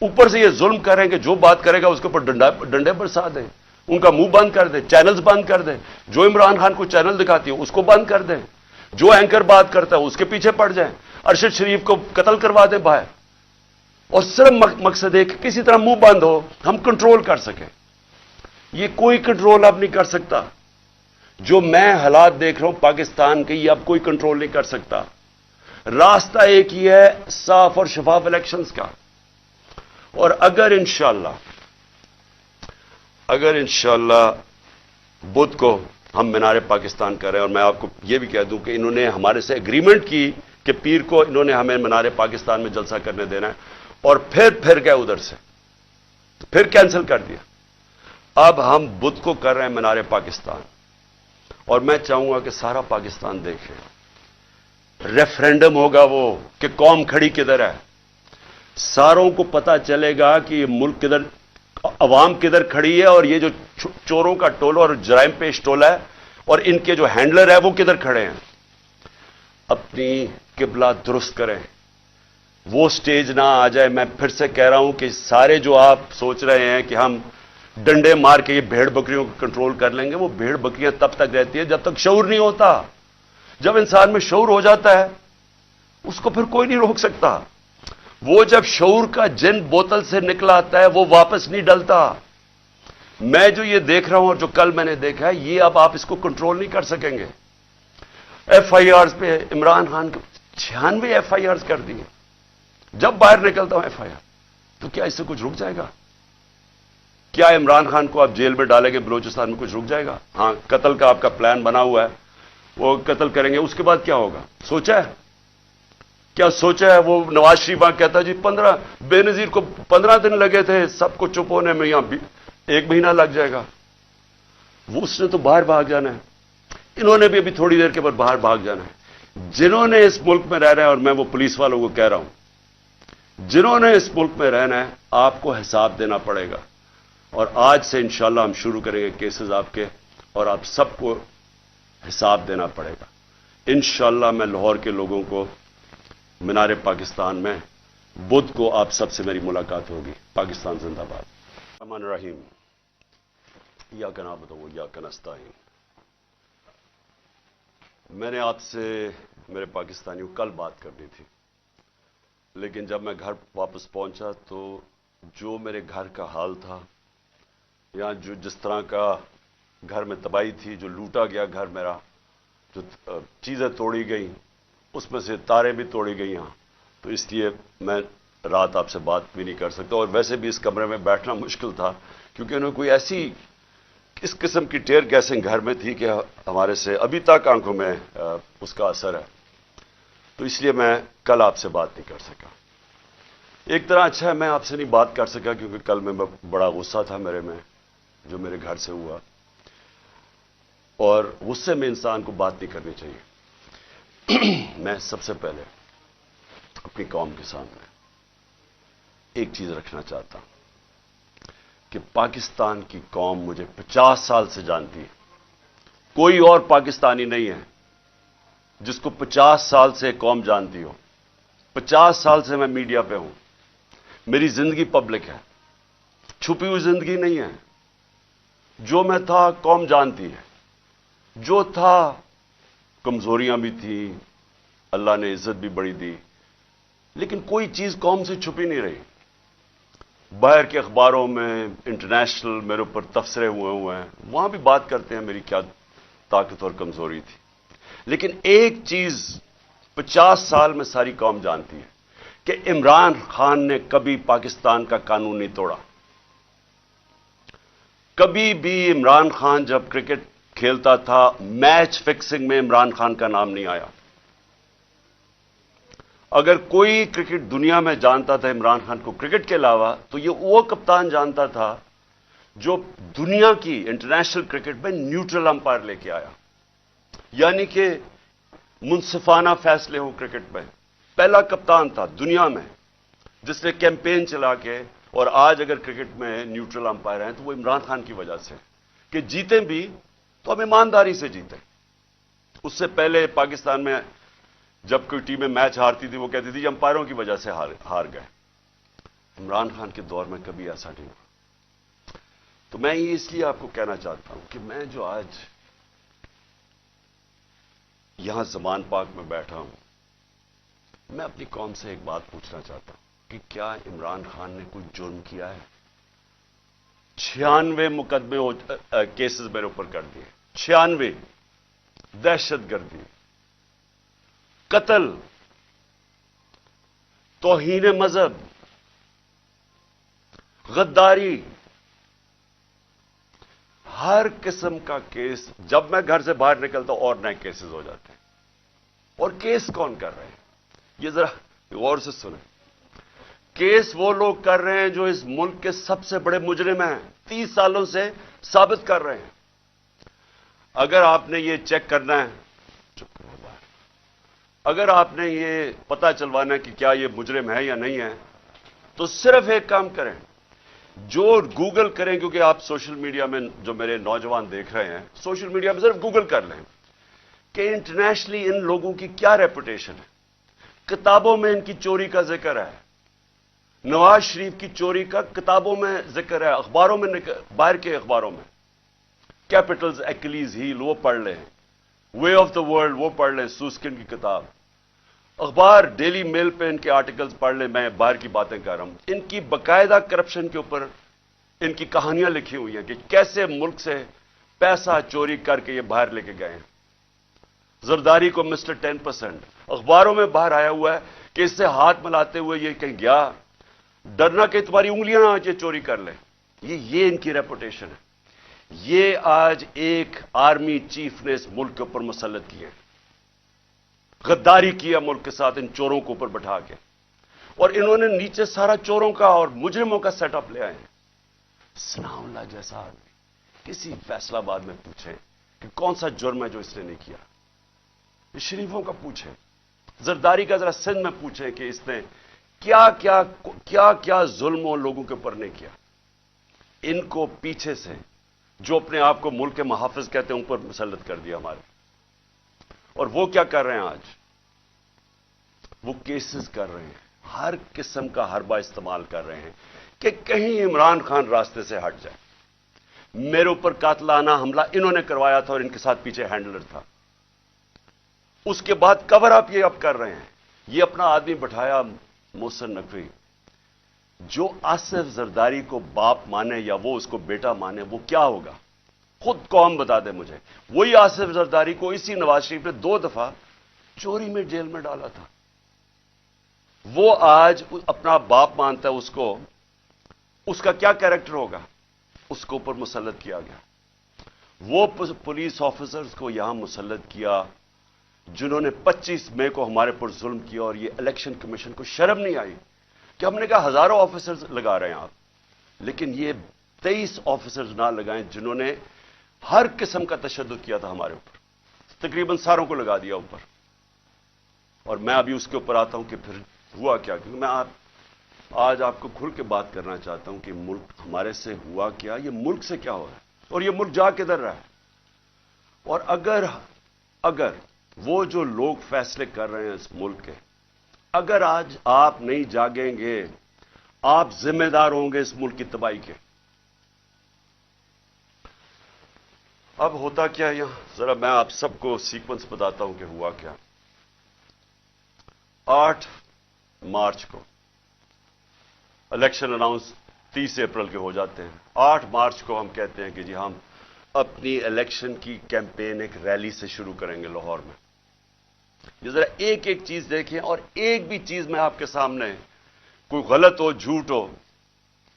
ऊपर से ये जुल्म कर रहे हैं कि जो बात करेगा उसके ऊपर डंडे बरसा दें, उनका मुंह बंद कर दें, चैनल्स बंद कर दें, जो इमरान खान को चैनल दिखाती है उसको बंद कर दें, जो एंकर बात करता है उसके पीछे पड़ जाएं, अरशद शरीफ को कत्ल करवा दें बाहर, और सिर्फ मकसद है कि किसी तरह मुंह बंद हो, हम कंट्रोल कर सकें। ये कोई कंट्रोल अब नहीं कर सकता। जो मैं हालात देख रहा हूं पाकिस्तान के, ये अब कोई कंट्रोल नहीं कर सकता। रास्ता एक ही है, साफ और शफाफ इलेक्शंस का। और अगर इंशाल्लाह बुध को हम मीनार पाकिस्तान कर रहे हैं, और मैं आपको यह भी कह दूं कि इन्होंने हमारे से एग्रीमेंट की कि पीर को इन्होंने हमें मीनार पाकिस्तान में जलसा करने देना है, और फिर गए उधर से, फिर कैंसिल कर दिया। अब हम बुध को कर रहे हैं मीनार पाकिस्तान, और मैं चाहूंगा कि सारा पाकिस्तान देखे। रेफरेंडम होगा वो कि कौम खड़ी किधर है, सारों को पता चलेगा कि ये मुल्क किधर, अवाम किधर खड़ी है, और ये जो चोरों का टोला और जराइम पेश टोला है और इनके जो हैंडलर है वो किधर खड़े हैं। अपनी किबला दुरुस्त करें, वो स्टेज ना आ जाए। मैं फिर से कह रहा हूं कि सारे जो आप सोच रहे हैं कि हम डंडे मार के ये भेड़ बकरियों को कंट्रोल कर लेंगे, वो भेड़ बकरियां तब तक रहती है जब तक शऊर नहीं होता। जब इंसान में शऊर हो जाता है उसको फिर कोई नहीं रोक सकता। वो जब शऊर का जिन बोतल से निकला आता है वो वापस नहीं डलता। मैं जो ये देख रहा हूं और जो कल मैंने देखा है, ये अब आप इसको कंट्रोल नहीं कर सकेंगे। एफआईआर पे इमरान खान को 96 एफआईआर कर दिए। जब बाहर निकलता हूं एफआईआर, तो क्या इससे कुछ रुक जाएगा? क्या इमरान खान को आप जेल में डालेंगे बलूचिस्तान में, कुछ रुक जाएगा? हां, कत्ल का आपका प्लान बना हुआ है, वो कत्ल करेंगे, उसके बाद क्या होगा सोचा है? क्या सोचा है? वो नवाज शरीफ कहता है जी 15 बेनजीर को 15 दिन लगे थे सबको चुप होने में, यहां 1 महीना लग जाएगा। वो उसने तो बाहर भाग जाना है, इन्होंने भी अभी थोड़ी देर के बाद बाहर भाग जाना है। जिन्होंने इस मुल्क में रहना है, और मैं वो पुलिस वालों को कह रहा हूं, जिन्होंने इस मुल्क में रहना है, आपको हिसाब देना पड़ेगा। और आज से इंशाल्लाह हम शुरू करेंगे केसेस आपके, और आप सबको हिसाब देना पड़ेगा। इंशाल्लाह मैं लाहौर के लोगों को मीनार पाकिस्तान में बुध को आप सबसे मेरी मुलाकात होगी। पाकिस्तान जिंदाबाद। रहमान रहीम, इय्याका नअबुदु व इय्याका नस्तईन। मैंने आपसे मेरे पाकिस्तानियों कल बात करनी थी, लेकिन जब मैं घर वापस पहुंचा तो जो मेरे घर का हाल था, या जो जिस तरह का घर में तबाही थी, जो लूटा गया घर मेरा, जो चीजें तोड़ी गई, उसमें से तारें भी तोड़ी गई यहां, तो इसलिए मैं रात आपसे बात भी नहीं कर सकता। और वैसे भी इस कमरे में बैठना मुश्किल था, क्योंकि उन्हें कोई ऐसी इस किस्म की टेयर गैसिंग घर में थी कि हमारे से अभी तक आंखों में उसका असर है। तो इसलिए मैं कल आपसे बात नहीं कर सका। एक तरह अच्छा है मैं आपसे नहीं बात कर सका, क्योंकि कल मैं बड़ा गुस्सा था मेरे में, जो मेरे घर से हुआ, और गुस्से में इंसान को बात नहीं करनी चाहिए। मैं सबसे पहले अपनी कौम के सामने एक चीज रखना चाहता हूं कि पाकिस्तान की कौम मुझे 50 साल से जानती है। कोई और पाकिस्तानी नहीं है जिसको 50 साल से कौम जानती हो। 50 साल से मैं मीडिया पे हूं, मेरी जिंदगी पब्लिक है, छुपी हुई जिंदगी नहीं है। जो मैं था कौम जानती है, जो था कमजोरियां भी थी, अल्लाह ने इज्जत भी बड़ी दी, लेकिन कोई चीज कौम से छुपी नहीं रही। बाहर के अखबारों में इंटरनेशनल मेरे ऊपर तबसरे हुए हैं, वहां भी बात करते हैं मेरी क्या ताकत और कमजोरी थी, लेकिन एक चीज 50 साल में सारी कौम जानती है कि इमरान खान ने कभी पाकिस्तान का कानून नहीं तोड़ा। कभी भी इमरान खान जब क्रिकेट खेलता था, मैच फिक्सिंग में इमरान खान का नाम नहीं आया। अगर कोई क्रिकेट दुनिया में जानता था इमरान खान को क्रिकेट के अलावा, तो ये वो कप्तान जानता था जो दुनिया की इंटरनेशनल क्रिकेट में न्यूट्रल अंपायर लेके आया, यानी कि मुंसिफाना फैसले हो क्रिकेट में। पहला कप्तान था दुनिया में जिसने कैंपेन चला के, और आज अगर क्रिकेट में न्यूट्रल अंपायर हैं तो वो इमरान खान की वजह से कि जीते भी तो हम ईमानदारी से जीते। उससे पहले पाकिस्तान में जब कोई टीमें मैच हारती थी, वो कहती थी अंपायरों की वजह से हार गए। इमरान खान के दौर में कभी ऐसा नहीं हुआ। तो मैं ये इसलिए आपको कहना चाहता हूं कि मैं जो आज यहां जमान पाक में बैठा हूं, मैं अपनी कौम से एक बात पूछना चाहता हूं कि क्या इमरान खान ने कोई जुर्म किया है? 96 मुकदमे केसेस मेरे ऊपर कर दिए, 96, दहशतगर्दी, कत्ल, तौहीन मजहब, गद्दारी, हर किस्म का केस। जब मैं घर से बाहर निकलता हूं और नए केसेस हो जाते हैं। और केस कौन कर रहे हैं? ये जरा गौर से सुने। केस वो लोग कर रहे हैं जो इस मुल्क के सबसे बड़े मुजरिम हैं, 30 सालों से साबित कर रहे हैं। अगर आपने ये चेक करना है, चुप करो बाहर, अगर आपने ये पता चलवाना है कि क्या ये मुजरिम है या नहीं है, तो सिर्फ एक काम करें, जो गूगल करें, क्योंकि आप सोशल मीडिया में जो मेरे नौजवान देख रहे हैं, सोशल मीडिया में सिर्फ गूगल कर लें कि इंटरनेशनली इन लोगों की क्या रेपुटेशन है। किताबों में इनकी चोरी का जिक्र है, नवाज शरीफ की चोरी का किताबों में जिक्र है, अखबारों में, बाहर के अखबारों में। कैपिटल्स, एक्लीज हील वो पढ़ लें, वे ऑफ द वर्ल्ड वो पढ़ लें, सूस्किन की किताब, अखबार डेली मेल पे इनके आर्टिकल्स पढ़ लें। मैं बाहर की बातें कर रहा हूं। इनकी बकायदा करप्शन के ऊपर इनकी कहानियां लिखी हुई हैं कि कैसे मुल्क से पैसा चोरी करके ये बाहर लेके गए हैं। जरदारी को मिस्टर 10%, अखबारों में बाहर आया हुआ है कि इससे हाथ मिलाते हुए ये कहीं गया, डरना कि तुम्हारी उंगलियां आज ये चोरी कर ले। ये इनकी रेपुटेशन है। ये आज एक आर्मी चीफ ने इस मुल्क के ऊपर मुसल्लत किए, गद्दारी किया मुल्क के साथ इन चोरों को ऊपर बैठा के, और इन्होंने नीचे सारा चोरों का और मुजरिमों का सेटअप ले आए हैं। सनाउल्लाह जैसा आदमी किसी फैसलाबाद में पूछे कि कौन सा जुर्म है जो इसने नहीं किया, शरीफों का पूछे, जरदारी का जरा सिंध में पूछे कि इसने क्या क्या जुल्म लोगों के ऊपर नहीं किया। इनको पीछे से जो अपने आप को मुल्क के मुहाफिज कहते हैं ऊपर मुसल्लत कर दिया हमारे। और वो क्या कर रहे हैं आज? वो केसेस कर रहे हैं, हर किस्म का हरबा इस्तेमाल कर रहे हैं कि कहीं इमरान खान रास्ते से हट जाए। मेरे ऊपर कातलाना हमला इन्होंने करवाया था और इनके साथ पीछे हैंडलर था। उसके बाद कवर अप ये अब कर रहे हैं। ये अपना आदमी बैठाया मोहसिन नकवी, जो आसिफ जरदारी को बाप माने या वो उसको बेटा माने, वो क्या होगा खुद कौम बता दे मुझे। वही आसिफ जरदारी को इसी नवाज शरीफ ने 2 दफा चोरी में जेल में डाला था। वो आज अपना बाप मानता है उसको, उसका क्या कैरेक्टर होगा? उसको ऊपर मुसल्लत किया गया। वो पुलिस ऑफिसर्स को यहां मुसल्लत किया जिन्होंने 25 मई को हमारे पर जुल्म किया, और ये इलेक्शन कमीशन को शर्म नहीं आई कि हमने कहा हजारों ऑफिसर्स लगा रहे हैं आप, लेकिन ये 23 ऑफिसर्स ना लगाएं जिन्होंने हर किस्म का तशद्दुद किया था हमारे ऊपर, तकरीबन सारों को लगा दिया ऊपर। और मैं अभी उसके ऊपर आता हूं कि फिर हुआ क्या, क्योंकि मैं आज आपको खुल के बात करना चाहता हूं कि मुल्क हमारे से हुआ क्या, ये मुल्क से क्या हो रहा है और ये मुल्क जा किधर रहा है। और अगर वो जो लोग फैसले कर रहे हैं इस मुल्क के, अगर आज आप नहीं जागेंगे, आप जिम्मेदार होंगे इस मुल्क की तबाही के। अब होता क्या यहां, जरा मैं आप सबको सीक्वेंस बताता हूं कि हुआ क्या। 8 मार्च को इलेक्शन अनाउंस 30 अप्रैल के हो जाते हैं। 8 मार्च को हम कहते हैं कि जी हम अपनी इलेक्शन की कैंपेन एक रैली से शुरू करेंगे लाहौर में। ये जरा एक एक चीज देखें और एक भी चीज में आपके सामने कोई गलत हो, झूठ हो,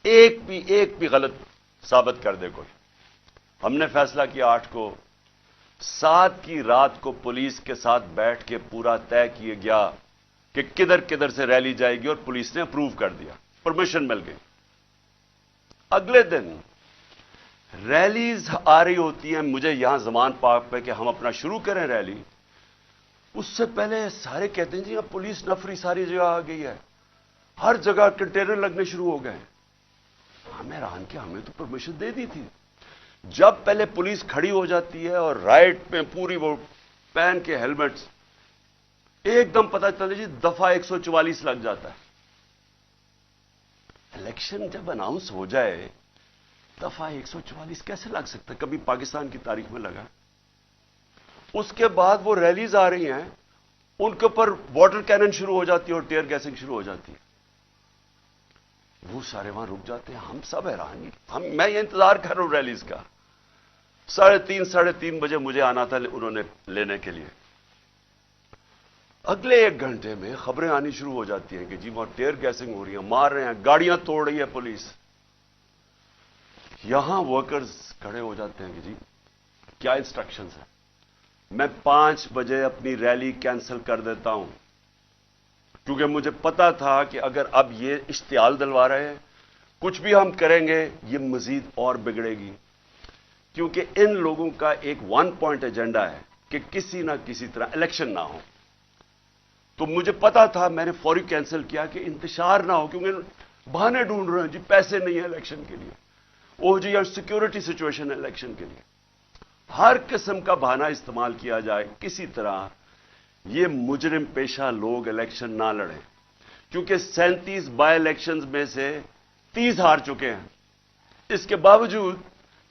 एक भी गलत साबित कर दे कोई। हमने फैसला किया 8 को, 7 की रात को पुलिस के साथ बैठ के पूरा तय किया गया कि किधर किधर से रैली जाएगी और पुलिस ने अप्रूव कर दिया, परमिशन मिल गई। अगले दिन रैलीज आ रही होती हैं मुझे यहां जमान पार्क पे कि हम अपना शुरू करें रैली। उससे पहले सारे कहते हैं जी अब पुलिस नफरी सारी जगह आ गई है, हर जगह कंटेनर लगने शुरू हो गए। हमें हैरान कि हमें तो परमिशन दे दी थी। जब पहले पुलिस खड़ी हो जाती है और राइट पे पूरी वो पहन के हेलमेट्स, एकदम पता चलता जी दफा 144 लग जाता है। इलेक्शन जब अनाउंस हो जाए दफा 144 कैसे लग सकता है? कभी पाकिस्तान की तारीख में लगा? उसके बाद वो रैलीज आ रही हैं, उनके ऊपर वाटर कैनन शुरू हो जाती है और टीयर गैसिंग शुरू हो जाती है। वो सारे वहां रुक जाते हैं। हम सब हैरान, मैं ये इंतजार कर रहा हूं रैलीज का। 3:30 बजे मुझे आना था उन्होंने लेने के लिए। अगले 1 घंटे में खबरें आनी शुरू हो जाती हैं कि जी वहां टीयर गैसिंग हो रही है, मार रहे हैं, गाड़ियां तोड़ रही है पुलिस। यहां वर्कर्स खड़े हो जाते हैं कि जी क्या इंस्ट्रक्शंस है। मैं 5 बजे अपनी रैली कैंसिल कर देता हूं, क्योंकि मुझे पता था कि अगर अब ये इश्तियाल दिलवा रहे हैं, कुछ भी हम करेंगे ये मजीद और बिगड़ेगी। क्योंकि इन लोगों का एक 1 पॉइंट एजेंडा है कि किसी ना किसी तरह इलेक्शन ना हो। तो मुझे पता था, मैंने फौरी कैंसिल किया कि इंतशार ना हो, क्योंकि बहाने ढूंढ रहे हैं जी पैसे नहीं है इलेक्शन के लिए, ओ जी यार सिक्योरिटी सिचुएशन है इलेक्शन के लिए। हर किस्म का बहाना इस्तेमाल किया जाए, किसी तरह ये मुजरिम पेशा लोग इलेक्शन ना लड़ें। क्योंकि 37 बाय इलेक्शंस में से 30 हार चुके हैं। इसके बावजूद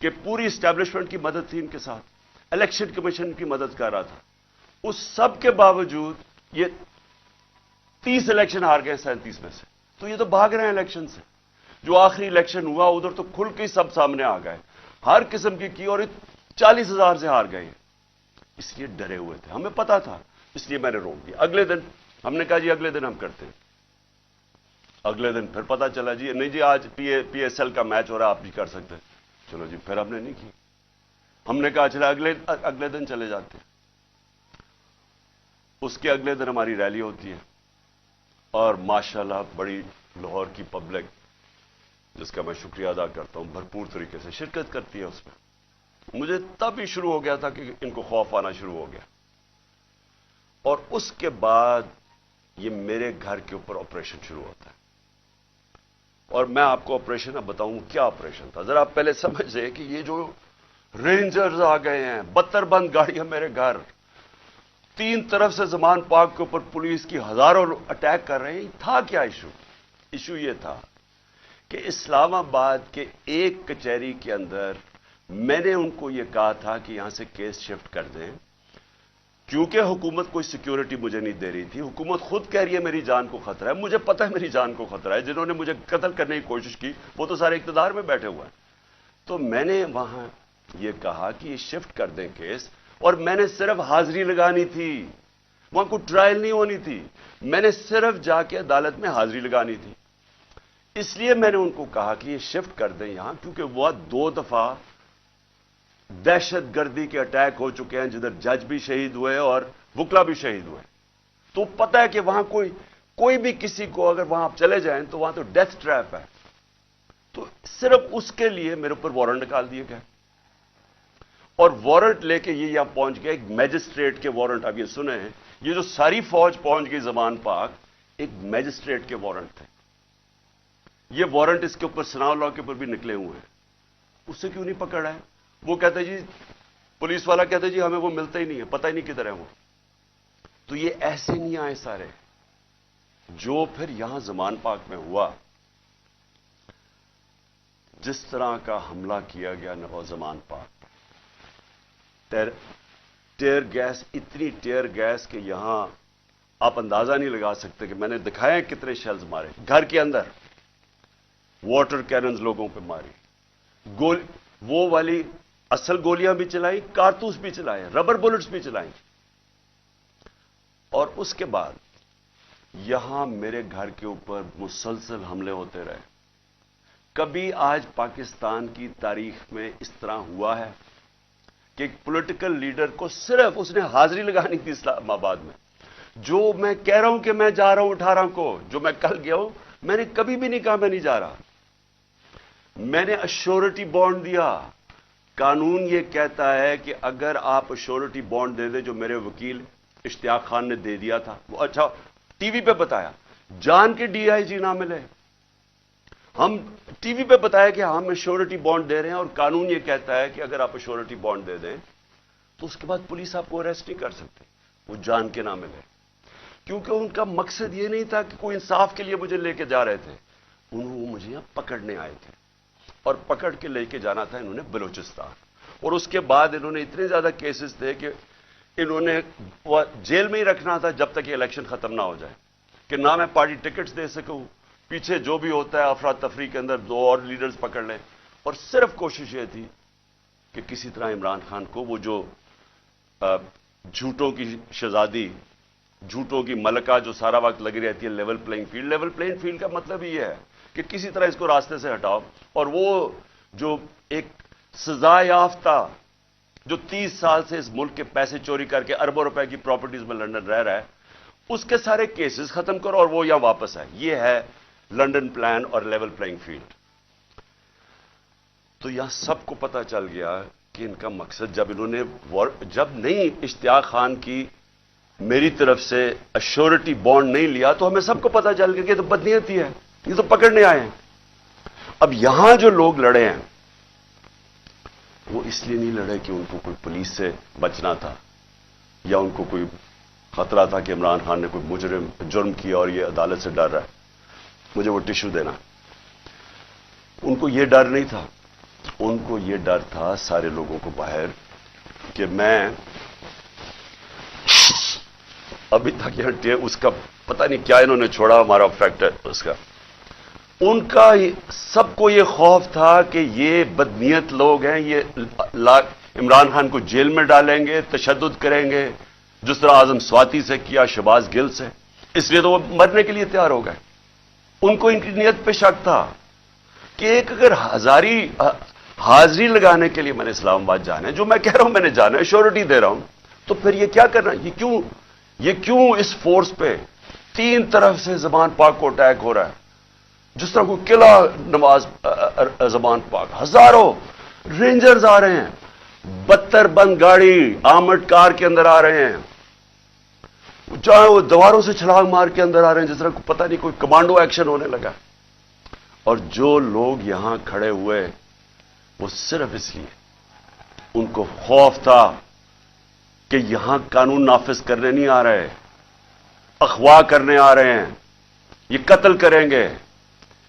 कि पूरी एस्टैब्लिशमेंट की मदद थी इनके साथ, इलेक्शन कमीशन की मदद कर रहा था, उस सब के बावजूद ये 30 इलेक्शन हार गए 37 में से। तो ये तो भाग रहे हैं इलेक्शन से। जो आखिरी इलेक्शन हुआ उधर तो खुल के सब सामने आ गए, हर किस्म की और 40,000 से हार गए। इसलिए डरे हुए थे, हमें पता था, इसलिए मैंने रोक दिया। अगले दिन हमने कहा जी अगले दिन हम करते हैं। अगले दिन फिर पता चला जी नहीं जी आज पीएसएल का मैच हो रहा है, आप भी कर सकते हैं। चलो जी, फिर हमने नहीं की। हमने कहा चला अगले दिन चले जाते हैं। उसके अगले दिन हमारी रैली होती है और माशाल्लाह बड़ी लाहौर की पब्लिक, जिसका मैं शुक्रिया अदा करता हूं, भरपूर तरीके से शिरकत करती है उसमें। मुझे तब ही शुरू हो गया था कि इनको खौफ आना शुरू हो गया। और उसके बाद ये मेरे घर के ऊपर ऑपरेशन शुरू होता है। और मैं आपको ऑपरेशन अब बताऊं क्या ऑपरेशन था। जरा आप पहले समझिए कि ये जो रेंजर्स आ गए हैं, बत्तरबंद गाड़ियां मेरे घर, 3 तरफ से जमान पार्क के ऊपर पुलिस की हजारों अटैक कर रहे हैं। था क्या इशू ये था कि इस्लामाबाद के एक कचहरी के अंदर मैंने उनको ये कहा था कि यहां से केस शिफ्ट कर दें, क्योंकि हुकूमत कोई सिक्योरिटी मुझे नहीं दे रही थी। हुकूमत खुद कह रही है मेरी जान को खतरा है, मुझे पता है मेरी जान को खतरा है। जिन्होंने मुझे कत्ल करने की कोशिश की वो तो सारे इख्तिदार में बैठे हुए हैं। तो मैंने वहां ये कहा कि ये शिफ्ट कर दें केस, और मैंने सिर्फ हाजिरी लगानी थी, वहां कोई ट्रायल नहीं होनी थी। मैंने सिर्फ जाके अदालत में हाजिरी लगानी थी। इसलिए मैंने उनको कहा कि ये शिफ्ट कर दें यहां, क्योंकि वह 2 दफा दहशतगर्दी के अटैक हो चुके हैं, जिधर जज भी शहीद हुए और वुकला भी शहीद हुए। तो पता है कि वहां कोई भी किसी को अगर वहां आप चले जाएं तो वहां तो डेथ ट्रैप है। तो सिर्फ उसके लिए मेरे ऊपर वारंट निकाल दिए गए, और वारंट लेके ये यहां पहुंच गया, एक मैजिस्ट्रेट के वारंट। अब ये सुने हैं, ये जो सारी फौज पहुंच गई जमान पाक, एक मैजिस्ट्रेट के वारंट थे। ये वारंट इसके ऊपर सनाव लॉ के ऊपर भी निकले हुए हैं। उससे क्यों नहीं पकड़ा है? वो कहते जी, पुलिस वाला कहते जी हमें वो मिलता ही नहीं है, पता ही नहीं किधर है वो। तो ये ऐसे नहीं आए सारे। जो फिर यहां जमान पाक में हुआ, जिस तरह का हमला किया गया नवा जमान पाक, टेयर गैस, इतनी टेयर गैस कि यहां آپ اندازہ نہیں لگا سکتے کہ میں نے دکھایا ہے کتنے شیلز مارے گھر کے اندر، واٹر کیننز لوگوں پہ ماری، وہ والی اصل گولیاں بھی چلائیں، کارتوس بھی چلائے، ربر بلٹس بھی چلائیں، اور اس کے بعد یہاں میرے گھر کے اوپر مسلسل حملے ہوتے رہے۔ کبھی آج پاکستان کی تاریخ میں اس طرح ہوا ہے کہ ایک پولیٹیکل لیڈر کو صرف اس نے حاضری لگانی تھی اسلام آباد میں، جو میں کہہ رہا ہوں کہ میں جا رہا ہوں 18 کو، جو میں کل گیا ہوں، میں نے کبھی بھی نہیں کہا میں نہیں جا رہا، میں نے ایشورٹی بانڈ دیا۔ قانون یہ کہتا ہے کہ اگر آپ ایشورٹی بانڈ دے دیں، جو میرے وکیل اشتیاق خان نے دے دیا تھا، وہ اچھا ٹی وی پہ بتایا، جان کے ڈی آئی جی نہ ملے، ہم ٹی وی پہ بتایا کہ ہم ایشورٹی بانڈ دے رہے ہیں، اور قانون یہ کہتا ہے کہ اگر آپ ایشورٹی بانڈ دے دیں تو اس کے بعد پولیس آپ کو اریسٹ نہیں کر سکتے، وہ جان کے نہ ملے، کیونکہ ان کا مقصد یہ نہیں تھا کہ کوئی انصاف کے لیے مجھے لے کے جا رہے تھے، وہ مجھے یہاں پکڑنے آئے تھے، اور پکڑ کے لے کے جانا تھا انہوں نے بلوچستان، اور اس کے بعد انہوں نے اتنے زیادہ کیسز تھے کہ انہوں نے جیل میں ہی رکھنا تھا جب تک یہ الیکشن ختم نہ ہو جائے، کہ نہ میں پارٹی ٹکٹس دے سکوں، پیچھے جو بھی ہوتا ہے افراتفری کے اندر 2 اور لیڈرز پکڑ لیں، اور صرف کوشش یہ تھی کہ کسی طرح عمران خان کو، وہ جو جھوٹوں کی شہزادی، جھوٹوں کی ملکہ جو سارا وقت لگی رہتی ہے level playing field, level playing field کا مطلب یہ ہے کہ کسی طرح اس کو راستے سے ہٹاؤ، اور وہ جو ایک سزا یافتہ جو 30 سال سے اس ملک کے پیسے چوری کر کے اربوں روپے کی پراپرٹیز میں لندن رہ رہا ہے، اس کے سارے کیسز ختم کرو اور وہ یہاں واپس ہے۔ یہ ہے لندن پلان اور لیول پلینگ فیلڈ۔ تو یہاں سب کو پتا چل گیا کہ ان کا مقصد، جب نہیں اشتیاق خان کی میری طرف سے ایشورٹی بانڈ نہیں لیا، تو ہمیں سب کو پتا چل گیا کہ یہ تو بدنیتی ہے، یہ تو پکڑنے آئے ہیں۔ اب یہاں جو لوگ لڑے ہیں وہ اس لیے نہیں لڑے کہ ان کو کوئی پولیس سے بچنا تھا، یا ان کو کوئی خطرہ تھا کہ عمران خان نے کوئی جرم کیا اور یہ عدالت سے ڈر رہا ہے مجھے وہ ٹشو دینا، ان کو یہ ڈر نہیں تھا، ان کو یہ ڈر تھا سارے لوگوں کو باہر کہ میں ابھی تک یہاں اس کا پتہ نہیں کیا انہوں نے چھوڑا، ہمارا فیکٹر اس کا، ان کا سب کو یہ خوف تھا کہ یہ بدنیت لوگ ہیں، یہ عمران خان کو جیل میں ڈالیں گے، تشدد کریں گے، جس طرح اعظم سواتی سے کیا، شہباز گل سے، اس لیے تو وہ مرنے کے لیے تیار ہو گئے۔ ان کو ان کی نیت پہ شک تھا کہ ایک اگر حاضری لگانے کے لیے میں نے اسلام آباد جانا ہے، جو میں کہہ رہا ہوں میں نے جانا ہے، شیورٹی دے رہا ہوں، تو پھر یہ کیا کرنا، یہ کیوں اس فورس پہ 3 طرف سے زبان پاک کو اٹیک ہو رہا ہے، جس طرح کوئی قلعہ نواز زبان پاک، ہزاروں رینجرز آ رہے ہیں، 72 بند گاڑی آرمڈ کار کے اندر آ رہے ہیں، چاہے وہ دیواروں سے چھلانگ مار کے اندر آ رہے ہیں، جس طرح پتہ نہیں کوئی کمانڈو ایکشن ہونے لگا، اور جو لوگ یہاں کھڑے ہوئے وہ صرف اس لیے ان کو خوف تھا کہ یہاں قانون نافذ کرنے نہیں آ رہے، اغوا کرنے آ رہے ہیں، یہ قتل کریں گے۔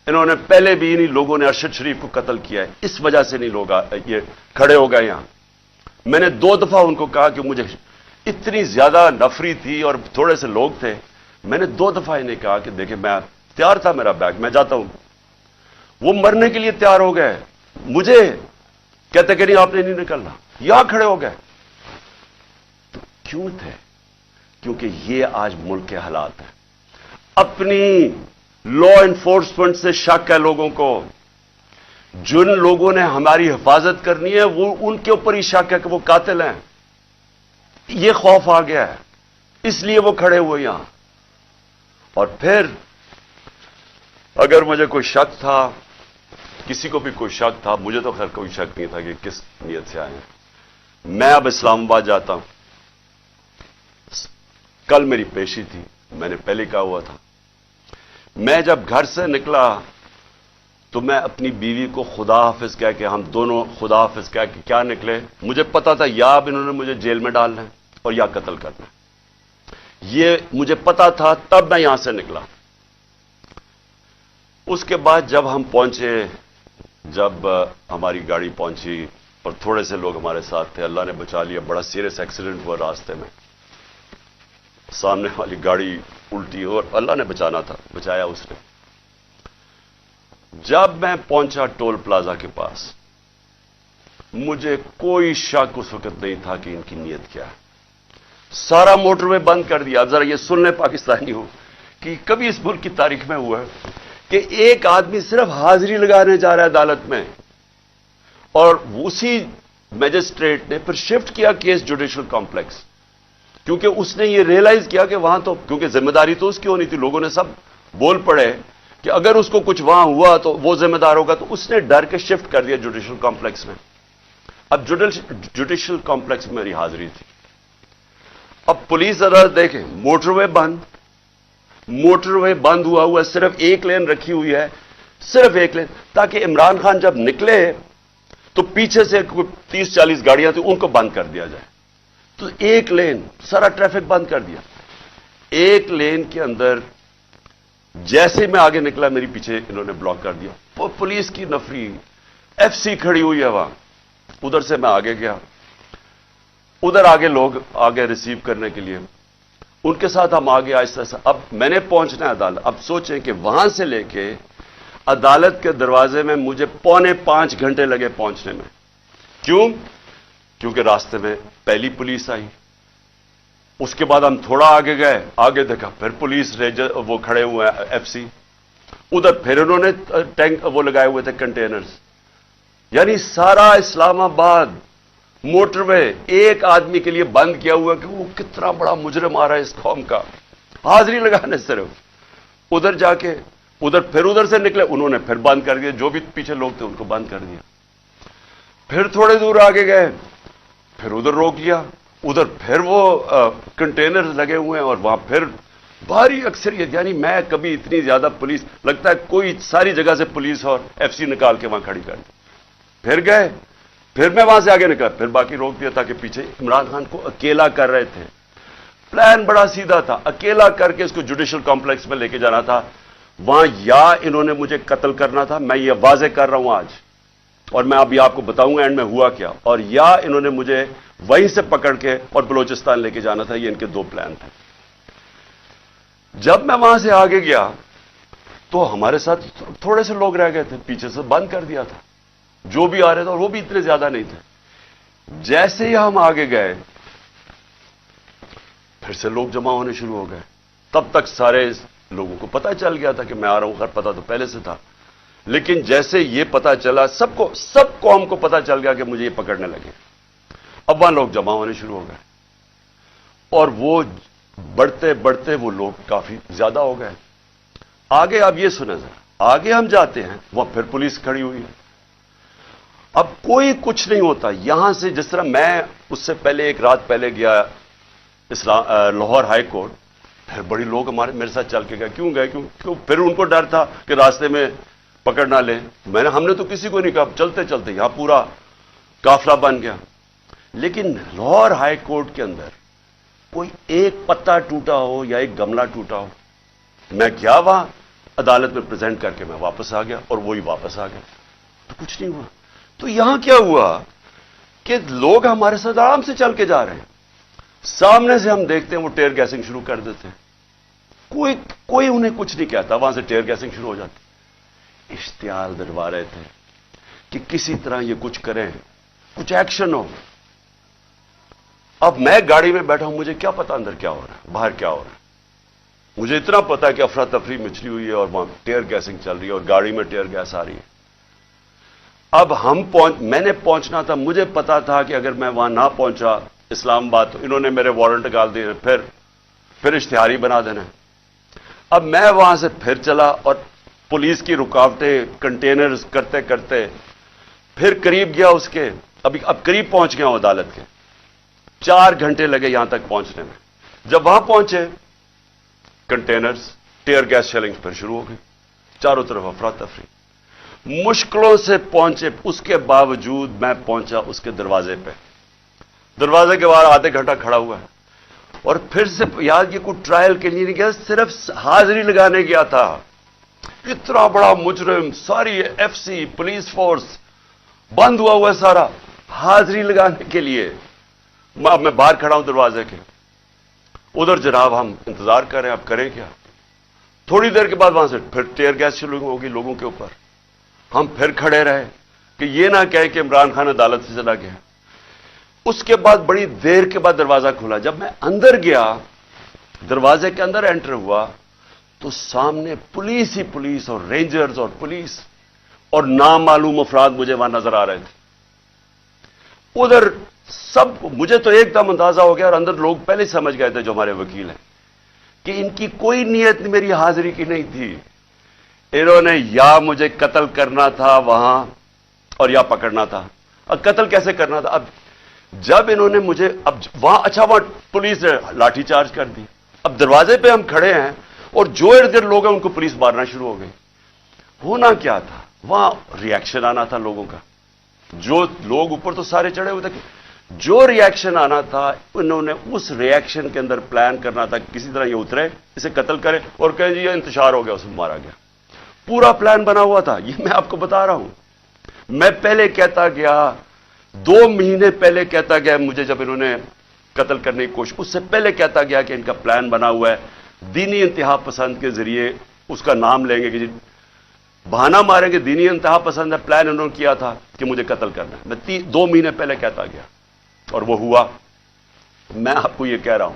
انہوں نے پہلے بھی انہی لوگوں نے ارشد شریف کو قتل کیا ہے، اس وجہ سے نہیں لوگ یہ کھڑے ہو گئے یہاں۔ میں نے 2 دفعہ ان کو کہا کہ مجھے اتنی زیادہ نفری تھی اور تھوڑے سے لوگ تھے، میں نے 2 دفعہ انہیں کہا کہ دیکھیں میں تیار تھا، میرا بیگ میں جاتا ہوں، وہ مرنے کے لیے تیار ہو گئے، مجھے کہتے کہ نہیں آپ نے نہیں نکلنا، یہاں کھڑے ہو گئے۔ تو کیوں تھے؟ کیونکہ یہ آج ملک کے حالات ہیں، اپنی لا انفورسمنٹ سے شک ہے لوگوں کو، جن لوگوں نے ہماری حفاظت کرنی ہے وہ ان کے اوپر ہی شک ہے کہ وہ قاتل ہیں، یہ خوف آ گیا ہے، اس لیے وہ کھڑے ہوئے یہاں۔ اور پھر اگر مجھے کوئی شک تھا، کسی کو بھی کوئی شک تھا، مجھے تو خیر کوئی شک نہیں تھا کہ کس نیت سے آئے ہیں۔ میں اب اسلام آباد جاتا ہوں، کل میری پیشی تھی، میں نے پہلے کہا ہوا تھا، میں جب گھر سے نکلا تو میں اپنی بیوی کو خدا حافظ کہہ کے، ہم دونوں خدا حافظ کہہ کے کیا نکلے، مجھے پتا تھا یا اب انہوں نے مجھے جیل میں ڈالنا ہے اور یا قتل کرنا ہے، یہ مجھے پتا تھا، تب میں یہاں سے نکلا۔ اس کے بعد جب ہم پہنچے، جب ہماری گاڑی پہنچی اور تھوڑے سے لوگ ہمارے ساتھ تھے، اللہ نے بچا لیا، بڑا سیریس ایکسیڈنٹ ہوا راستے میں، सामने वाली गाड़ी उल्टी और अल्लाह ने बचाना था, बचाया उसने। जब मैं पहुंचा टोल प्लाजा के पास, मुझे कोई शक उस वक्त नहीं था कि इनकी नीयत क्या है। सारा मोटरवे बंद कर दिया। अब जरा ये सुन ले पाकिस्तानी हो कि कभी इस मुल्क की तारीख में हुआ है कि एक आदमी सिर्फ हाजिरी लगाने जा रहा है अदालत में, और उसी मैजिस्ट्रेट ने फिर शिफ्ट किया केस जुडिशल कॉम्प्लेक्स, क्योंकि उसने ये रियलाइज किया कि वहां तो, क्योंकि जिम्मेदारी तो उसकी होनी थी, लोगों ने सब बोल पड़े कि अगर उसको कुछ वहां हुआ तो वो जिम्मेदार होगा, तो उसने डर के शिफ्ट कर दिया जुडिशल कॉम्प्लेक्स में। अब जुडिशल कॉम्प्लेक्स में मेरी हाजिरी थी। अब पुलिस अदालत देखें, मोटरवे बंद हुआ, सिर्फ एक लेन रखी हुई है, सिर्फ एक लेन, ताकि इमरान खान जब निकले तो पीछे से 30-40 गाड़ियां थी, उनको बंद कर दिया जाए। तो एक लेन, सारा ट्रैफिक बंद कर दिया। एक लेन के अंदर जैसे मैं आगे निकला, मेरी पीछे इन्होंने ब्लॉक कर दिया। पुलिस की नफरी, एफसी खड़ी हुई है वहां। उधर से मैं आगे गया, उधर आगे लोग आगे रिसीव करने के लिए, उनके साथ हम आगे आहिस्ता आहिस्ता। अब मैंने पहुंचना है अदालत। अब सोचें कि वहां से लेके अदालत के दरवाजे में मुझे 4.25 घंटे लगे पहुंचने में। क्यों? क्योंकि रास्ते में पहली पुलिस आई, उसके बाद हम थोड़ा आगे गए, आगे देखा फिर पुलिस रेंजर वो खड़े हुए हैं, एफसी। उधर फिर उन्होंने टैंक वो लगाए हुए थे, कंटेनर्स। यानी सारा इस्लामाबाद मोटरवे एक आदमी के लिए बंद किया हुआ कि वो कितना बड़ा मुजरिम आ रहा है इस कौम का, हाजिरी लगाने सिर्फ। उधर जाके उधर से निकले, उन्होंने फिर बंद कर दिया, जो भी पीछे लोग थे उनको बंद कर दिया। फिर थोड़े दूर आगे गए, फिर उधर रोक लिया, उधर फिर वो कंटेनर लगे हुए हैं, और वहां फिर भारी अक्सरियत। यानी मैं कभी इतनी ज्यादा पुलिस, लगता है कोई सारी जगह से पुलिस और एफसी निकाल के वहां खड़ी कर दी। फिर गए, फिर मैं वहां से आगे निकला, फिर बाकी रोक दिया, ताकि पीछे इमरान खान को अकेला कर रहे थे। प्लान बड़ा सीधा था, अकेला करके इसको जुडिशल कॉम्प्लेक्स में लेके जाना था। वहां या इन्होंने मुझे कत्ल करना था, मैं ये वाजे कर रहा हूं आज, और मैं अभी आपको बताऊंगा एंड में हुआ क्या, और या इन्होंने मुझे वहीं से पकड़ के और बलोचिस्तान लेके जाना था। ये इनके दो प्लान थे। जब मैं वहां से आगे गया तो हमारे साथ थोड़े से लोग रह गए थे, पीछे से बंद कर दिया था जो भी आ रहे थे, और वो भी इतने ज्यादा नहीं थे। जैसे ही हम आगे गए, फिर से लोग जमा होने शुरू हो गए। तब तक सारे लोगों को पता चल गया था कि मैं आ रहा हूं, खैर पता तो पहले से था, लेकिन जैसे ये पता चला, सब कौम को पता चल गया कि मुझे ये पकड़ने लगे। अब वहां लोग जमा होने शुरू हो गए, और वो बढ़ते बढ़ते वो लोग काफी ज्यादा हो गए। आगे आप ये सुने जरा, आगे हम जाते हैं, वहां फिर पुलिस खड़ी हुई है। अब कोई कुछ नहीं होता। यहां से जिस तरह मैं उससे पहले एक रात पहले गया लाहौर हाई कोर्ट, फिर बड़ी लोग मेरे साथ चल के गए। क्यों गए? क्यों? फिर उनको डर था कि रास्ते में पकड़ ना ले। हमने तो किसी को नहीं कहा, चलते चलते यहां पूरा काफिला बन गया। लेकिन लाहौर हाई कोर्ट के अंदर कोई एक पत्ता टूटा हो या एक गमला टूटा हो। मैं गया वहां, अदालत में प्रेजेंट करके मैं वापस आ गया, और वही वापस आ गया, तो कुछ नहीं हुआ। तो यहां क्या हुआ कि लोग हमारे साथ आराम से चल के जा रहे हैं, सामने से हम देखते हैं वो टेयर गैसिंग शुरू कर देते हैं। कोई उन्हें कुछ नहीं कहता, वहां से टेयर गैसिंग शुरू हो जाती। इश्तिहार दिलवा रहे थे कि किसी तरह ये कुछ करें, कुछ एक्शन हो। अब मैं गाड़ी में बैठा हूं, मुझे क्या पता अंदर क्या हो रहा है, बाहर क्या हो रहा है। मुझे इतना पता है कि अफरा तफरी मचली हुई है, और वहां टेयर गैसिंग चल रही है, और गाड़ी में टेयर गैस आ रही है। अब मैंने पहुंचना था, मुझे पता था कि अगर मैं वहां ना पहुंचा इस्लामाबाद, तो इन्होंने मेरे वारंट निकाल दिए, फिर इश्तिहारी बना देना। अब मैं वहां से फिर चला, और पुलिस की रुकावटें, कंटेनर्स करते करते फिर करीब गया उसके, अब करीब पहुंच गया हूं अदालत के। 4 घंटे लगे यहां तक पहुंचने में। जब वहां पहुंचे, कंटेनर्स, टेयर गैस शेलिंग फिर शुरू हो गई, चारों तरफ अफरा तफरी। मुश्किलों से पहुंचे, उसके बावजूद मैं पहुंचा उसके दरवाजे पे। दरवाजे के बाहर आधे घंटा खड़ा हुआ है, और फिर से याद, ये कोई ट्रायल के लिए नहीं गया, सिर्फ हाजिरी लगाने गया था। इतना बड़ा मुजरिम, सारी एफसी पुलिस फोर्स बंद हुआ है सारा, हाजिरी लगाने के लिए। अब मैं बाहर खड़ा हूं दरवाजे के, उधर जनाब हम इंतजार कर रहे हैं, अब करें क्या। थोड़ी देर के बाद वहां से फिर टेयर गैस शुरू होगी लोगों के ऊपर। हम फिर खड़े रहे कि ये ना कहे कि इमरान खान अदालत से चला गया। उसके बाद बड़ी देर के बाद दरवाजा खुला। जब मैं अंदर गया, दरवाजे के अंदर एंटर हुआ, तो सामने पुलिस ही पुलिस और रेंजर्स और पुलिस और नामालूम अफराद मुझे वहां नजर आ रहे थे। उधर सब, मुझे तो एकदम अंदाजा हो गया और अंदर लोग पहले समझ गए थे जो हमारे वकील हैं कि इनकी कोई नीयत मेरी हाजिरी की नहीं थी। इन्होंने या मुझे कत्ल करना था वहां और या पकड़ना था। अब कत्ल कैसे करना था? अब जब इन्होंने मुझे, अब वहां, अच्छा वहां पुलिस ने लाठीचार्ज कर दी। अब दरवाजे पे हम खड़े हैं और जो इर्द गिर्द लोग हैं उनको पुलिस मारना शुरू हो गई। होना क्या था? वहां रिएक्शन आना था लोगों का। जो लोग ऊपर तो सारे चढ़े हुए थे, जो रिएक्शन आना था उन्होंने उस रिएक्शन के अंदर प्लान करना था किसी तरह ये उतरे, इसे कत्ल करे और कहे जी ये इंतशार हो गया, उसमें मारा गया। पूरा प्लान बना हुआ था। ये मैं आपको बता रहा हूं। मैं पहले कहता गया, 2 महीने पहले कहता गया मुझे, जब इन्होंने कत्ल करने की कोशिश, उससे पहले कहता गया कि इनका प्लान बना हुआ है, दीनी इंतहा पसंद के जरिए उसका नाम लेंगे कि बहाना मारेंगे, दीनी इंतहा पसंद है, प्लान उन्होंने किया था कि मुझे कत्ल करना है। मैं 2 महीने पहले कहता गया और वो हुआ। मैं आपको ये कह रहा हूं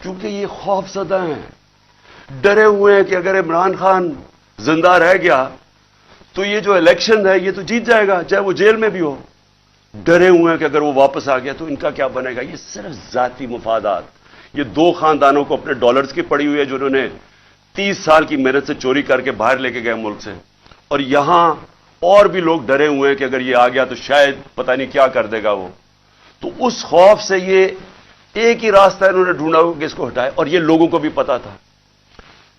क्योंकि ये खौफजदा हैं, डरे हुए हैं कि अगर इमरान खान जिंदा रह गया तो ये जो इलेक्शन है ये तो जीत जाएगा, चाहे वो जेल में भी हो। डरे हुए हैं कि अगर वो वापस आ गया तो इनका क्या बनेगा। ये सिर्फ जाती मुफादात, ये 2 खानदानों को अपने डॉलर्स की पड़ी हुई है जो उन्होंने 30 साल की मेहनत से चोरी करके बाहर लेके गए मुल्क से। और यहां और भी लोग डरे हुए हैं कि अगर ये आ गया तो शायद पता नहीं क्या कर देगा वो। तो उस खौफ से ये एक ही रास्ता इन्होंने ढूंढा कि इसको हटाए, और ये लोगों को भी पता था।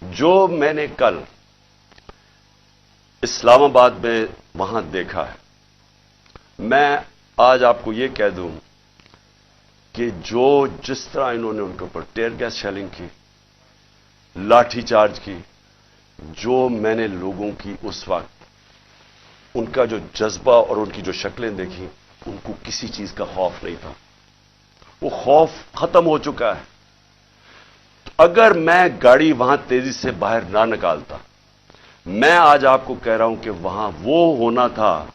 जो मैंने कल इस्लामाबाद में वहां देखा है, मैं आज आपको यह कह दूं कि जिस तरह इन्होंने उनके ऊपर टेयर गैस शेलिंग की, लाठी चार्ज की, जो मैंने लोगों की उस वक्त उनका जो जज्बा और उनकी जो शक्लें देखी, उनको किसी चीज का खौफ नहीं था। वो खौफ खत्म हो चुका है। अगर मैं गाड़ी वहां तेजी से बाहर ना निकालता, मैं आज आपको कह रहा हूं कि वहां वो होना था,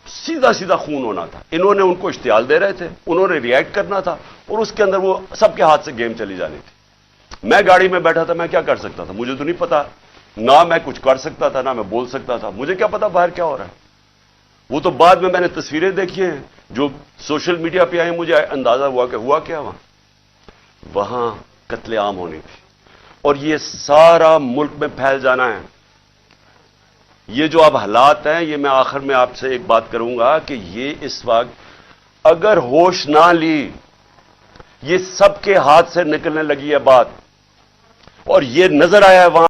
सीधा सीधा खून होना था। इन्होंने उनको इश्तियाल दे रहे थे, उन्होंने रिएक्ट करना था और उसके अंदर वो सबके हाथ से गेम चली जानी थी। मैं गाड़ी में बैठा था, मैं क्या कर सकता था? मुझे तो नहीं पता, ना मैं कुछ कर सकता था ना मैं बोल सकता था। मुझे क्या पता बाहर क्या हो रहा है। वो तो बाद में मैंने तस्वीरें देखी हैं जो सोशल मीडिया पे आई, मुझे अंदाजा हुआ कि हुआ क्या वहां कत्लेआम होनी थी। और ये सारा मुल्क में फैल जाना है। ये जो अब हालात हैं, ये मैं आखिर में आपसे एक बात करूंगा कि ये इस वक्त अगर होश ना ली, ये सबके हाथ से निकलने लगी है बात, और ये नजर आया है वहां।